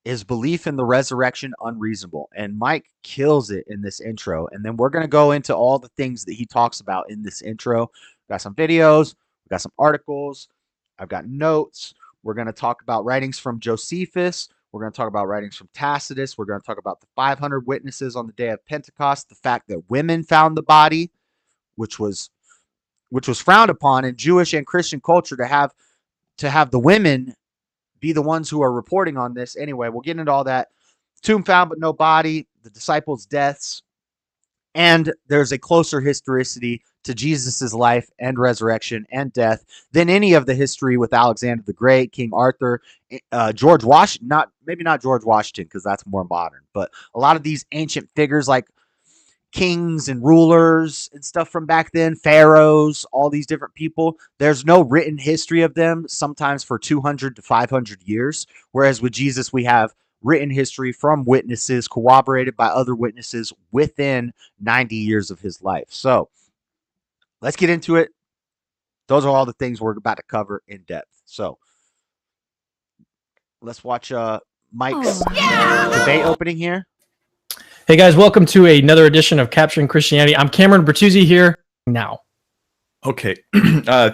Is belief in the resurrection unreasonable? And Mike kills it in this intro. And then we're going to go into all the things that he talks about in this intro. We've got some videos. We've got some articles. I've got notes. We're going to talk about writings from Josephus. We're going to talk about writings from Tacitus. We're going to talk about the 500 witnesses on the day of Pentecost, the fact that women found the body, which was frowned upon in Jewish and Christian culture to have the women be the ones who are reporting on this. Anyway, we'll get into all that. Tomb found but no body, the disciples' deaths, and there's a closer historicity to Jesus's life and resurrection and death than any of the history with Alexander the Great, King Arthur, George Washington. Maybe not George Washington because that's more modern, but a lot of these ancient figures like kings and rulers and stuff from back then, pharaohs, all these different people. There's no written history of them, sometimes for 200 to 500 years. Whereas with Jesus, we have written history from witnesses corroborated by other witnesses within 90 years of his life. So let's get into it. Those are all the things we're about to cover in depth. So let's watch Mike's debate opening here. Hey guys, welcome to another edition of Capturing Christianity. I'm Cameron Bertuzzi here now. Okay.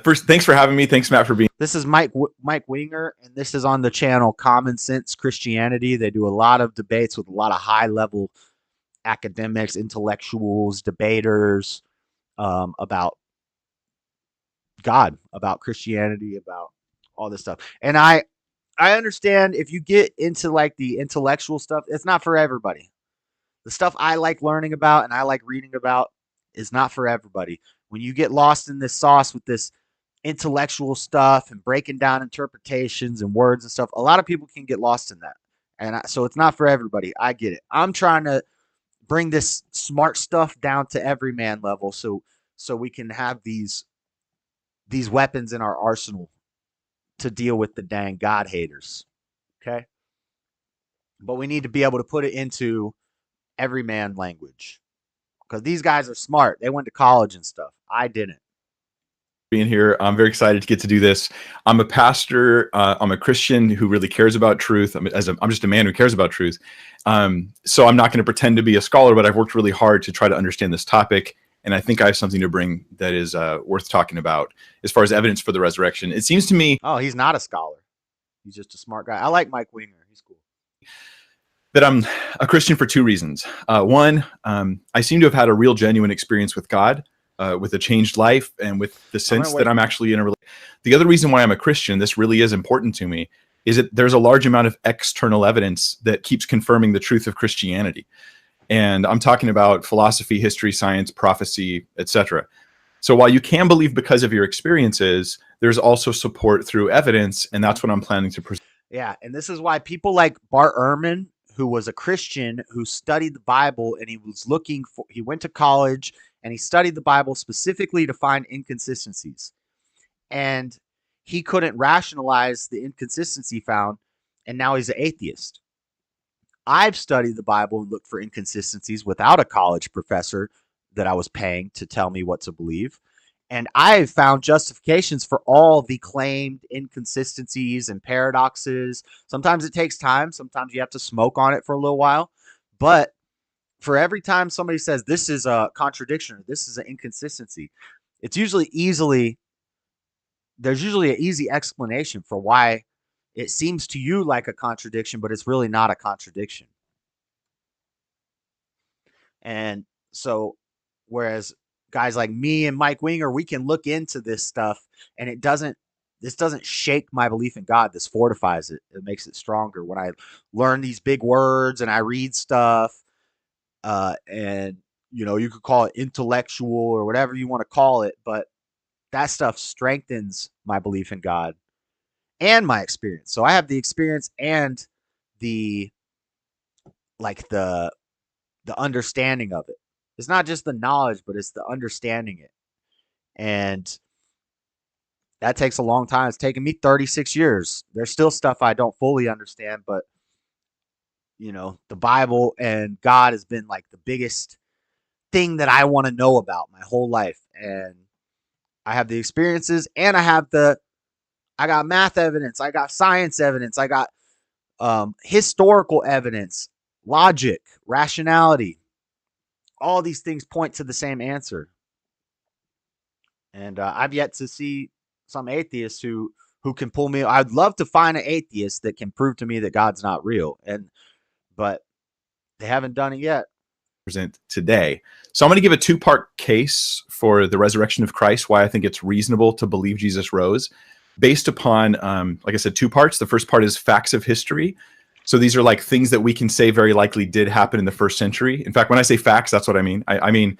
First, thanks for having me. Thanks, Matt, for being. This is Mike Winger, and this is on the channel Common Sense Christianity. They do a lot of debates with a lot of high-level academics, intellectuals, debaters about God, about Christianity, about all this stuff. And I understand if you get into like the intellectual stuff, it's not for everybody. The stuff I like learning about and I like reading about is not for everybody. When you get lost in this sauce with this intellectual stuff and breaking down interpretations and words and stuff, a lot of people can get lost in that. And so it's not for everybody. I get it. I'm trying to bring this smart stuff down to everyman level so we can have these weapons in our arsenal to deal with the dang God haters. Okay? But we need to be able to put it into everyman language because these guys are smart. They went to college and stuff. I didn't. Being here, I'm very excited to get to do this. I'm a pastor. I'm a Christian who really cares about truth. I'm just a man who cares about truth. So I'm not going to pretend to be a scholar, but I've worked really hard to try to understand this topic. And I think I have something to bring that is worth talking about as far as evidence for the resurrection. It seems to me. Oh, he's not a scholar. He's just a smart guy. I like Mike Winger. He's cool. That I'm a Christian for two reasons. One, I seem to have had a real genuine experience with God, with a changed life, and with the sense that I'm actually in a relationship. The other reason why I'm a Christian, this really is important to me, is that there's a large amount of external evidence that keeps confirming the truth of Christianity. And I'm talking about philosophy, history, science, prophecy, etc. So while you can believe because of your experiences, there's also support through evidence, and that's what I'm planning to present. Yeah, and this is why people like Bart Ehrman, who was a Christian who studied the Bible, and he went to college and he studied the Bible specifically to find inconsistencies. And he couldn't rationalize the inconsistency found, and now he's an atheist. I've studied the Bible and looked for inconsistencies without a college professor that I was paying to tell me what to believe. And I've found justifications for all the claimed inconsistencies and paradoxes. Sometimes it takes time. Sometimes you have to smoke on it for a little while. But for every time somebody says this is a contradiction or this is an inconsistency, it's usually there's usually an easy explanation for why it seems to you like a contradiction, but it's really not a contradiction. And so, whereas guys like me and Mike Winger, we can look into this stuff, and this doesn't shake my belief in God. This fortifies it. It makes it stronger. When I learn these big words and I read stuff, and you could call it intellectual or whatever you want to call it, but that stuff strengthens my belief in God and my experience. So I have the experience and the understanding of it. It's not just the knowledge, but it's the understanding it. And that takes a long time. It's taken me 36 years. There's still stuff I don't fully understand, but the Bible and God has been like the biggest thing that I want to know about my whole life. And I have the experiences, and I got math evidence. I got science evidence. I got historical evidence, logic, rationality. All these things point to the same answer. And I've yet to see some atheists who who can pull me. I'd love to find an atheist that can prove to me that God's not real, but they haven't done it yet. Present today. So I'm going to give a two-part case for the resurrection of Christ, why I think it's reasonable to believe Jesus rose, based upon, like I said, two parts. The first part is facts of history. So these are like things that we can say very likely did happen in the first century. In fact, when I say facts, that's what I mean. I mean,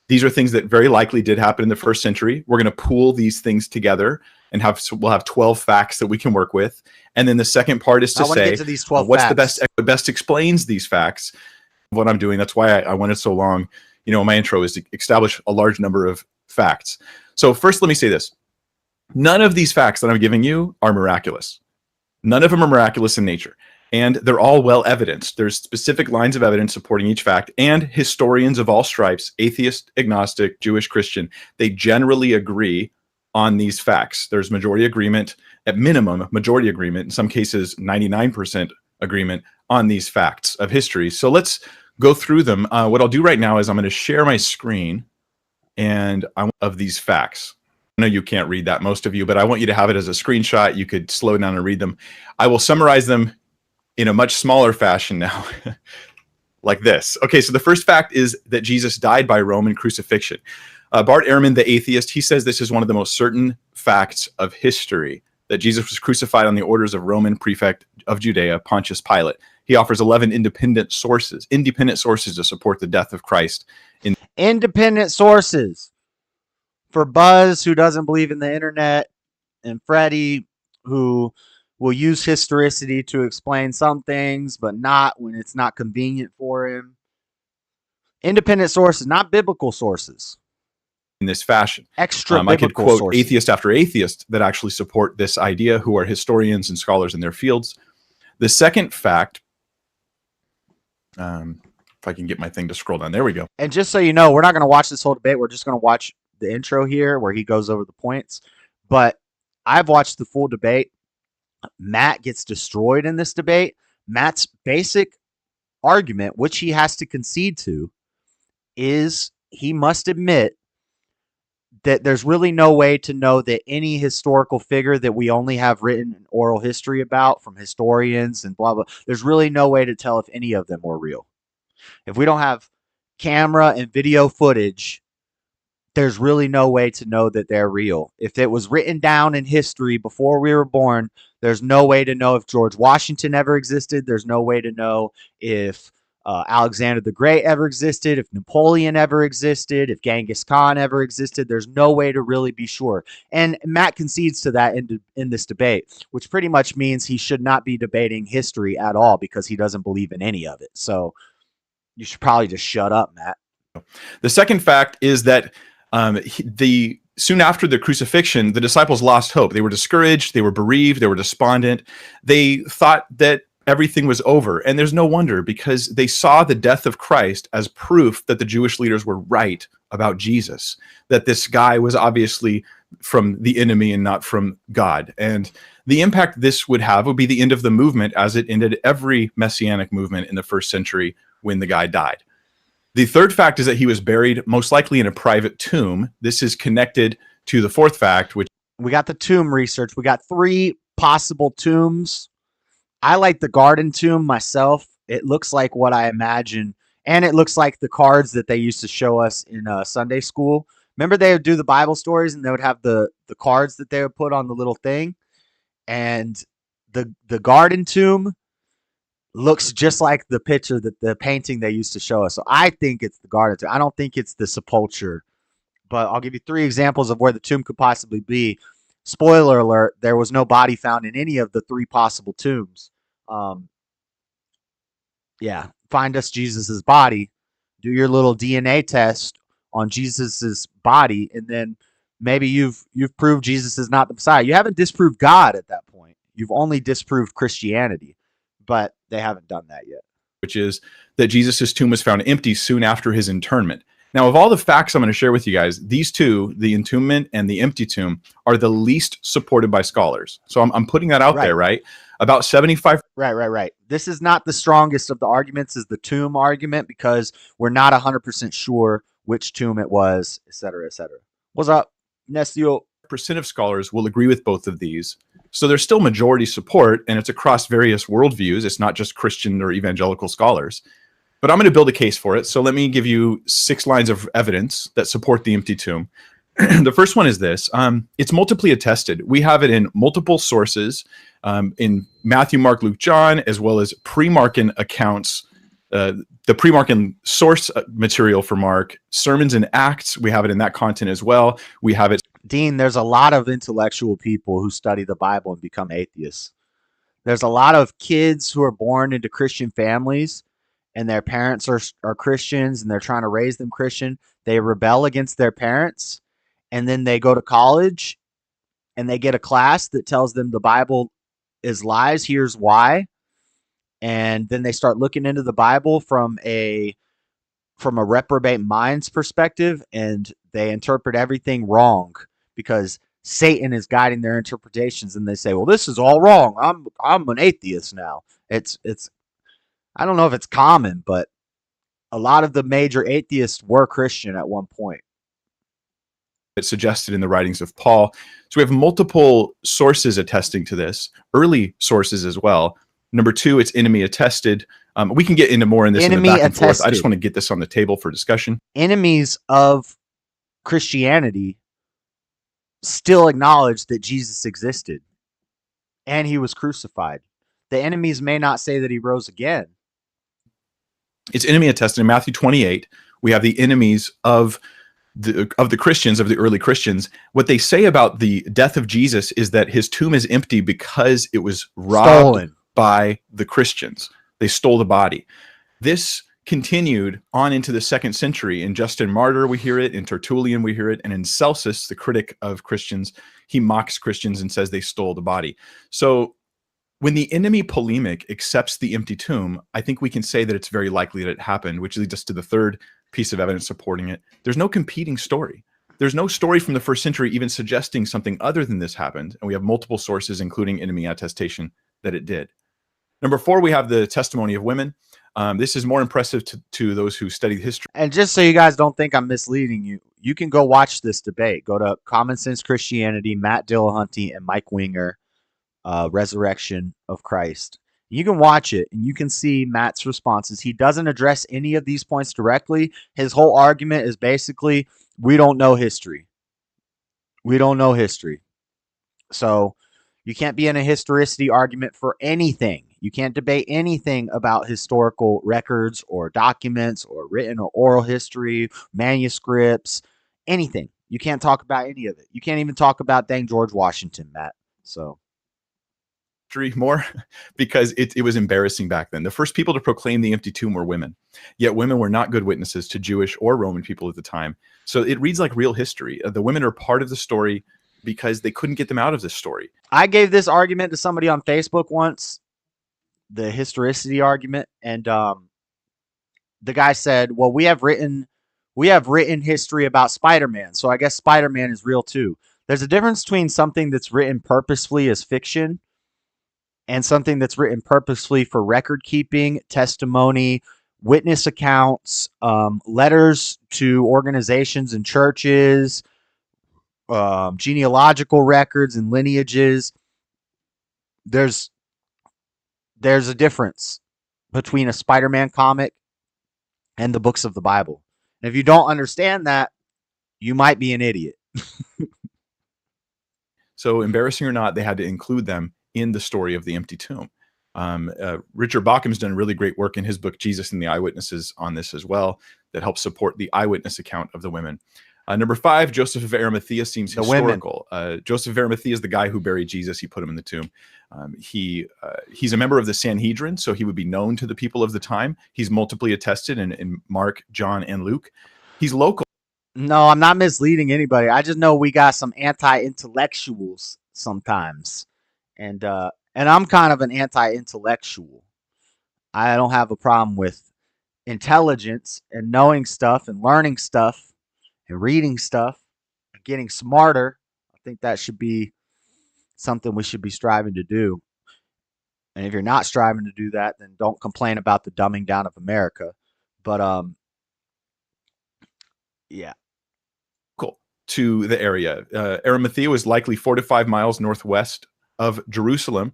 these are things that very likely did happen in the first century. We're going to pool these things together and we'll have 12 facts that we can work with. And then the second part is to say, these 12 what's facts. the best explains these facts. What I'm doing. That's why I wanted so long. My intro is to establish a large number of facts. So first, let me say this. None of these facts that I'm giving you are miraculous. None of them are miraculous in nature. And they're all well evidenced. There's specific lines of evidence supporting each fact, and historians of all stripes, atheist, agnostic, Jewish, Christian, they generally agree on these facts. There's majority agreement, at minimum, majority agreement, in some cases 99% agreement on these facts of history. So let's go through them. What I'll do right now is I'm going to share my screen and of these facts. I know you can't read that, most of you, but I want you to have it as a screenshot. You could slow down and read them. I will summarize them in a much smaller fashion now, like this. Okay, so the first fact is that Jesus died by Roman crucifixion. Bart Ehrman, the atheist, he says this is one of the most certain facts of history, that Jesus was crucified on the orders of Roman prefect of Judea, Pontius Pilate. He offers 11 independent sources to support the death of Christ. Independent sources. For Buzz, who doesn't believe in the internet, and Freddie, who will use historicity to explain some things, but not when it's not convenient for him. Independent sources, not biblical sources. In this fashion. Extra I could quote sources. Atheist after atheist that actually support this idea, who are historians and scholars in their fields. The second fact, if I can get my thing to scroll down, there we go. And just so you know, we're not going to watch this whole debate. We're just going to watch the intro here where he goes over the points. But I've watched the full debate. Matt gets destroyed in this debate. Matt's basic argument, which he has to concede to, is he must admit that there's really no way to know that any historical figure that we only have written in oral history about from historians and blah, blah, there's really no way to tell if any of them were real. If we don't have camera and video footage, there's really no way to know that they're real. If it was written down in history before we were born, there's no way to know if George Washington ever existed. There's no way to know if Alexander the Great ever existed, if Napoleon ever existed, if Genghis Khan ever existed. There's no way to really be sure. And Matt concedes to that in this debate, which pretty much means he should not be debating history at all because he doesn't believe in any of it. So you should probably just shut up, Matt. The second fact is that soon after the crucifixion, the disciples lost hope. They were discouraged, they were bereaved, they were despondent. They thought that everything was over. And there's no wonder, because they saw the death of Christ as proof that the Jewish leaders were right about Jesus, that this guy was obviously from the enemy and not from God. And the impact this would have would be the end of the movement, as it ended every messianic movement in the first century when the guy died. The third fact is that he was buried most likely in a private tomb. This is connected to the fourth fact, which we got the tomb research. We got 3 possible tombs. I like the garden tomb myself. It looks like what I imagine, and it looks like the cards that they used to show us in Sunday school. Remember, they would do the Bible stories, and they would have the cards that they would put on the little thing, and the garden tomb looks just like the picture that the painting they used to show us. So I think it's the garden tomb. I don't think it's the sepulcher, but I'll give you 3 examples of where the tomb could possibly be. Spoiler alert, there was no body found in any of the 3 possible tombs. Yeah, find us Jesus's body, do your little DNA test on Jesus's body, and then maybe you've proved Jesus is not the Messiah. You haven't disproved God at that point. You've only disproved Christianity, but they haven't done that yet. Which is that Jesus' tomb was found empty soon after his interment. Now, of all the facts I'm going to share with you guys, these two, the entombment and the empty tomb, are the least supported by scholars. So I'm putting that out there, right? About 75. Right. This is not the strongest of the arguments, is the tomb argument, because we're not 100% sure which tomb it was, et cetera, et cetera. What's up, Nestio? 95% of scholars will agree with both of these. So there's still majority support, and it's across various worldviews. It's not just Christian or evangelical scholars. But I'm going to build a case for it. So let me give you 6 lines of evidence that support the empty tomb. The first one is this. It's multiply attested. We have it in multiple sources, in Matthew, Mark, Luke, John, as well as pre-Markan accounts, the pre-Markan source material for Mark, sermons and Acts. We have it in that content as well. We have it. Dean, there's a lot of intellectual people who study the Bible and become atheists. There's a lot of kids who are born into Christian families and their parents are Christians and they're trying to raise them Christian. They rebel against their parents, and then they go to college and they get a class that tells them the Bible is lies. Here's why. And then they start looking into the Bible from a reprobate mind's perspective, and they interpret everything wrong because Satan is guiding their interpretations, and they say, well, this is all wrong. I'm an atheist now. It's I don't know if it's common, but a lot of the major atheists were Christian at one point. It's suggested in the writings of Paul. So we have multiple sources attesting to this, early sources as well. Number 2, it's enemy attested. We can get into more in this in the back and forth. I just want to get this on the table for discussion. Enemies of Christianity still acknowledge that Jesus existed and he was crucified. The enemies may not say that he rose again. It's enemy attested. In Matthew 28, we have the enemies of the Christians, of the early Christians. What they say about the death of Jesus is that his tomb is empty because it was robbed by the Christians. They stole the body. This continued on into the 2nd century. In Justin Martyr, we hear it. In Tertullian, we hear it. And in Celsus, the critic of Christians, he mocks Christians and says they stole the body. So when the enemy polemic accepts the empty tomb, I think we can say that it's very likely that it happened, which leads us to the 3rd piece of evidence supporting it. There's no competing story. There's no story from the 1st century even suggesting something other than this happened. And we have multiple sources, including enemy attestation, that it did. Number 4, we have the testimony of women. This is more impressive to those who study history. And just so you guys don't think I'm misleading you, you can go watch this debate. Go to Common Sense Christianity, Matt Dillahunty, and Mike Winger, Resurrection of Christ. You can watch it, and you can see Matt's responses. He doesn't address any of these points directly. His whole argument is basically, we don't know history. We don't know history. So you can't be in a historicity argument for anything. You can't debate anything about historical records or documents or written or oral history, manuscripts, anything. You can't talk about any of it. You can't even talk about dang George Washington, Matt. So more because it was embarrassing back then. The first people to proclaim the empty tomb were women, yet women were not good witnesses to Jewish or Roman people at the time. So it reads like real history. The women are part of the story because they couldn't get them out of this story. I gave this argument to somebody on Facebook once, the historicity argument, and the guy said, well, we have written history about Spider-Man, so I guess Spider-Man is real too. There's a difference between something that's written purposefully as fiction and something that's written purposefully for record keeping, testimony, witness accounts, letters to organizations and churches, genealogical records and lineages. There's a difference between a Spider-Man comic and the books of the Bible. And if you don't understand that, you might be an idiot. So embarrassing or not, they had to include them in the story of the empty tomb. Richard Bauckham's done really great work in his book, Jesus and the Eyewitnesses, on this as well, that helps support the eyewitness account of the women. Number 5, Joseph of Arimathea seems historical. Joseph of Arimathea is the guy who buried Jesus. He put him in the tomb. He's a member of the Sanhedrin, so he would be known to the people of the time. He's multiply attested in Mark, John, and Luke. He's local. No, I'm not misleading anybody. I just know we got some anti-intellectuals sometimes. And I'm kind of an anti-intellectual. I don't have a problem with intelligence and knowing stuff and learning stuff and reading stuff and getting smarter. I think that should be something we should be striving to do. And if you're not striving to do that, then don't complain about the dumbing down of America. But yeah. Cool. to the area. Arimathea was likely 4 to 5 miles northwest of Jerusalem.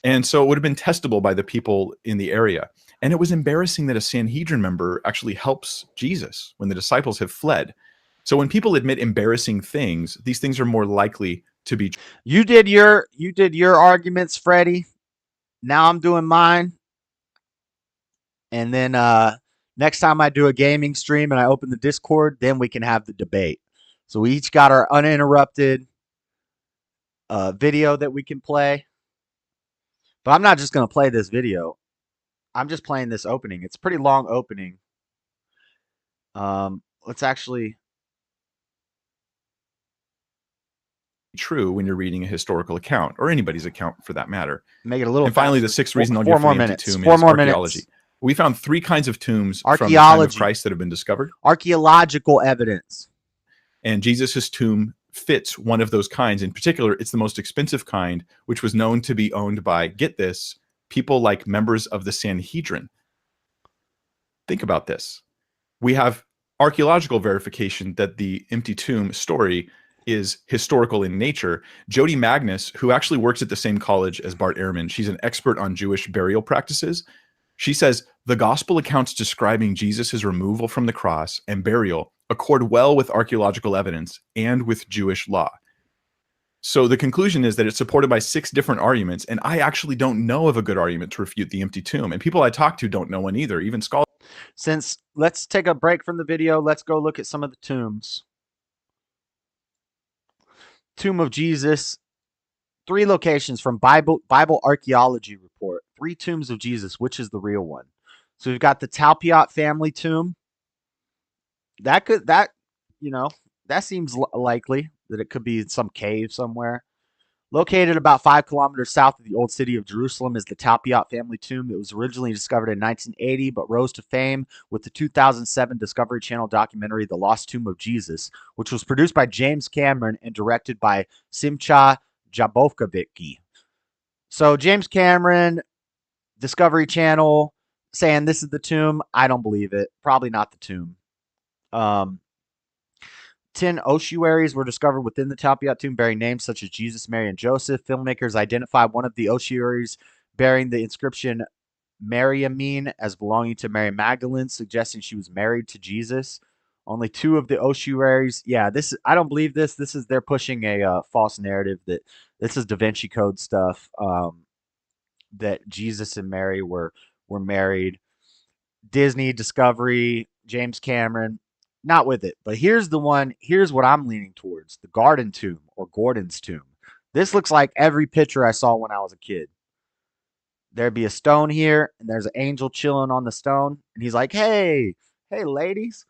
And so it would have been testable by the people in the area. And it was embarrassing that a Sanhedrin member actually helps Jesus when the disciples have fled. So when people admit embarrassing things, these things are more likely to be. You did your arguments, Freddie. Now I'm doing mine. And then next time I do a gaming stream and I open the Discord, then we can have the debate. So we each got our uninterrupted video that we can play. But I'm not just going to play this video. I'm just playing this opening. It's a pretty long opening. Let's actually... true when you're reading a historical account, or anybody's account for that matter. Make it a little. And finally, the sixth reason on your tomb is archaeology. We found 3 kinds of tombs from the time of Christ that have been discovered. Archaeological evidence. And Jesus's tomb fits one of those kinds. In particular, it's the most expensive kind, which was known to be owned by, get this, people like members of the Sanhedrin. Think about this. We have archaeological verification that the empty tomb story is historical in nature. Jody Magnus, who actually works at the same college as Bart Ehrman, she's an expert on Jewish burial practices. She says the gospel accounts describing Jesus' removal from the cross and burial accord well with archaeological evidence and with Jewish law. So the conclusion is that it's supported by 6 different arguments, and I actually don't know of a good argument to refute the empty tomb. And people I talk to don't know one either, even scholars. Since let's take a break from the video, let's go look at some of the tombs. Tomb of Jesus, 3 locations from Bible archaeology report. 3 tombs of Jesus. Which is the real one? So we've got the Talpiot family tomb. That seems likely that it could be in some cave somewhere. Located about 5 kilometers south of the old city of Jerusalem is the Talpiot family tomb. It was originally discovered in 1980, but rose to fame with the 2007 Discovery Channel documentary, The Lost Tomb of Jesus, which was produced by James Cameron and directed by Simcha Jabovkovicki. So James Cameron, Discovery Channel, saying this is the tomb. I don't believe it. Probably not the tomb. 10 ossuaries were discovered within the Talpiot tomb bearing names such as Jesus, Mary, and Joseph. Filmmakers identified one of the ossuaries bearing the inscription Mariamine as belonging to Mary Magdalene, suggesting she was married to Jesus. Only 2 of the ossuaries. Yeah, I don't believe this. They're pushing a false narrative that this is Da Vinci Code stuff, that Jesus and Mary were married. Disney, Discovery, James Cameron, not with it. But here's the one. Here's what I'm leaning towards: the Garden Tomb, or Gordon's tomb. This looks like every picture I saw when I was a kid. There'd be a stone here, and there's an angel chilling on the stone, and he's like, "Hey, ladies."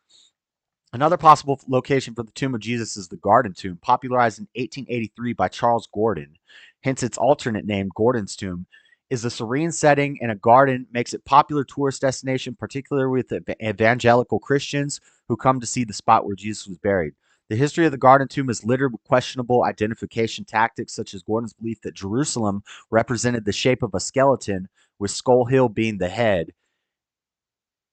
Another possible location for the tomb of Jesus is the Garden Tomb, popularized in 1883 by Charles Gordon. Hence its alternate name, Gordon's Tomb. Is the serene setting in a garden makes it popular tourist destination, particularly with evangelical Christians who come to see the spot where Jesus was buried. The history of the Garden Tomb is littered with questionable identification tactics, such as Gordon's belief that Jerusalem represented the shape of a skeleton, with Skull Hill being the head,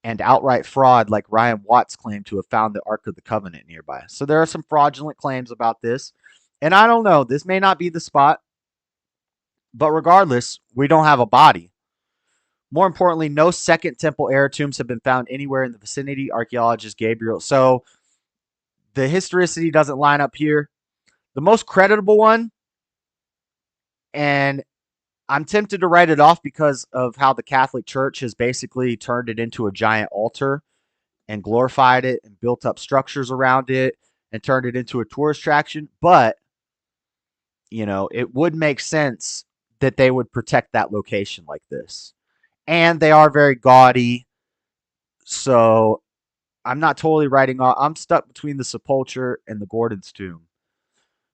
and outright fraud like Ryan Watts claimed to have found the Ark of the Covenant nearby. So there are some fraudulent claims about this, and I don't know, this may not be the spot. But regardless, we don't have a body. More importantly, no Second Temple era tombs have been found anywhere in the vicinity. Archaeologist Gabriel. So the historicity doesn't line up here. The most creditable one, and I'm tempted to write it off because of how the Catholic Church has basically turned it into a giant altar and glorified it and built up structures around it and turned it into a tourist attraction. But, it would make sense that they would protect that location like this. And they are very gaudy. So I'm not totally writing off. I'm stuck between the sepulcher and the Gordon's tomb.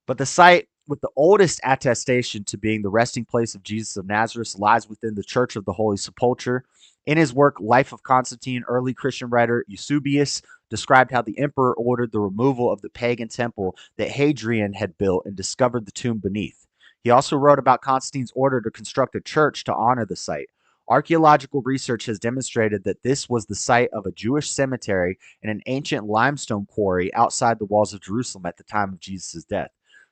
But the site with the oldest attestation to being the resting place of Jesus of Nazareth lies within the Church of the Holy Sepulchre. In his work, Life of Constantine, early Christian writer Eusebius described how the emperor ordered the removal of the pagan temple that Hadrian had built and discovered the tomb beneath. He also wrote about Constantine's order to construct a church to honor the site. Archaeological research has demonstrated that this was the site of a Jewish cemetery and an ancient limestone quarry outside the walls of Jerusalem at the time of Jesus' death.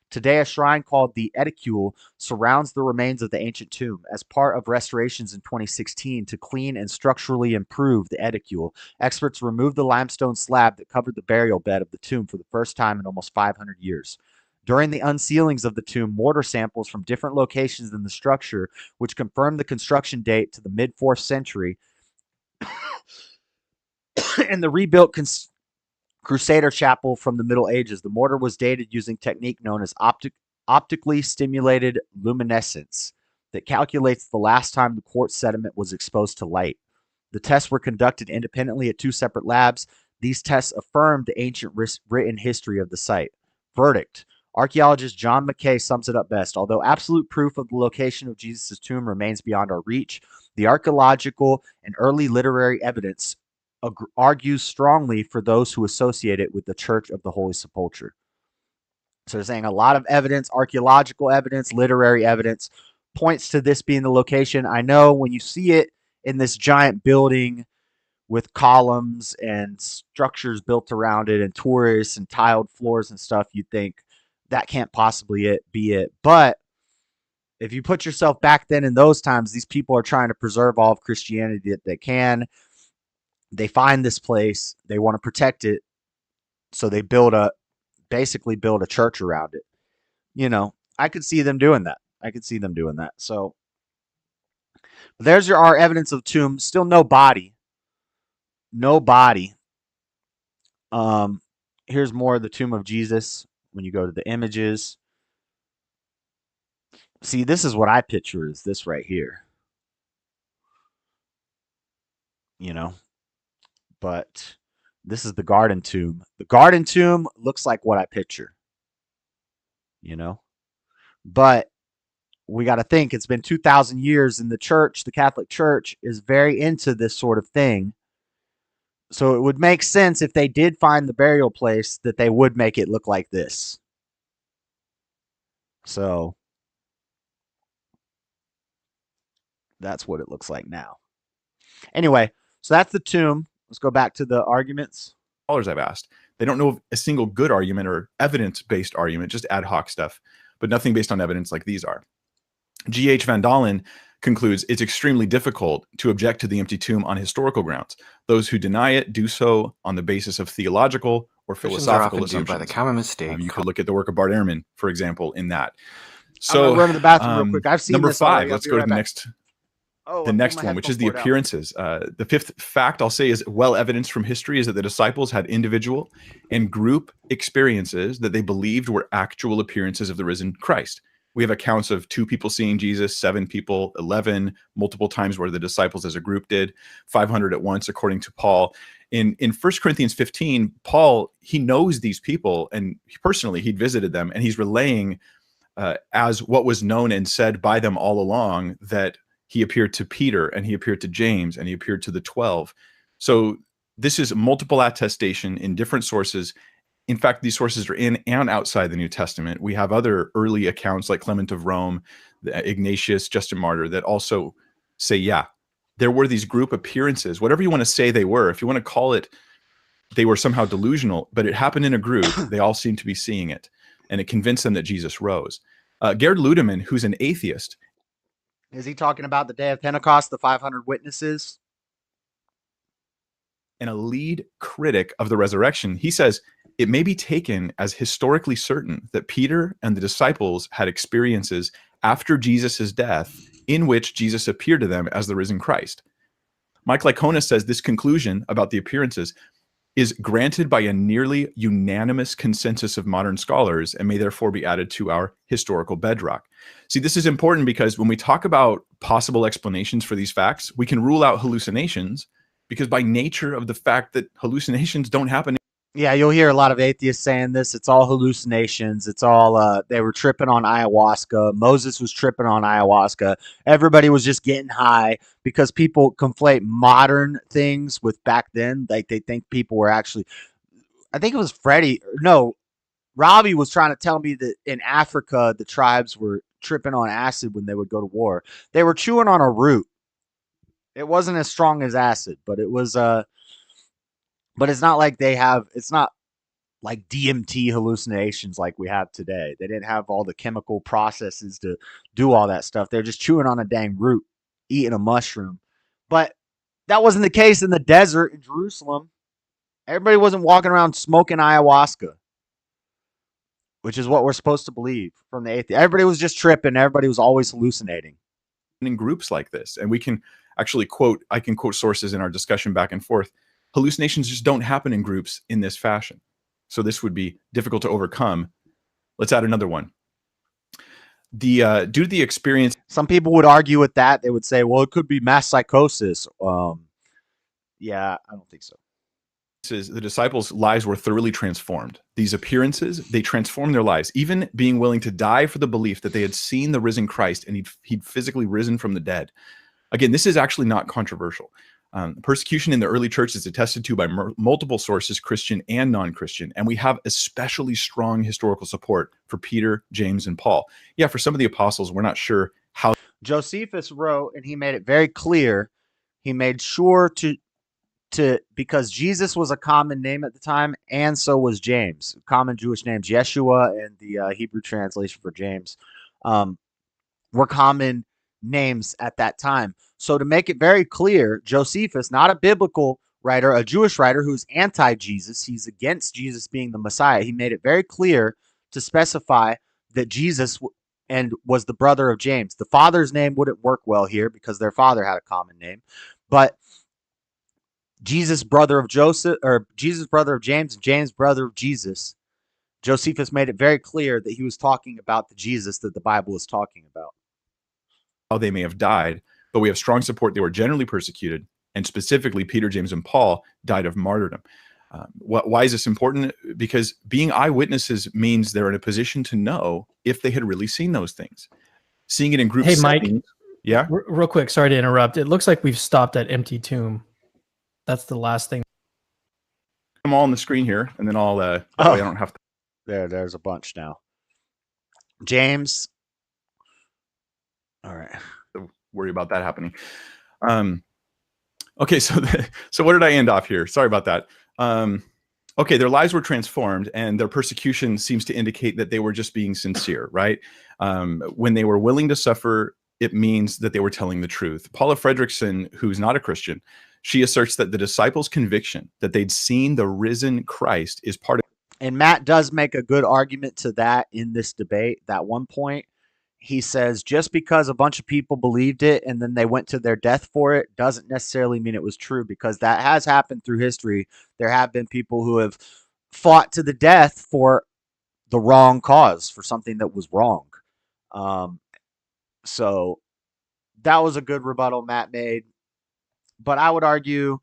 Today, a shrine called the Edicule surrounds the remains of the ancient tomb. As part of restorations in 2016 to clean and structurally improve the Edicule, experts removed the limestone slab that covered the burial bed of the tomb for the first time in almost 500 years. During the unsealings of the tomb, mortar samples from different locations in the structure, which confirmed the construction date to the mid-4th century, and the rebuilt Crusader chapel from the Middle Ages. The mortar was dated using a technique known as optically stimulated luminescence that calculates the last time the quartz sediment was exposed to light. The tests were conducted independently at 2 separate labs. These tests affirmed the ancient written history of the site. Verdict. Archaeologist John McKay sums it up best. Although absolute proof of the location of Jesus' tomb remains beyond our reach, the archaeological and early literary evidence argues strongly for those who associate it with the Church of the Holy Sepulchre. So they're saying a lot of evidence, archaeological evidence, literary evidence, points to this being the location. I know when you see it in this giant building with columns and structures built around it and tourists and tiled floors and stuff, you think that can't possibly be it. But if you put yourself back then in those times, these people are trying to preserve all of Christianity that they can. They find this place, they want to protect it, so they basically build a church around it. You know, I could see them doing that. So there's our evidence of tomb. Still no body. Here's more of the tomb of Jesus. When you go to the images, see, this is what I picture is this right here. You know, but this is the garden tomb. The garden tomb looks like what I picture. You know, but we got to think it's been 2,000 years, and the church, the Catholic Church, is very into this sort of thing. So it would make sense if they did find the burial place that they would make it look like this. So that's what it looks like now. Anyway, so that's the tomb. Let's go back to the arguments. Scholars I've asked, they don't know of a single good argument or evidence-based argument, just ad hoc stuff, but nothing based on evidence like these are. G.H. Van Dalen concludes it's extremely difficult to object to the empty tomb on historical grounds. Those who deny it do so on the basis of theological or philosophical assumptions. By the common mistake. You could look at the work of Bart Ehrman, for example, in that. So, I'm gonna run to the bathroom real quick. I've seen number this 5. already. Let's go to the next. The next one, which is the appearances. The 5th fact I'll say is well evidenced from history is that the disciples had individual and group experiences that they believed were actual appearances of the risen Christ. We have accounts of 2 people seeing Jesus, 7 people, 11, multiple times where the disciples as a group did, 500 at once, according to Paul. In 1 Corinthians 15, Paul, he knows these people, and personally he'd visited them, and he's relaying as what was known and said by them all along, that he appeared to Peter, and he appeared to James, and he appeared to the 12. So this is multiple attestation in different sources. In fact, these sources are in and outside the New Testament. We have other early accounts like Clement of Rome, Ignatius, Justin Martyr, that also say, yeah, there were these group appearances, whatever you want to say they were. If you want to call it, they were somehow delusional, but it happened in a group. They all seemed to be seeing it, and it convinced them that Jesus rose. Gerd Ludemann, who's an atheist. Is he talking about the day of Pentecost, the 500 witnesses? And a lead critic of the resurrection, he says, it may be taken as historically certain that Peter and the disciples had experiences after Jesus' death in which Jesus appeared to them as the risen Christ. Mike Lycona says this conclusion about the appearances is granted by a nearly unanimous consensus of modern scholars and may therefore be added to our historical bedrock. See, this is important because when we talk about possible explanations for these facts, we can rule out hallucinations because by nature of the fact that hallucinations don't happen. Yeah, you'll hear a lot of atheists saying this. It's all hallucinations. It's all, they were tripping on ayahuasca. Moses was tripping on ayahuasca. Everybody was just getting high because people conflate modern things with back then. Like they think people were actually, I think it was Robbie was trying to tell me that in Africa, the tribes were tripping on acid when they would go to war. They were chewing on a root. It wasn't as strong as acid, but it was but it's not like it's not like DMT hallucinations like we have today. They didn't have all the chemical processes to do all that stuff. They're just chewing on a dang root, eating a mushroom. But that wasn't the case in the desert in Jerusalem. Everybody wasn't walking around smoking ayahuasca, which is what we're supposed to believe from the atheist. Everybody was just tripping. Everybody was always hallucinating. In groups like this, and we can actually I can quote sources in our discussion back and forth. Hallucinations just don't happen in groups in this fashion. So this would be difficult to overcome. Let's add another one. Due to the experience, some people would argue with that. They would say, well, it could be mass psychosis. Yeah, I don't think so. The disciples' lives were thoroughly transformed. These appearances, they transformed their lives, even being willing to die for the belief that they had seen the risen Christ and he'd physically risen from the dead. Again, this is actually not controversial. Persecution in the early church is attested to by multiple sources, Christian and non-Christian, and we have especially strong historical support for Peter, James, and Paul. Yeah, for some of the apostles, we're not sure how. Josephus wrote, and he made it very clear. He made sure to because Jesus was a common name at the time, and so was James, common Jewish names. Yeshua and the Hebrew translation for James were common names at that time. So to make it very clear, Josephus, not a biblical writer, a Jewish writer who's anti-Jesus, he's against Jesus being the Messiah. He made it very clear to specify that Jesus was the brother of James. The father's name wouldn't work well here because their father had a common name, but Jesus, brother of Joseph, or Jesus, brother of James, and James, brother of Jesus. Josephus made it very clear that he was talking about the Jesus that the Bible is talking about. How they may have died, but we have strong support they were generally persecuted, and specifically Peter, James, and Paul died of martyrdom. Why is this important? Because being eyewitnesses means they're in a position to know if they had really seen those things. Seeing it in group Hey, settings, Mike. Yeah? Real quick, sorry to interrupt. It looks like we've stopped at empty tomb. That's the last thing. I'm all on the screen here, and then I'll that way I don't have to. There's a bunch now. James. All right. Don't worry about that happening. Okay, so where did I end off here? Sorry about that. Okay, their lives were transformed, and their persecution seems to indicate that they were just being sincere, right? When they were willing to suffer, it means that they were telling the truth. Paula Fredrickson, who's not a Christian, she asserts that the disciples' conviction that they'd seen the risen Christ is part of. And Matt does make a good argument to that in this debate. That one point, he says, just because a bunch of people believed it and then they went to their death for it doesn't necessarily mean it was true, because that has happened through history. There have been people who have fought to the death for the wrong cause, for something that was wrong. So that was a good rebuttal Matt made. But I would argue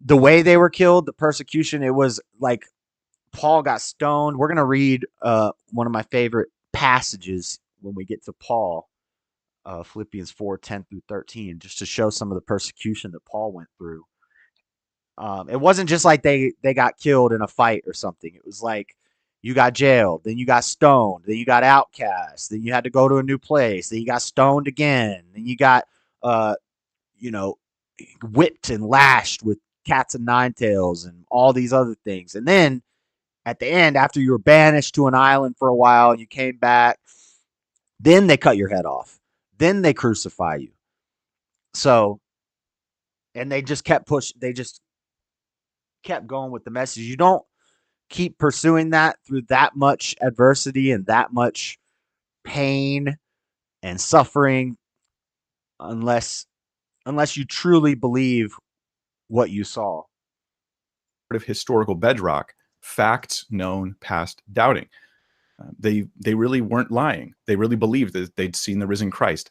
the way they were killed, the persecution, it was like Paul got stoned. We're going to read one of my favorite passages when we get to Paul, Philippians 4:10-13, just to show some of the persecution that Paul went through. It wasn't just like they got killed in a fight or something. It was like you got jailed, then you got stoned, then you got outcast, then you had to go to a new place, then you got stoned again, then you got whipped and lashed with cats and nine tails and all these other things. And then at the end, after you were banished to an island for a while and you came back, then they cut your head off. Then they crucify you. So, and they just kept pushing. They just kept going with the message. You don't keep pursuing that through that much adversity and that much pain and suffering unless you truly believe what you saw. Of historical bedrock, facts known past doubting. They really weren't lying. They really believed that they'd seen the risen Christ.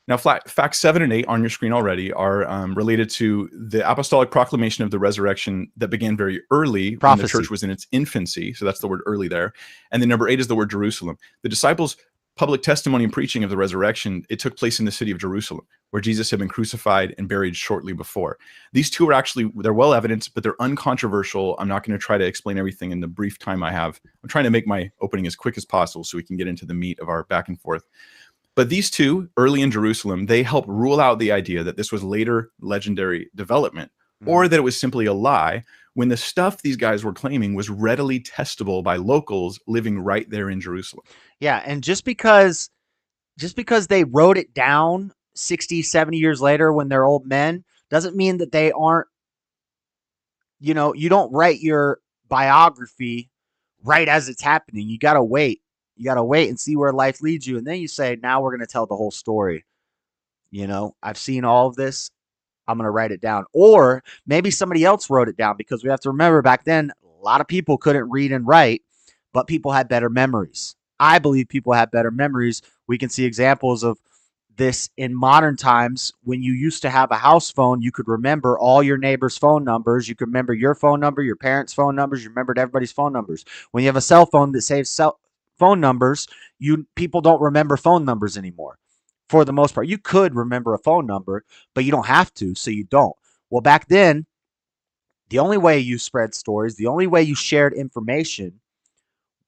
Now, facts 7 and 8 on your screen already are related to the apostolic proclamation of the resurrection that began very early when the church was in its infancy. So that's the word early there. And then number 8 is the word Jerusalem. The disciples' public testimony and preaching of the resurrection, it took place in the city of Jerusalem, where Jesus had been crucified and buried shortly before. These two are actually, they're well evidenced, but they're uncontroversial. I'm not going to try to explain everything in the brief time I have. I'm trying to make my opening as quick as possible so we can get into the meat of our back and forth. But these two, early in Jerusalem, they help rule out the idea that this was later legendary development, or that it was simply a lie, when the stuff these guys were claiming was readily testable by locals living right there in Jerusalem. Yeah, and just because they wrote it down 60, 70 years later when they're old men doesn't mean that they aren't, you don't write your biography right as it's happening. You got to wait. You got to wait and see where life leads you. And then you say, now we're going to tell the whole story. I've seen all of this. I'm going to write it down. Or maybe somebody else wrote it down, because we have to remember back then, a lot of people couldn't read and write, but people had better memories. I believe people have better memories. We can see examples of this in modern times. When you used to have a house phone, you could remember all your neighbors' phone numbers. You could remember your phone number, your parents' phone numbers. You remembered everybody's phone numbers. When you have a cell phone that saves phone numbers, people don't remember phone numbers anymore. For the most part, you could remember a phone number, but you don't have to, so you don't. Well, back then, the only way you spread stories, the only way you shared information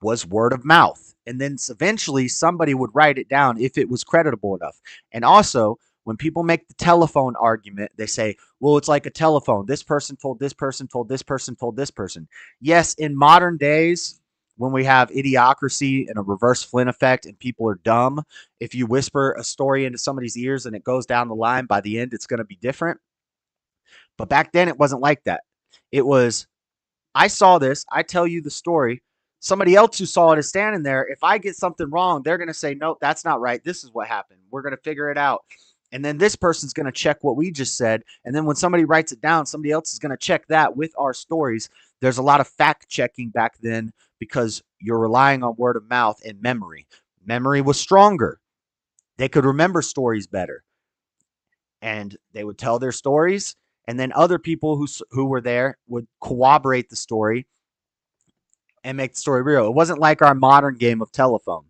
was word of mouth. And then eventually somebody would write it down if it was creditable enough. And also, when people make the telephone argument, they say, well, it's like a telephone. This person told this person, told this person, told this person. Yes, in modern days, when we have idiocracy and a reverse Flynn effect and people are dumb, if you whisper a story into somebody's ears and it goes down the line, by the end, it's going to be different. But back then, it wasn't like that. It was, I saw this, I tell you the story. Somebody else who saw it is standing there. If I get something wrong, they're going to say, nope, that's not right. This is what happened. We're going to figure it out. And then this person's going to check what we just said. And then when somebody writes it down, somebody else is going to check that with our stories. There's a lot of fact checking back then because you're relying on word of mouth and memory. Memory was stronger. They could remember stories better. And they would tell their stories. And then other people who were there would corroborate the story and make the story real. It wasn't like our modern game of telephone.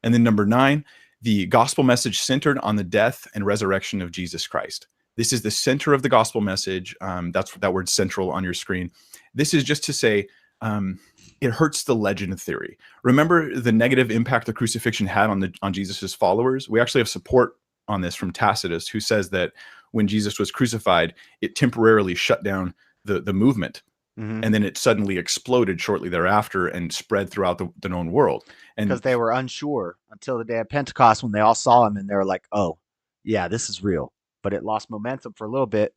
And then number 9, the gospel message centered on the death and resurrection of Jesus Christ. This is the center of the gospel message. That's that word central on your screen. This is just to say it hurts the legend theory. Remember the negative impact the crucifixion had on Jesus's followers? We actually have support on this from Tacitus, who says that when Jesus was crucified, it temporarily shut down the movement. And then it suddenly exploded shortly thereafter and spread throughout the known world. And because they were unsure until the day of Pentecost, when they all saw him and they were like, oh, yeah, this is real. But it lost momentum for a little bit.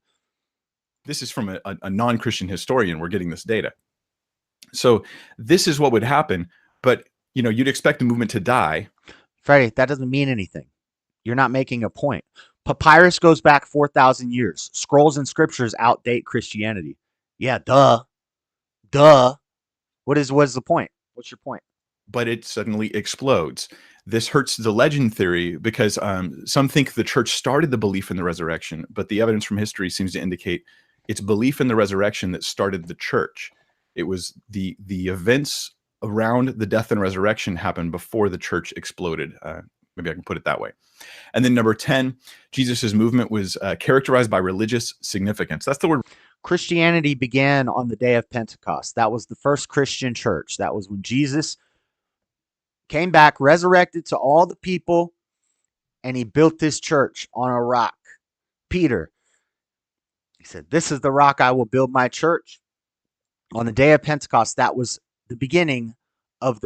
This is from a non-Christian historian. We're getting this data. So this is what would happen. But, you'd expect the movement to die. Freddie, that doesn't mean anything. You're not making a point. Papyrus goes back 4,000 years. Scrolls and scriptures outdate Christianity. Yeah, duh. What is the point? What's your point? But it suddenly explodes. This hurts the legend theory because some think the church started the belief in the resurrection, but the evidence from history seems to indicate it's belief in the resurrection that started the church. It was the events around the death and resurrection happened before the church exploded. Maybe I can put it that way. And then number 10, Jesus's movement was characterized by religious significance. That's the word. Christianity began on the day of Pentecost. That was the first Christian church. That was when Jesus came back, resurrected to all the people, and he built this church on a rock. Peter, he said, this is the rock I will build my church. On the day of Pentecost, that was the beginning of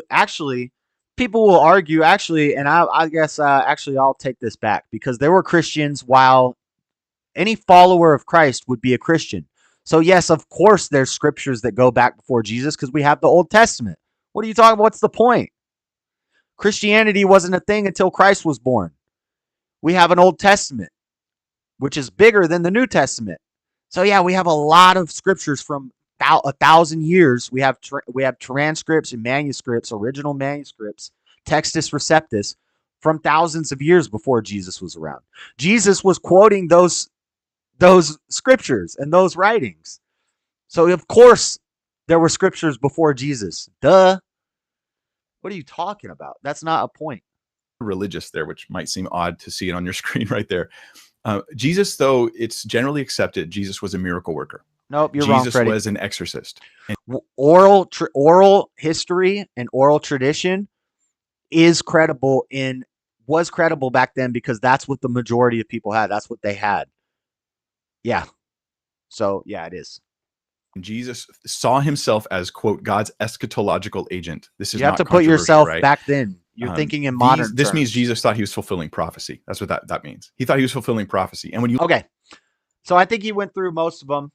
people will argue, and I guess I'll take this back, because there were Christians while any follower of Christ would be a Christian. So yes, of course, there's scriptures that go back before Jesus because we have the Old Testament. What are you talking about? What's the point? Christianity wasn't a thing until Christ was born. We have an Old Testament, which is bigger than the New Testament. So yeah, we have a lot of scriptures from 1,000 years. We have transcripts and manuscripts, original manuscripts, Textus Receptus, from thousands of years before Jesus was around. Jesus was quoting those scriptures and those writings. So of course there were scriptures before Jesus. Duh. What are you talking about? That's not a point. Religious there, which might seem odd to see it on your screen right there. Jesus, though, it's generally accepted Jesus was a miracle worker. Nope, you're wrong, Freddie. Jesus was an exorcist. Oral history and oral tradition was credible back then because that's what the majority of people had. That's what they had. Yeah. So yeah, it is. Jesus saw himself as, quote, God's eschatological agent. This is You have not to put controversial, yourself right? back then. You're thinking in modern This terms. means Jesus thought he was fulfilling prophecy. That's what that means. He thought he was fulfilling prophecy. And when you Okay. So I think he went through most of them.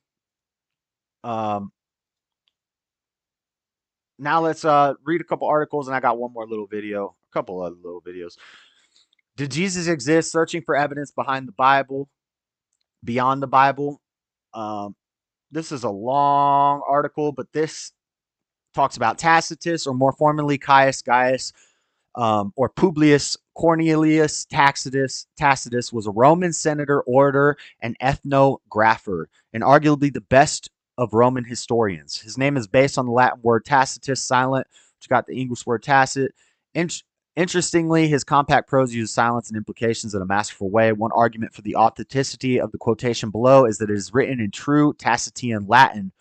Now let's read a couple articles, and I got one more little video, a couple other little videos. Did Jesus exist? Searching for evidence behind the Bible, beyond the Bible. This is a long article, but this talks about Tacitus, or more formally Caius Gaius, or Publius Cornelius Tacitus. Tacitus was a Roman senator, orator, and ethnographer, and arguably the best of Roman historians. His name is based on the Latin word tacitus, silent, which got the English word tacit. Interestingly, his compact prose uses silence and implications in a masterful way. One argument for the authenticity of the quotation below is that it is written in true Tacitian Latin.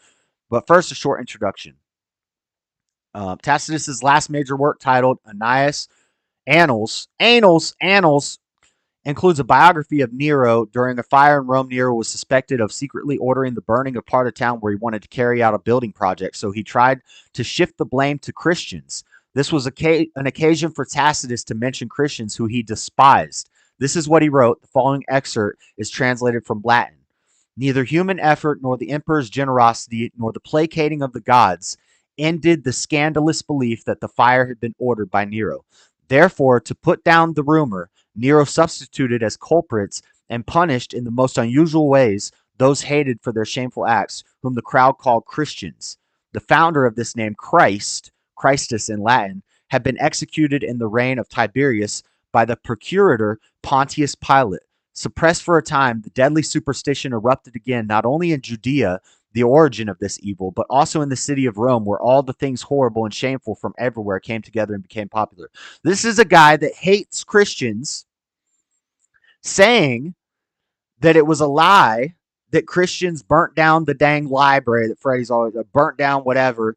But first, a short introduction. Tacitus's last major work, titled Annaeus Annals, includes a biography of Nero. During a fire in Rome, Nero was suspected of secretly ordering the burning of part of town where he wanted to carry out a building project, so he tried to shift the blame to Christians. This was an occasion for Tacitus to mention Christians who he despised. This is what he wrote. The following excerpt is translated from Latin. Neither human effort, nor the emperor's generosity, nor the placating of the gods ended the scandalous belief that the fire had been ordered by Nero. Therefore, to put down the rumor, Nero substituted as culprits and punished in the most unusual ways those hated for their shameful acts, whom the crowd called Christians. The founder of this name, Christus in Latin, had been executed in the reign of Tiberius by the procurator Pontius Pilate. Suppressed for a time, the deadly superstition erupted again, not only in Judea, the origin of this evil, but also in the city of Rome, where all the things horrible and shameful from everywhere came together and became popular. This is a guy that hates Christians, saying that it was a lie that Christians burnt down the dang library that Freddie's always burnt down, whatever.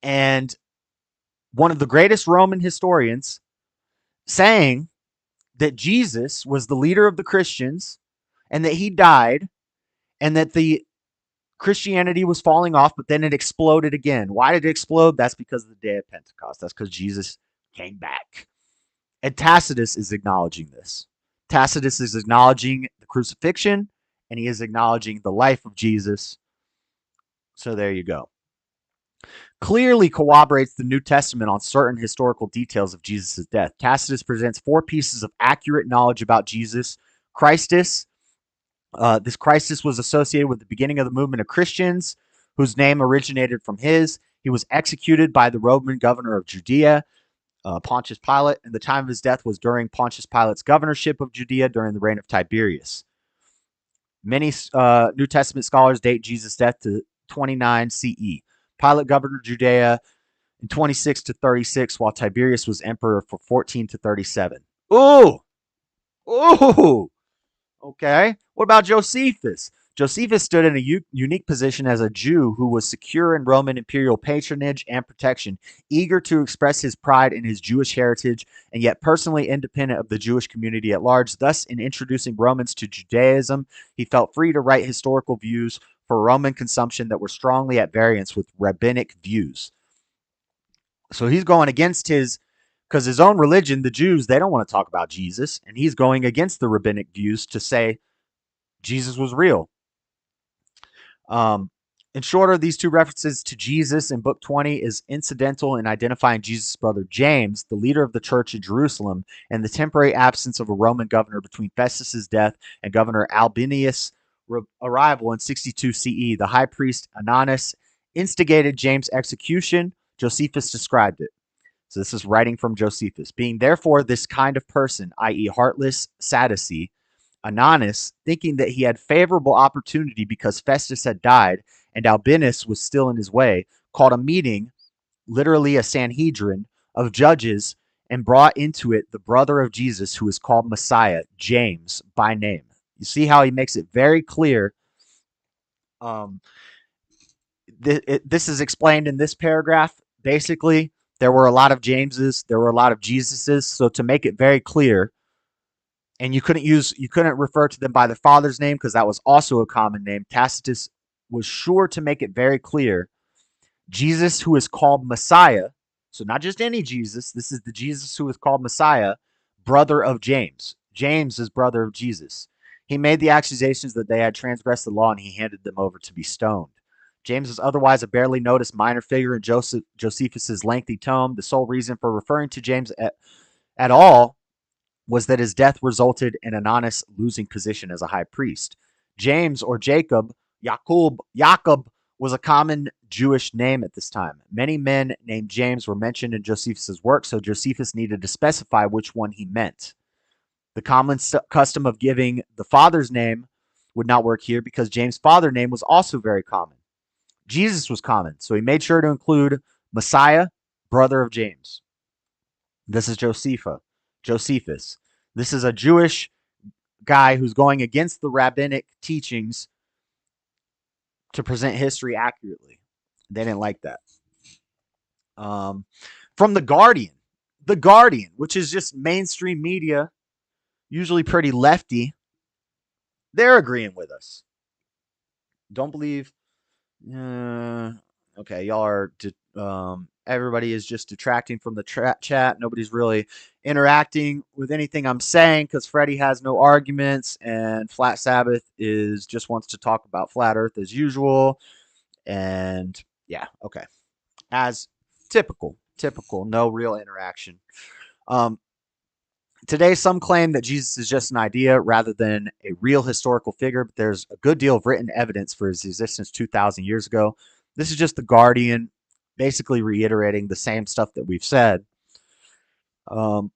And one of the greatest Roman historians saying that Jesus was the leader of the Christians and that he died and that the Christianity was falling off, but then it exploded again. Why did it explode? That's because of the day of Pentecost. That's because Jesus came back. And Tacitus is acknowledging this. Tacitus is acknowledging the crucifixion, and he is acknowledging the life of Jesus. So there you go. Clearly corroborates the New Testament on certain historical details of Jesus' death. Tacitus presents 4 pieces of accurate knowledge about Jesus. Christus. This Christus was associated with the beginning of the movement of Christians, whose name originated from his. He was executed by the Roman governor of Judea, Pontius Pilate, and the time of his death was during Pontius Pilate's governorship of Judea during the reign of Tiberius. Many New Testament scholars date Jesus' death to 29 CE. Pilate governed Judea in 26 to 36, while Tiberius was emperor for 14 to 37. Ooh! Ooh! Okay. What about Josephus? Josephus stood in a unique position as a Jew who was secure in Roman imperial patronage and protection, eager to express his pride in his Jewish heritage, and yet personally independent of the Jewish community at large. Thus, in introducing Romans to Judaism, he felt free to write historical views for Roman consumption that were strongly at variance with rabbinic views. So he's going against because his own religion, the Jews, they don't want to talk about Jesus, and he's going against the rabbinic views to say Jesus was real. In shorter, these 2 references to Jesus in Book 20 is incidental in identifying Jesus' brother James, the leader of the church in Jerusalem, and the temporary absence of a Roman governor between Festus's death and Governor Albinius' arrival in 62 CE. The high priest Ananus instigated James' execution. Josephus described it. So this is writing from Josephus. Being therefore this kind of person, i.e. heartless Sadducee, Ananus, thinking that he had favorable opportunity because Festus had died and Albinus was still in his way, called a meeting, literally a Sanhedrin, of judges and brought into it the brother of Jesus who is called Messiah, James, by name. You see how he makes it very clear. This is explained in this paragraph. Basically, There were a lot of Jameses. There were a lot of Jesuses. So to make it very clear, and you couldn't refer to them by their father's name because that was also a common name. Tacitus was sure to make it very clear. Jesus, who is called Messiah, so not just any Jesus, this is the Jesus who is called Messiah, brother of James. James is brother of Jesus. He made the accusations that they had transgressed the law, and he handed them over to be stoned. James was otherwise a barely noticed minor figure in Josephus's lengthy tome. The sole reason for referring to James at all was that his death resulted in an honest losing position as a high priest. James, or Jacob, Jacob was a common Jewish name at this time. Many men named James were mentioned in Josephus's work, so Josephus needed to specify which one he meant. The common custom of giving the father's name would not work here because James' father's name was also very common. Jesus was common, so he made sure to include Messiah, brother of James. This is Josephus. This is a Jewish guy who's going against the rabbinic teachings to present history accurately. They didn't like that. From The Guardian, which is just mainstream media, usually pretty lefty, they're agreeing with us. Don't believe. Okay, y'all are. Everybody is just detracting from the chat. Nobody's really interacting with anything I'm saying because Freddie has no arguments, and Flat Sabbath just wants to talk about flat Earth as usual. And yeah, okay, as typical, no real interaction. Today, some claim that Jesus is just an idea rather than a real historical figure, but there's a good deal of written evidence for his existence 2,000 years ago. This is just The Guardian, basically reiterating the same stuff that we've said. But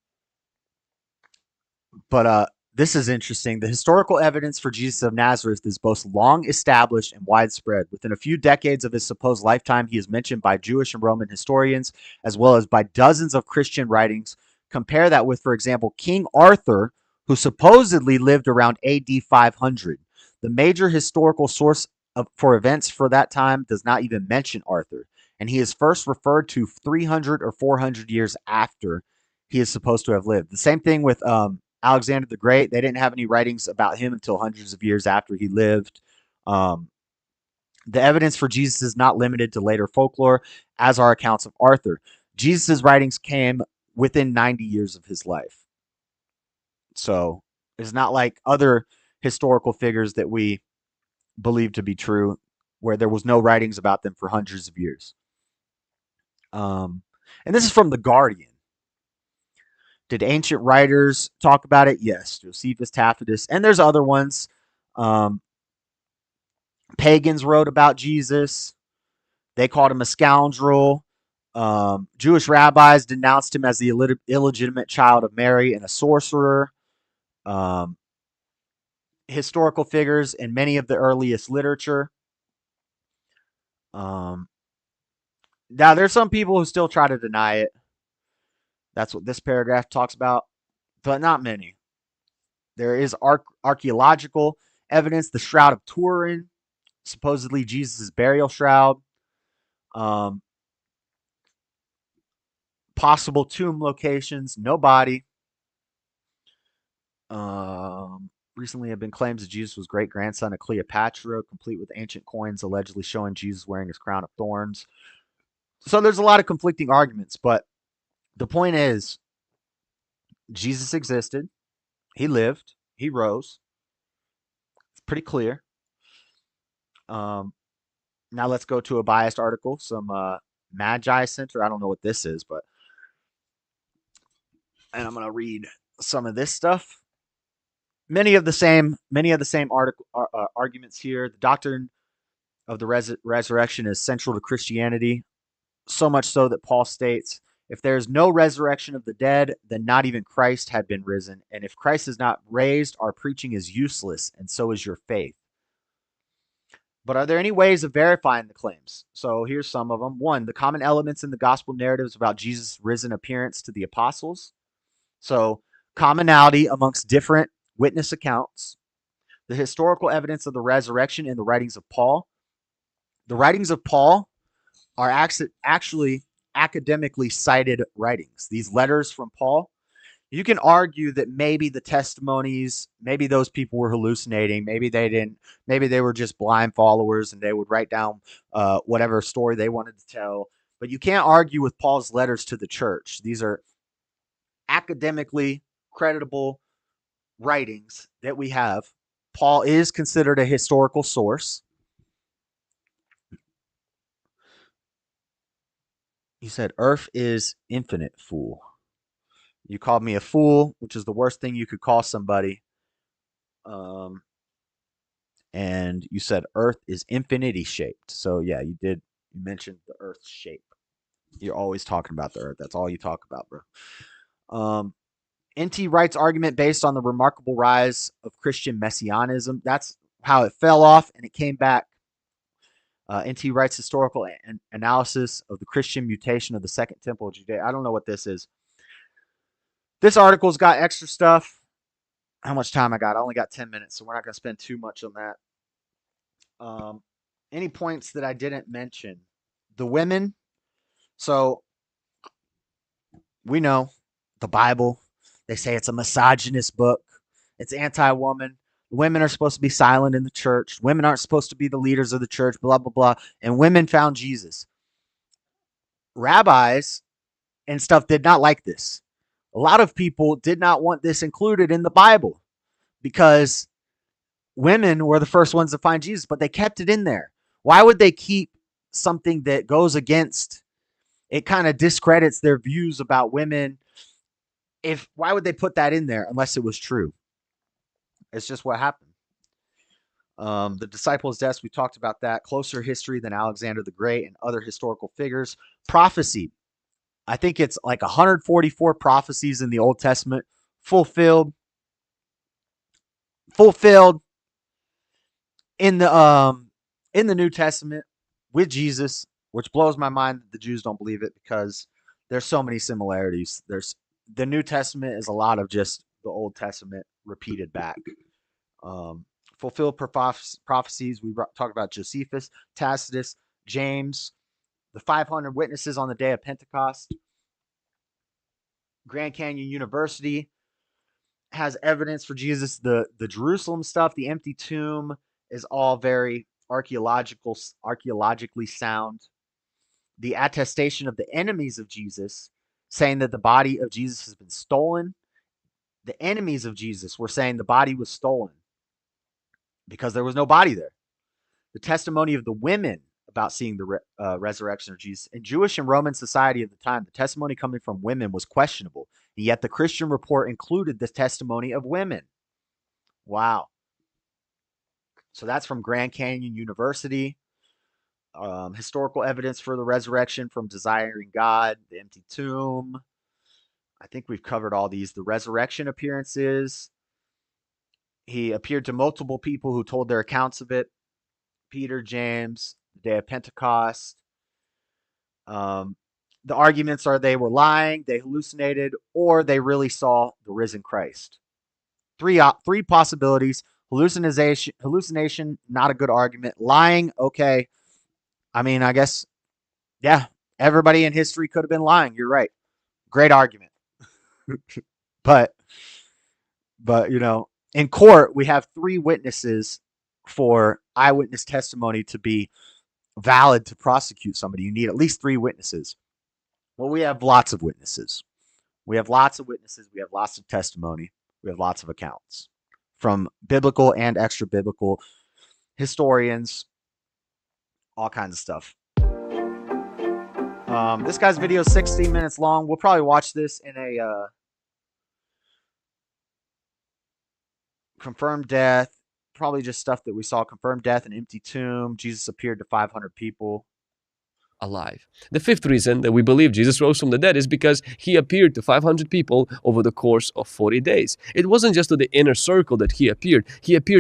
this is interesting. The historical evidence for Jesus of Nazareth is both long established and widespread. Within a few decades of his supposed lifetime, he is mentioned by Jewish and Roman historians, as well as by dozens of Christian writings. Compare that with, for example, King Arthur, who supposedly lived around AD 500. The major historical source for events for that time does not even mention Arthur, and he is first referred to 300 or 400 years after he is supposed to have lived. The same thing with Alexander the Great. They didn't have any writings about him until hundreds of years after he lived. The evidence for Jesus is not limited to later folklore, as are accounts of Arthur. Jesus' writings came within 90 years of his life. So it's not like other historical figures that we believe to be true, where there was no writings about them for hundreds of years. And this is from The Guardian. Did ancient writers talk about it? Yes. Josephus, Tacitus, and there's other ones. Pagans wrote about Jesus. They called him a scoundrel. Jewish rabbis denounced him as the illegitimate child of Mary and a sorcerer. Historical figures in many of the earliest literature. Now, there's some people who still try to deny it. That's what this paragraph talks about, but not many. There is archaeological evidence. The Shroud of Turin, supposedly Jesus' burial shroud. Possible tomb locations, no body. Recently have been claims that Jesus was great-grandson of Cleopatra, complete with ancient coins allegedly showing Jesus wearing his crown of thorns. So there's a lot of conflicting arguments, but the point is, Jesus existed. He lived. He rose. It's pretty clear. Now let's go to a biased article. Some Magi Center. I don't know what this is, but... And I'm going to read some of this stuff. Many of the same arguments here. The doctrine of the resurrection is central to Christianity, so much so that Paul states, if there is no resurrection of the dead, then not even Christ had been risen. And if Christ is not raised, our preaching is useless, and so is your faith. But are there any ways of verifying the claims? So here's some of them. One, the common elements in the gospel narratives about Jesus' risen appearance to the apostles. So commonality amongst different witness accounts. The historical evidence of the resurrection in the writings of Paul. The writings of Paul are actually academically cited writings. These letters from Paul, you can argue that maybe the testimonies, maybe those people were hallucinating, maybe they didn't, maybe they were just blind followers and they would write down whatever story they wanted to tell. But you can't argue with Paul's letters to the church. These are academically creditable writings that we have. Paul is considered a historical source. He said, Earth is infinite, fool. You called me a fool, which is the worst thing you could call somebody. And you said Earth is infinity shaped. So yeah, you mentioned the Earth's shape. You're always talking about the Earth. That's all you talk about, bro. N.T. Wright's argument based on the remarkable rise of Christian messianism. That's how it fell off, and it came back. N.T. Wright's historical analysis of the Christian mutation of the Second Temple of Judea. I don't know what this is. This article's got extra stuff. How much time I got? I only got 10 minutes, so we're not going to spend too much on that. Any points that I didn't mention? The women. So we know the Bible. They say it's a misogynist book. It's anti-woman. Women are supposed to be silent in the church. Women aren't supposed to be the leaders of the church, blah, blah, blah. And women found Jesus. Rabbis and stuff did not like this. A lot of people did not want this included in the Bible because women were the first ones to find Jesus, but they kept it in there. Why would they keep something that goes against, it kind of discredits their views about women? Why would they put that in there unless it was true? It's just what happened. The disciples' deaths, we talked about that. Closer history than Alexander the Great and other historical figures. Prophecy. I think it's like 144 prophecies in the Old Testament fulfilled in the New Testament with Jesus, which blows my mind that the Jews don't believe it because there's so many similarities. The New Testament is a lot of just the Old Testament repeated back. Fulfilled prophecies. We talked about Josephus, Tacitus, James, the 500 witnesses on the day of Pentecost. Grand Canyon University has evidence for Jesus. The Jerusalem stuff, the empty tomb, is all very archaeologically sound. The attestation of the enemies of Jesus, saying that the body of Jesus has been stolen. The enemies of Jesus were saying the body was stolen because there was no body there. The testimony of the women about seeing the resurrection of Jesus. In Jewish and Roman society at the time, the testimony coming from women was questionable. And yet the Christian report included the testimony of women. Wow. So that's from Grand Canyon University. Historical evidence for the resurrection from Desiring God, the empty tomb. I think we've covered all these. The resurrection appearances. He appeared to multiple people who told their accounts of it. Peter, James, the day of Pentecost. The arguments are they were lying, they hallucinated, or they really saw the risen Christ. Three possibilities. Hallucination, not a good argument. Lying, okay. I mean, I guess, yeah, everybody in history could have been lying. You're right. Great argument. but you know, in court, we have 3 witnesses for eyewitness testimony to be valid to prosecute somebody. You need at least 3 witnesses. Well, we have lots of witnesses. We have lots of witnesses. We have lots of testimony. We have lots of accounts from biblical and extra biblical historians, all kinds of stuff. This guy's video is 16 minutes long. We'll probably watch this in a confirmed death. Probably just stuff that we saw. Confirmed death, an empty tomb. Jesus appeared to 500 people. Alive. The 5th reason that we believe Jesus rose from the dead is because he appeared to 500 people over the course of 40 days. It wasn't just to the inner circle that he appeared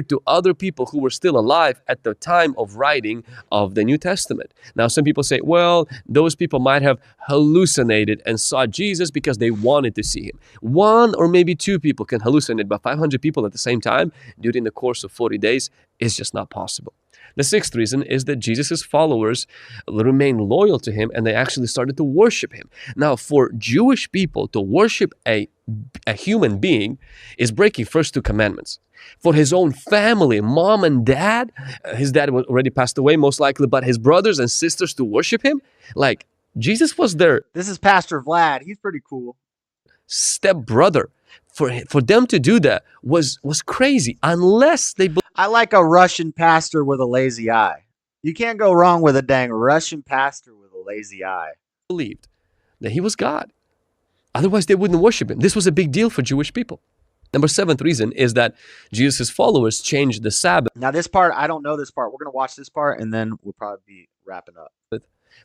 to other people who were still alive at the time of writing of the New Testament. Now, some people say, well, those people might have hallucinated and saw Jesus because they wanted to see him. 1 or maybe 2 people can hallucinate, but 500 people at the same time during the course of 40 days is just not possible. The sixth reason is that Jesus' followers remained loyal to him and they actually started to worship him. Now, for Jewish people to worship a human being is breaking first two commandments. For his own family, mom and dad, his dad already passed away most likely, but his brothers and sisters to worship him, like Jesus was their This is Pastor Vlad. He's pretty cool. stepbrother. For them to do that was crazy, unless they I like a Russian pastor with a lazy eye. You can't go wrong with a dang Russian pastor with a lazy eye. believed that he was God. Otherwise, they wouldn't worship him. This was a big deal for Jewish people. Number seventh reason is that Jesus' followers changed the Sabbath. Now this part, I don't know this part. We're going to watch this part and then we'll probably be wrapping up.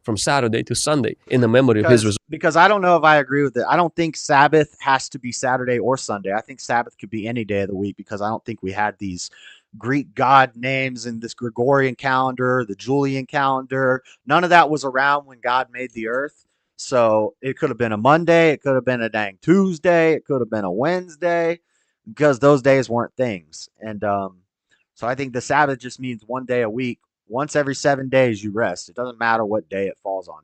From Saturday to Sunday in the memory of his resurrection. Because I don't know if I agree with it. I don't think Sabbath has to be Saturday or Sunday. I think Sabbath could be any day of the week because I don't think we had these Greek god names in this Gregorian calendar, the Julian calendar. None of that was around when God made the earth. So it could have been a Monday. It could have been a dang Tuesday. It could have been a Wednesday because those days weren't things. And so I think the Sabbath just means one day a week. Once every 7 days you rest. It doesn't matter what day it falls on,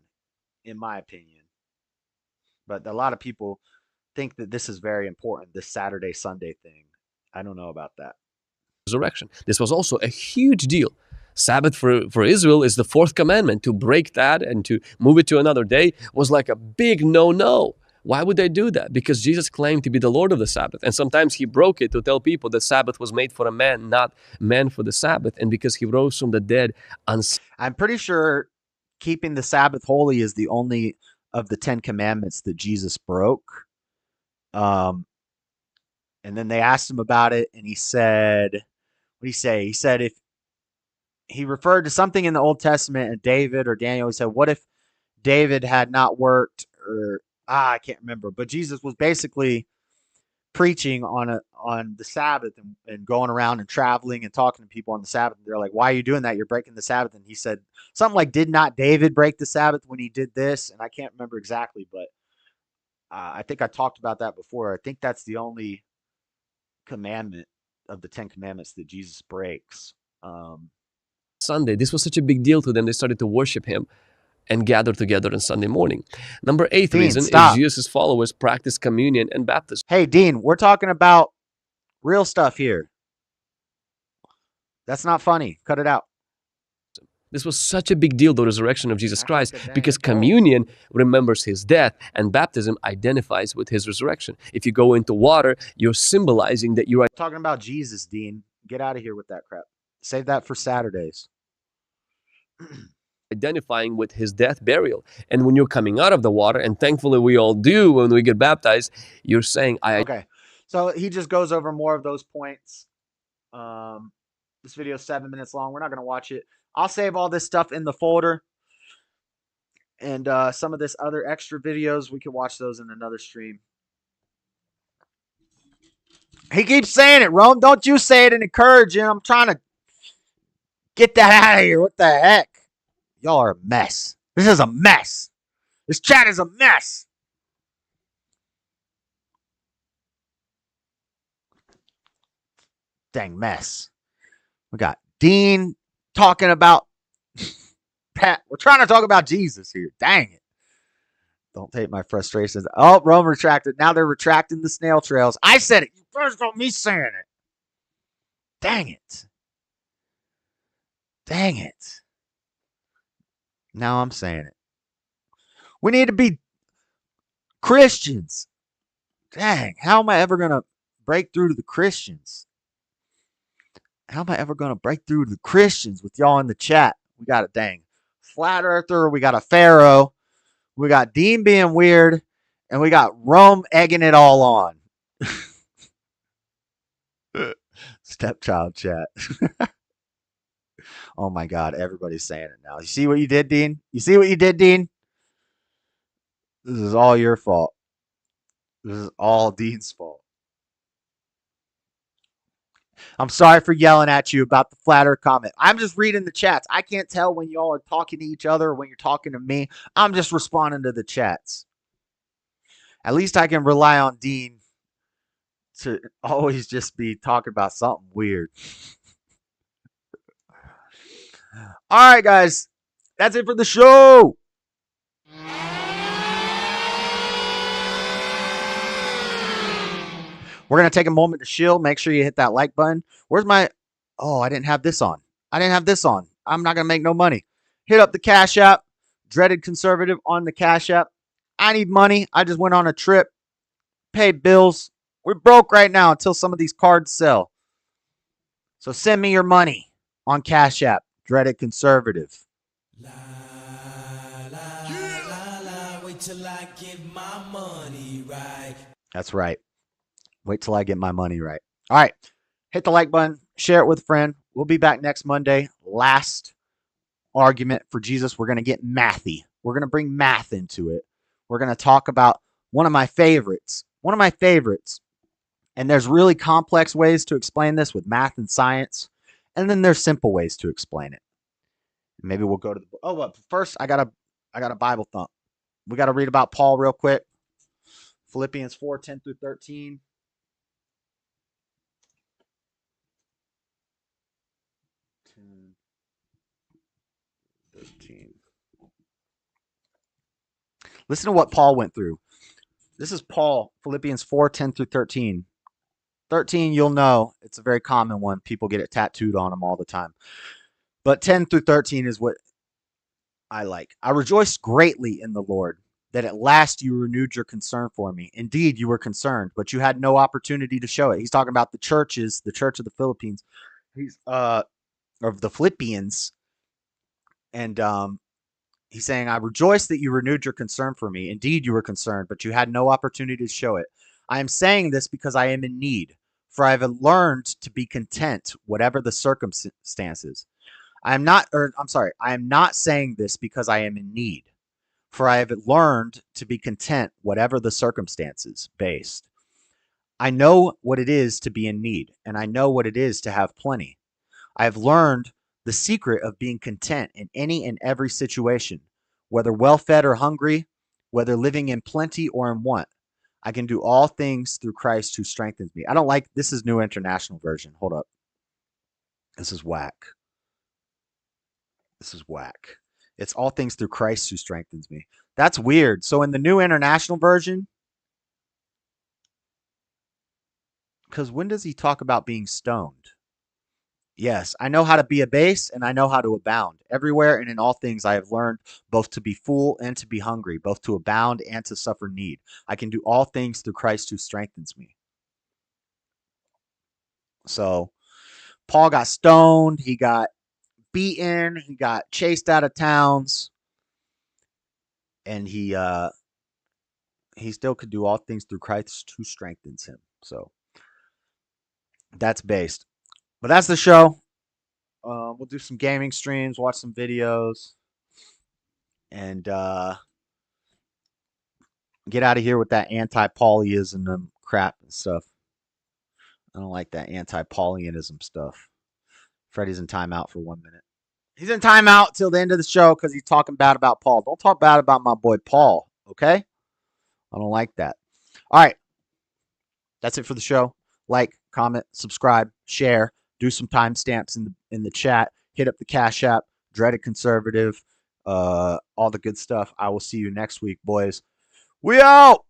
in my opinion. But a lot of people think that this is very important, this Saturday, Sunday thing. I don't know about that. Resurrection. This was also a huge deal. Sabbath for Israel is the fourth commandment. To break that and to move it to another day was like a big no-no. Why would they do that? Because Jesus claimed to be the Lord of the Sabbath. And sometimes he broke it to tell people that Sabbath was made for a man, not man for the Sabbath. And because he rose from the dead. I'm pretty sure keeping the Sabbath holy is the only of the 10 commandments that Jesus broke. And then they asked him about it. And he said, what did he say? He said, if he referred to something in the Old Testament and David or Daniel, he said, what if David had not worked or I can't remember, but Jesus was basically preaching on the Sabbath and going around and traveling and talking to people on the Sabbath. And they're like, why are you doing that? You're breaking the Sabbath. And he said something like, did not David break the Sabbath when he did this? And I can't remember exactly, but I think I talked about that before. I think that's the only commandment of the 10 commandments that Jesus breaks. Sunday, this was such a big deal to them. They started to worship him and gather together on Sunday morning. Number eighth reason is Jesus' followers practice communion and baptism. Hey, Dean, we're talking about real stuff here. That's not funny. Cut it out. This was such a big deal, the resurrection of Jesus Christ, because communion remembers his death and baptism identifies with his resurrection. If you go into water, you're symbolizing that you're talking about Jesus, Dean. Get out of here with that crap. Save that for Saturdays. Identifying with his death, burial. And when you're coming out of the water, and thankfully we all do when we get baptized, you're saying, Okay. So he just goes over more of those points. This video is 7 minutes long. We're not going to watch it. I'll save all this stuff in the folder. And some of this other extra videos, we can watch those in another stream. He keeps saying it, Rome. Don't you say it and encourage him. I'm trying to get that out of here. What the heck? Y'all are a mess. This is a mess. This chat is a mess. Dang mess. We got Dean talking about Pat. We're trying to talk about Jesus here. Dang it. Don't take my frustrations. Oh, Rome retracted. Now they're retracting the snail trails. I said it. You first got me saying it. Dang it. Dang it. Now I'm saying it. We need to be Christians. Dang, how am I ever going to break through to the Christians? How am I ever going to break through to the Christians with y'all in the chat? We got a dang flat earther. We got a pharaoh. We got Dean being weird. And we got Rome egging it all on. Stepchild chat. Oh my God, everybody's saying it now. You see what you did, Dean? You see what you did, Dean? This is all your fault. This is all Dean's fault. I'm sorry for yelling at you about the flat earth comment. I'm just reading the chats. I can't tell when y'all are talking to each other or when you're talking to me. I'm just responding to the chats. At least I can rely on Dean to always just be talking about something weird. All right, guys. That's it for the show. We're going to take a moment to chill. Make sure you hit that like button. Where's my... Oh, I didn't have this on. I'm not going to make no money. Hit up the Cash App. Dreadedconservative on the Cash App. I need money. I just went on a trip. Paid bills. We're broke right now until some of these cards sell. So send me your money on Cash App. Dreadedconservative. Wait till I get my money right. That's right. Wait till I get my money right. All right. Hit the like button. Share it with a friend. We'll be back next Monday. Last argument for Jesus. We're going to get mathy. We're going to bring math into it. We're going to talk about one of my favorites. And there's really complex ways to explain this with math and science. And then there's simple ways to explain it. Maybe we'll go to the... Oh, but first, I got a Bible thump. We got to read about Paul real quick. Philippians 4:10 through 13. Listen to what Paul went through. This is Paul, Philippians 4:10 through 13. 13, you'll know. It's a very common one. People get it tattooed on them all the time. But 10 through 13 is what I like. I rejoiced greatly in the Lord that at last you renewed your concern for me. Indeed, you were concerned, but you had no opportunity to show it. He's talking about the churches, the church of the Philippines. He's of the Philippians. And he's saying, I rejoice that you renewed your concern for me. Indeed, you were concerned, but you had no opportunity to show it. I am saying this because I am in need, for I have learned to be content, whatever the circumstances. I am not saying this because I am in need, for I have learned to be content, whatever the circumstances based. I know what it is to be in need, and I know what it is to have plenty. I have learned the secret of being content in any and every situation, whether well-fed or hungry, whether living in plenty or in want. I can do all things through Christ who strengthens me. I don't like, this is New International Version. Hold up. This is whack. It's all things through Christ who strengthens me. That's weird. So in the New International Version, because when does he talk about being stoned? Yes, I know how to be abased and I know how to abound. Everywhere and in all things I have learned both to be full and to be hungry, both to abound and to suffer need. I can do all things through Christ who strengthens me. So Paul got stoned. He got beaten. He got chased out of towns. And he still could do all things through Christ who strengthens him. So that's based. But that's the show. We'll do some gaming streams, watch some videos, and get out of here with that anti-Paulianism crap and stuff. I don't like that anti-Paulianism stuff. Freddie's in timeout for 1 minute. He's in timeout till the end of the show because he's talking bad about Paul. Don't talk bad about my boy Paul, okay? I don't like that. All right. That's it for the show. Like, comment, subscribe, share. Do some timestamps in the chat. Hit up the Cash App, Dreadedconservative, all the good stuff. I will see you next week, boys. We out.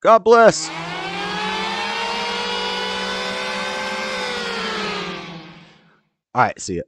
God bless. All right, see ya.